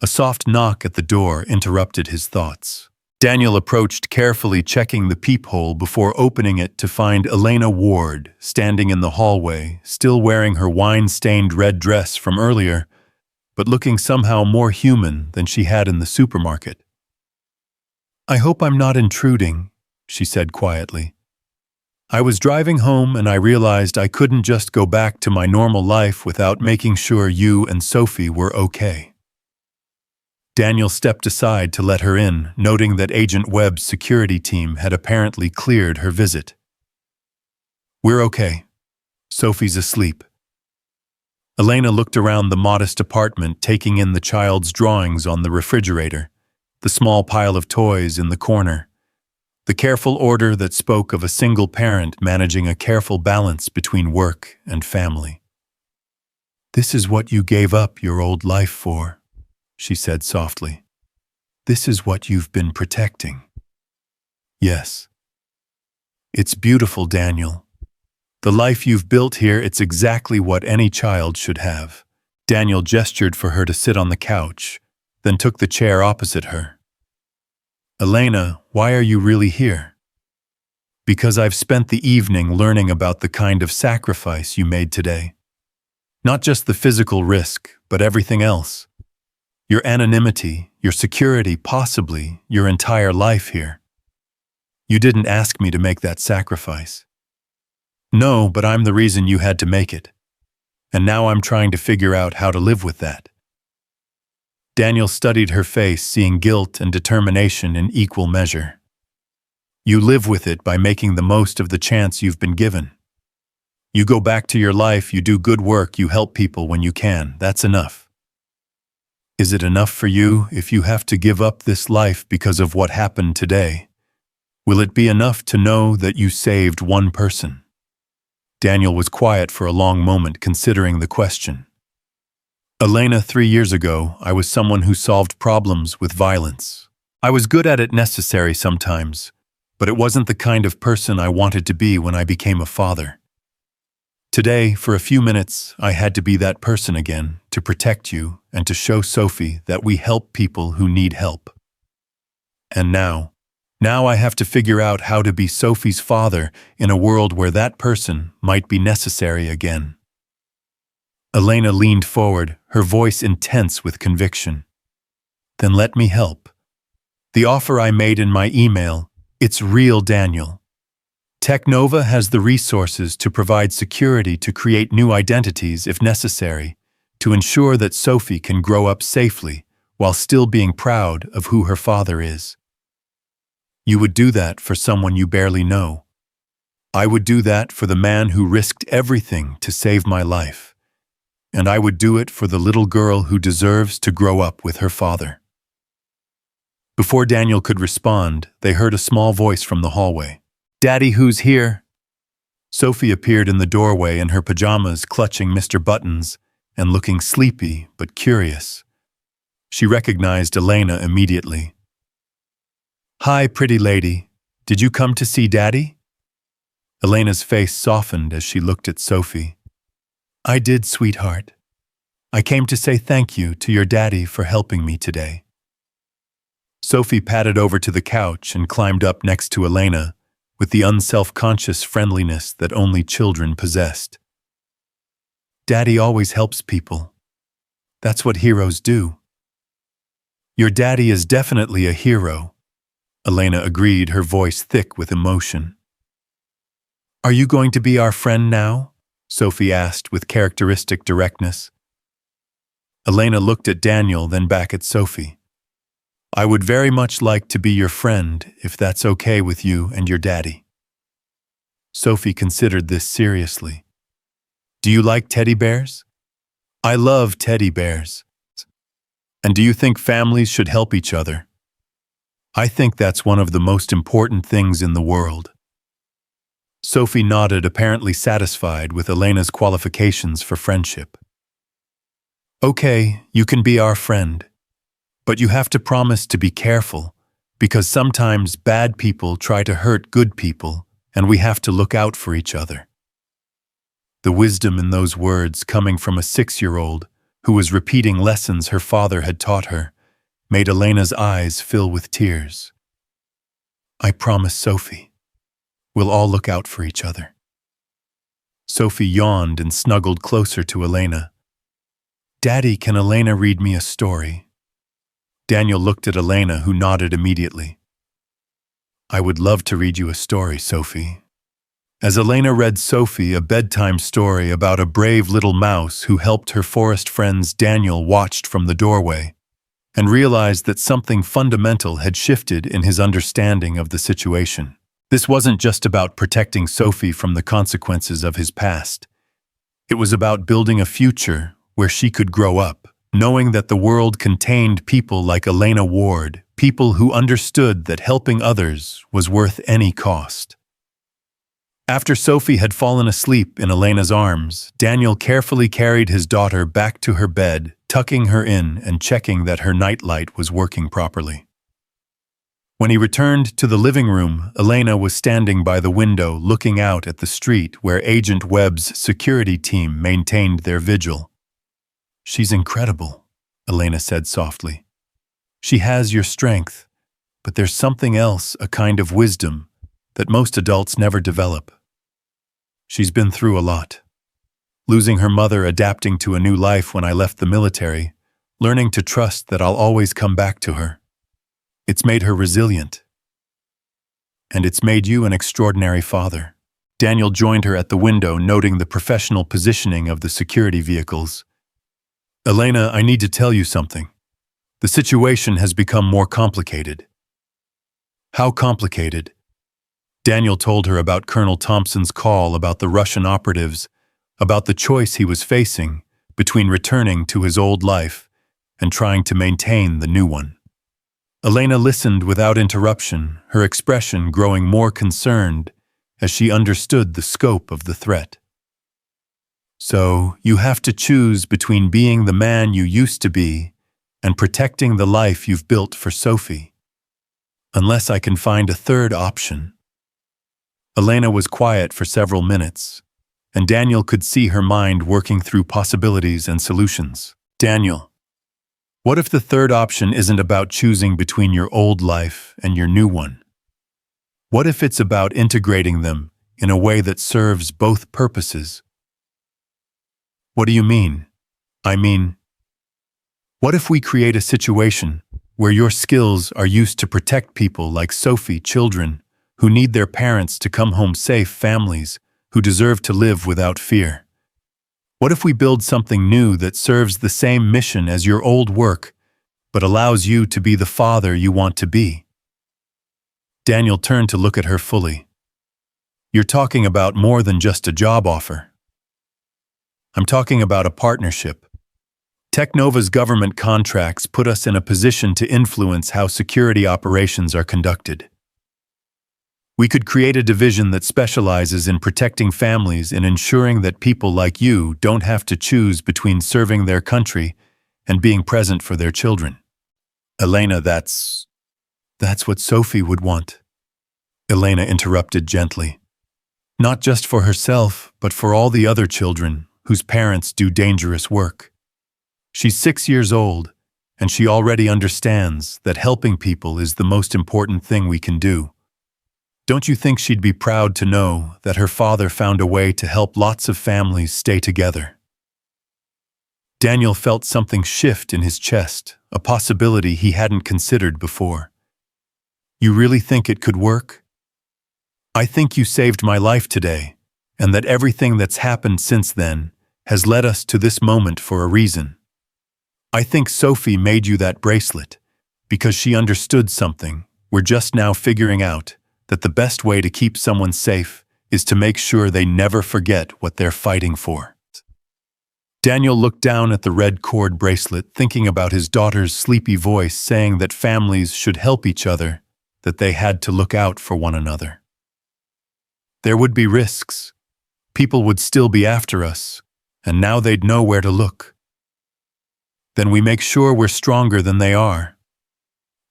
A soft knock at the door interrupted his thoughts. Daniel approached, carefully checking the peephole before opening it to find Elena Ward standing in the hallway, still wearing her wine-stained red dress from earlier, but looking somehow more human than she had in the supermarket. I hope I'm not intruding, she said quietly. I was driving home and I realized I couldn't just go back to my normal life without making sure you and Sophie were okay. Daniel stepped aside to let her in, noting that Agent Webb's security team had apparently cleared her visit. We're okay. Sophie's asleep. Elena looked around the modest apartment, taking in the child's drawings on the refrigerator, the small pile of toys in the corner, the careful order that spoke of a single parent managing a careful balance between work and family. "This is what you gave up your old life for," she said softly. "This is what you've been protecting." "Yes. It's beautiful, Daniel. The life you've built here, it's exactly what any child should have." Daniel gestured for her to sit on the couch, then took the chair opposite her. "Elena, why are you really here?" "Because I've spent the evening learning about the kind of sacrifice you made today. Not just the physical risk, but everything else. Your anonymity, your security, possibly your entire life here. You didn't ask me to make that sacrifice." "No, but I'm the reason you had to make it. And now I'm trying to figure out how to live with that." Daniel studied her face, seeing guilt and determination in equal measure. "You live with it by making the most of the chance you've been given. You go back to your life, you do good work, you help people when you can. That's enough. Is it enough for you if you have to give up this life because of what happened today? Will it be enough to know that you saved one person?" Daniel was quiet for a long moment, considering the question. "Elena, 3 years ago, I was someone who solved problems with violence. I was good at it, necessary sometimes, but it wasn't the kind of person I wanted to be when I became a father. Today, for a few minutes, I had to be that person again, to protect you and to show Sophie that we help people who need help. And now I have to figure out how to be Sophie's father in a world where that person might be necessary again." Elena leaned forward, her voice intense with conviction. "Then let me help. The offer I made in my email, it's real, Daniel. Technova has the resources to provide security, to create new identities if necessary, to ensure that Sophie can grow up safely while still being proud of who her father is. You would do that for someone you barely know. I would do that for the man who risked everything to save my life. And I would do it for the little girl who deserves to grow up with her father." Before Daniel could respond, they heard a small voice from the hallway. "Daddy, who's here?" Sophie appeared in the doorway in her pajamas, clutching Mr. Buttons and looking sleepy but curious. She recognized Elena immediately. "Hi, pretty lady. Did you come to see Daddy?" Elena's face softened as she looked at Sophie. "I did, sweetheart. I came to say thank you to your daddy for helping me today." Sophie padded over to the couch and climbed up next to Elena with the unself-conscious friendliness that only children possessed. "Daddy always helps people. That's what heroes do." "Your daddy is definitely a hero," Elena agreed, her voice thick with emotion. "Are you going to be our friend now?" Sophie asked with characteristic directness. Elena looked at Daniel, then back at Sophie. "I would very much like to be your friend, if that's okay with you and your daddy." Sophie considered this seriously. "Do you like teddy bears?" "I love teddy bears." "And do you think families should help each other?" "I think that's one of the most important things in the world." Sophie nodded, apparently satisfied with Elena's qualifications for friendship. "Okay, you can be our friend. But you have to promise to be careful, because sometimes bad people try to hurt good people, and we have to look out for each other." The wisdom in those words, coming from a 6-year-old who was repeating lessons her father had taught her, made Elena's eyes fill with tears. "I promise, Sophie. We'll all look out for each other." Sophie yawned and snuggled closer to Elena. "Daddy, can Elena read me a story?" Daniel looked at Elena, who nodded immediately. "I would love to read you a story, Sophie." As Elena read Sophie a bedtime story about a brave little mouse who helped her forest friends, Daniel watched from the doorway and realized that something fundamental had shifted in his understanding of the situation. This wasn't just about protecting Sophie from the consequences of his past. It was about building a future where she could grow up, knowing that the world contained people like Elena Ward, people who understood that helping others was worth any cost. After Sophie had fallen asleep in Elena's arms, Daniel carefully carried his daughter back to her bed, tucking her in and checking that her nightlight was working properly. When he returned to the living room, Elena was standing by the window looking out at the street where Agent Webb's security team maintained their vigil. "She's incredible," Elena said softly. "She has your strength, but there's something else, a kind of wisdom, that most adults never develop. She's been through a lot. Losing her mother, adapting to a new life when I left the military, learning to trust that I'll always come back to her. It's made her resilient. And it's made you an extraordinary father." Daniel joined her at the window, noting the professional positioning of the security vehicles. "Elena, I need to tell you something. The situation has become more complicated." "How complicated?" Daniel told her about Colonel Thompson's call, about the Russian operatives, about the choice he was facing between returning to his old life and trying to maintain the new one. Elena listened without interruption, her expression growing more concerned as she understood the scope of the threat. "So, you have to choose between being the man you used to be and protecting the life you've built for Sophie. Unless I can find a third option." Elena was quiet for several minutes, and Daniel could see her mind working through possibilities and solutions. "Daniel, what if the third option isn't about choosing between your old life and your new one? What if it's about integrating them in a way that serves both purposes?" "What do you mean?" "I mean, what if we create a situation where your skills are used to protect people like Sophie, children who need their parents to come home safe, families who deserve to live without fear? What if we build something new that serves the same mission as your old work, but allows you to be the father you want to be?" Daniel turned to look at her fully. "You're talking about more than just a job offer. I'm talking about a partnership. Technova's government contracts put us in a position to influence how security operations are conducted. We could create a division that specializes in protecting families and ensuring that people like you don't have to choose between serving their country and being present for their children." "Elena, that's what Sophie would want," Elena interrupted gently. "Not just for herself, but for all the other children whose parents do dangerous work. She's 6 years old, and she already understands that helping people is the most important thing we can do. Don't you think she'd be proud to know that her father found a way to help lots of families stay together?" Daniel felt something shift in his chest, a possibility he hadn't considered before. "You really think it could work?" "I think you saved my life today, and that everything that's happened since then has led us to this moment for a reason. I think Sophie made you that bracelet because she understood something we're just now figuring out, that the best way to keep someone safe is to make sure they never forget what they're fighting for." Daniel looked down at the red cord bracelet, thinking about his daughter's sleepy voice saying that families should help each other, that they had to look out for one another. There would be risks. People would still be after us, and now they'd know where to look. Then we make sure we're stronger than they are.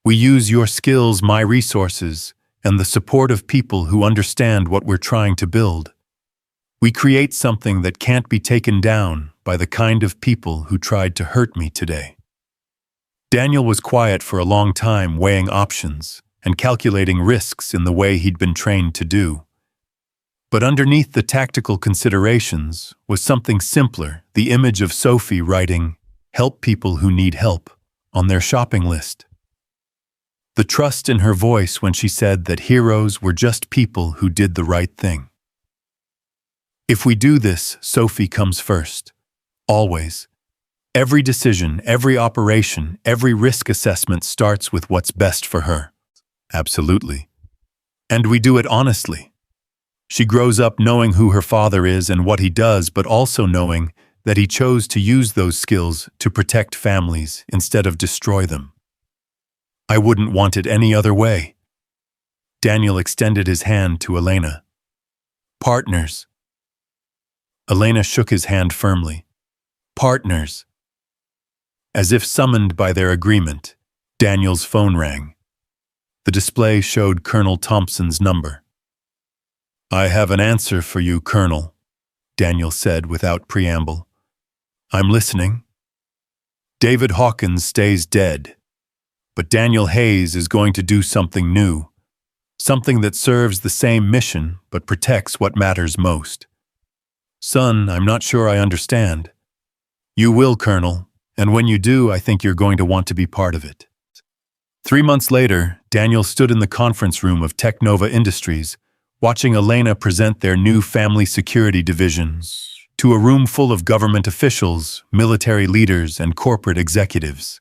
We use your skills, my resources, and the support of people who understand what we're trying to build. We create something that can't be taken down by the kind of people who tried to hurt me today." Daniel was quiet for a long time, weighing options and calculating risks in the way he'd been trained to do. But underneath the tactical considerations was something simpler, the image of Sophie writing, "Help people who need help," on their shopping list. The trust in her voice when she said that heroes were just people who did the right thing. If we do this, Sophie comes first. Always. Every decision, every operation, every risk assessment starts with what's best for her. Absolutely. And we do it honestly. She grows up knowing who her father is and what he does, but also knowing that he chose to use those skills to protect families instead of destroy them. I wouldn't want it any other way. Daniel extended his hand to Elena. Partners. Elena shook his hand firmly. Partners. As if summoned by their agreement, Daniel's phone rang. The display showed Colonel Thompson's number. I have an answer for you, Colonel, Daniel said without preamble. I'm listening. David Hawkins stays dead, but Daniel Hayes is going to do something new, something that serves the same mission but protects what matters most. Son, I'm not sure I understand. You will, Colonel, and when you do, I think you're going to want to be part of it. 3 months later, Daniel stood in the conference room of Technova Industries, watching Elena present their new family security division to a room full of government officials, military leaders, and corporate executives.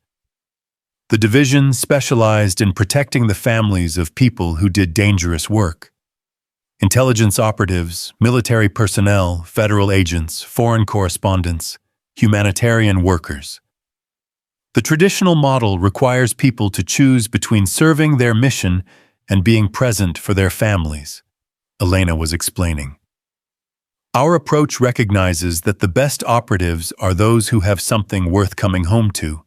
The division specialized in protecting the families of people who did dangerous work. Intelligence operatives, military personnel, federal agents, foreign correspondents, humanitarian workers. The traditional model requires people to choose between serving their mission and being present for their families, Elena was explaining. Our approach recognizes that the best operatives are those who have something worth coming home to,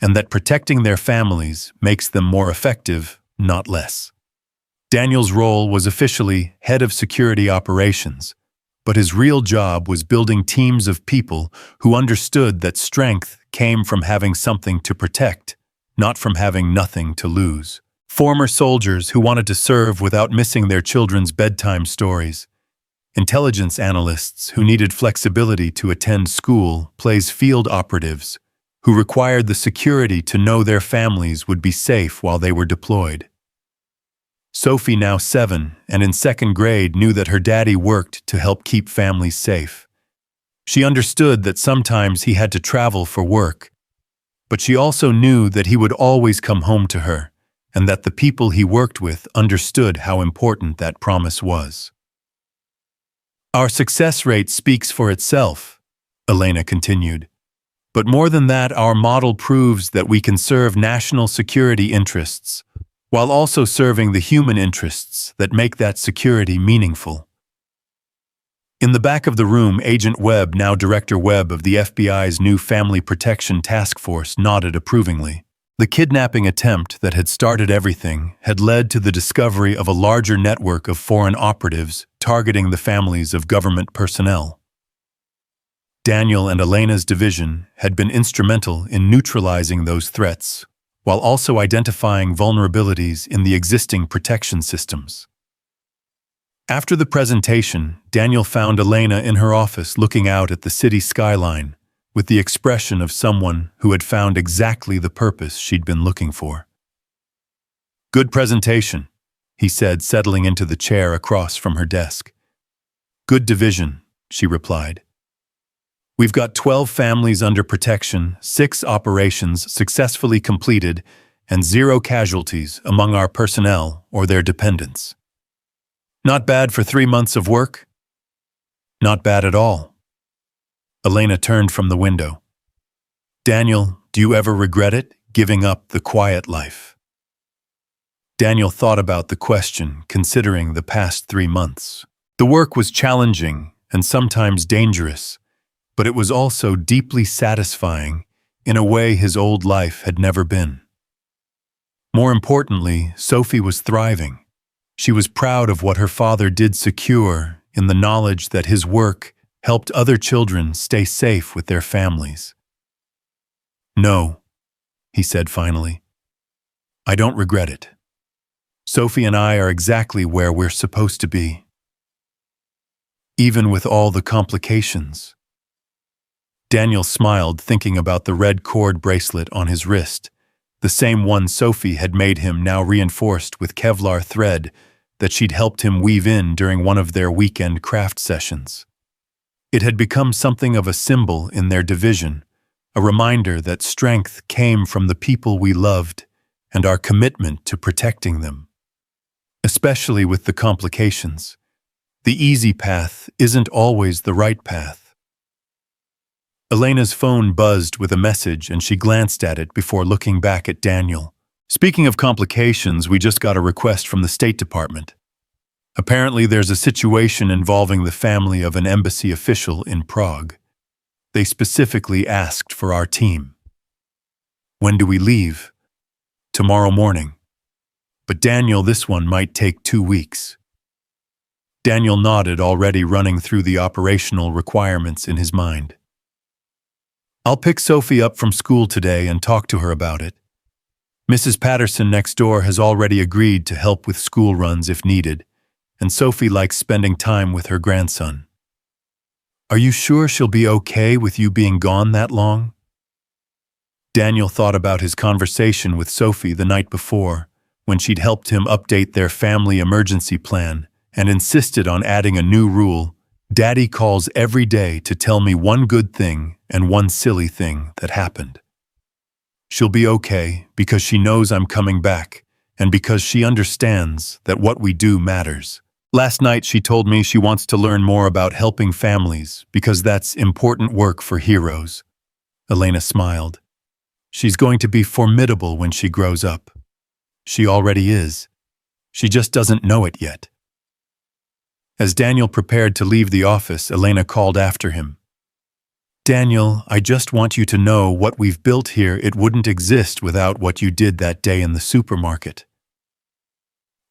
and that protecting their families makes them more effective, not less. Daniel's role was officially head of security operations, but his real job was building teams of people who understood that strength came from having something to protect, not from having nothing to lose. Former soldiers who wanted to serve without missing their children's bedtime stories. Intelligence analysts who needed flexibility to attend school plays field operatives who required the security to know their families would be safe while they were deployed. Sophie, now 7 and in 2nd grade, knew that her daddy worked to help keep families safe. She understood that sometimes he had to travel for work, but she also knew that he would always come home to her, and that the people he worked with understood how important that promise was. Our success rate speaks for itself, Elena continued. But more than that, our model proves that we can serve national security interests while also serving the human interests that make that security meaningful. In the back of the room, Agent Webb, now Director Webb of the FBI's new Family Protection Task Force, nodded approvingly. The kidnapping attempt that had started everything had led to the discovery of a larger network of foreign operatives targeting the families of government personnel. Daniel and Elena's division had been instrumental in neutralizing those threats, while also identifying vulnerabilities in the existing protection systems. After the presentation, Daniel found Elena in her office looking out at the city skyline with the expression of someone who had found exactly the purpose she'd been looking for. Good presentation, he said, settling into the chair across from her desk. Good division, she replied. We've got 12 families under protection, 6 operations successfully completed, and 0 casualties among our personnel or their dependents. Not bad for 3 months of work? Not bad at all. Elena turned from the window. Daniel, do you ever regret it, giving up the quiet life? Daniel thought about the question, considering the past 3 months. The work was challenging and sometimes dangerous, but it was also deeply satisfying in a way his old life had never been. More importantly, Sophie was thriving. She was proud of what her father did, secure in the knowledge that his work helped other children stay safe with their families. No, he said finally. I don't regret it. Sophie and I are exactly where we're supposed to be. Even with all the complications. Daniel smiled, thinking about the red cord bracelet on his wrist, the same one Sophie had made him, now reinforced with Kevlar thread that she'd helped him weave in during one of their weekend craft sessions. It had become something of a symbol in their division, a reminder that strength came from the people we loved and our commitment to protecting them. especially with the complications. The easy path isn't always the right path. Elena's phone buzzed with a message and she glanced at it before looking back at Daniel. Speaking of complications, we just got a request from the State Department. Apparently there's a situation involving the family of an embassy official in Prague. They specifically asked for our team. When do we leave? Tomorrow morning. But Daniel, this one might take 2 weeks. Daniel nodded, already running through the operational requirements in his mind. I'll pick Sophie up from school today and talk to her about it. Mrs. Patterson next door has already agreed to help with school runs if needed, and Sophie likes spending time with her grandson. Are you sure she'll be okay with you being gone that long? Daniel thought about his conversation with Sophie the night before, when she'd helped him update their family emergency plan and insisted on adding a new rule: Daddy calls every day to tell me one good thing and one silly thing that happened. She'll be okay because she knows I'm coming back and because she understands that what we do matters. Last night she told me she wants to learn more about helping families because that's important work for heroes. Elena smiled. She's going to be formidable when she grows up. She already is. She just doesn't know it yet. As Daniel prepared to leave the office, Elena called after him. Daniel, I just want you to know what we've built here, it wouldn't exist without what you did that day in the supermarket.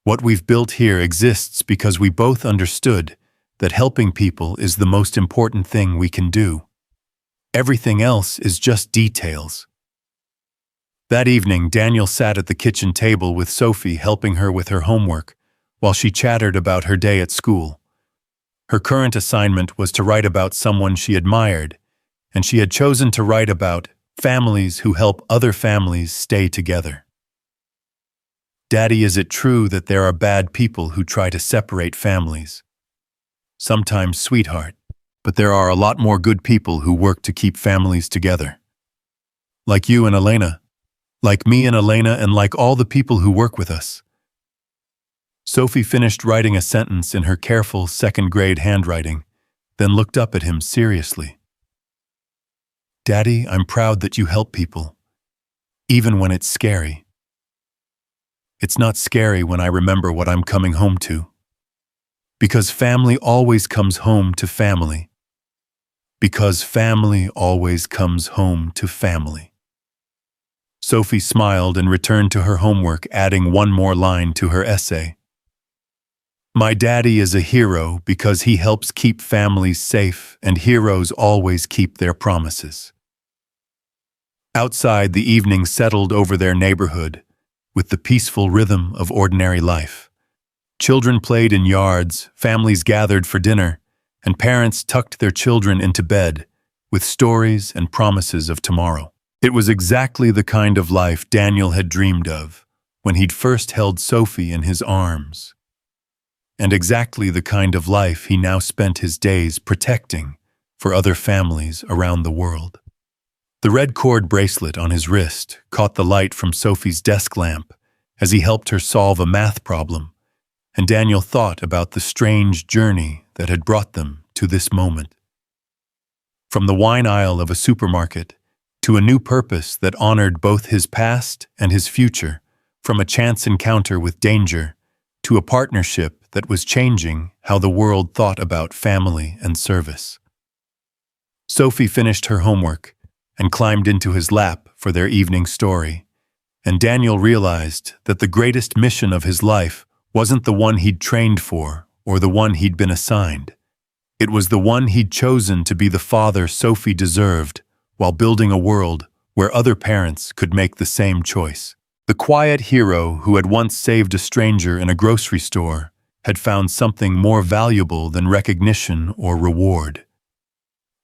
What we've built here exists because we both understood that helping people is the most important thing we can do. Everything else is just details. That evening, Daniel sat at the kitchen table with Sophie, helping her with her homework, while she chattered about her day at school. Her current assignment was to write about someone she admired, and she had chosen to write about families who help other families stay together. Daddy, is it true that there are bad people who try to separate families? Sometimes, sweetheart, but there are a lot more good people who work to keep families together. Like you and Elena, like me and Elena, and like all the people who work with us. Sophie finished writing a sentence in her careful second-grade handwriting, then looked up at him seriously. Daddy, I'm proud that you help people, even when it's scary. It's not scary when I remember what I'm coming home to. Because family always comes home to family. Because family always comes home to family. Sophie smiled and returned to her homework, adding one more line to her essay. My daddy is a hero because he helps keep families safe, and heroes always keep their promises. Outside, the evening settled over their neighborhood with the peaceful rhythm of ordinary life. Children played in yards, families gathered for dinner, and parents tucked their children into bed with stories and promises of tomorrow. It was exactly the kind of life Daniel had dreamed of when he'd first held Sophie in his arms, and exactly the kind of life he now spent his days protecting for other families around the world. The red cord bracelet on his wrist caught the light from Sophie's desk lamp as he helped her solve a math problem, and Daniel thought about the strange journey that had brought them to this moment. From the wine aisle of a supermarket to a new purpose that honored both his past and his future, from a chance encounter with danger to a partnership that was changing how the world thought about family and service. Sophie finished her homework and climbed into his lap for their evening story, and Daniel realized that the greatest mission of his life wasn't the one he'd trained for or the one he'd been assigned. It was the one he'd chosen to be the father Sophie deserved while building a world where other parents could make the same choice. The quiet hero who had once saved a stranger in a grocery store had found something more valuable than recognition or reward.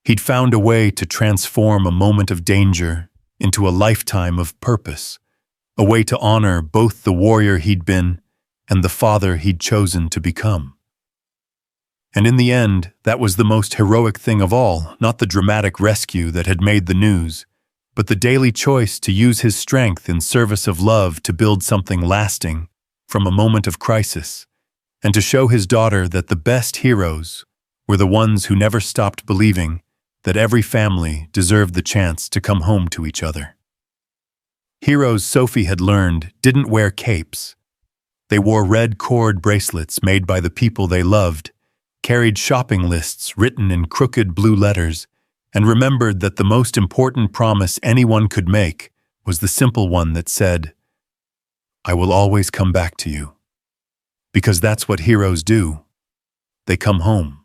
He'd found a way to transform a moment of danger into a lifetime of purpose, a way to honor both the warrior he'd been and the father he'd chosen to become. And in the end, that was the most heroic thing of all, not the dramatic rescue that had made the news, but the daily choice to use his strength in service of love to build something lasting from a moment of crisis, and to show his daughter that the best heroes were the ones who never stopped believing that every family deserved the chance to come home to each other. Heroes Sophie had learned didn't wear capes. They wore red cord bracelets made by the people they loved, carried shopping lists written in crooked blue letters, and remembered that the most important promise anyone could make was the simple one that said, "I will always come back to you." Because that's what heroes do. They come home.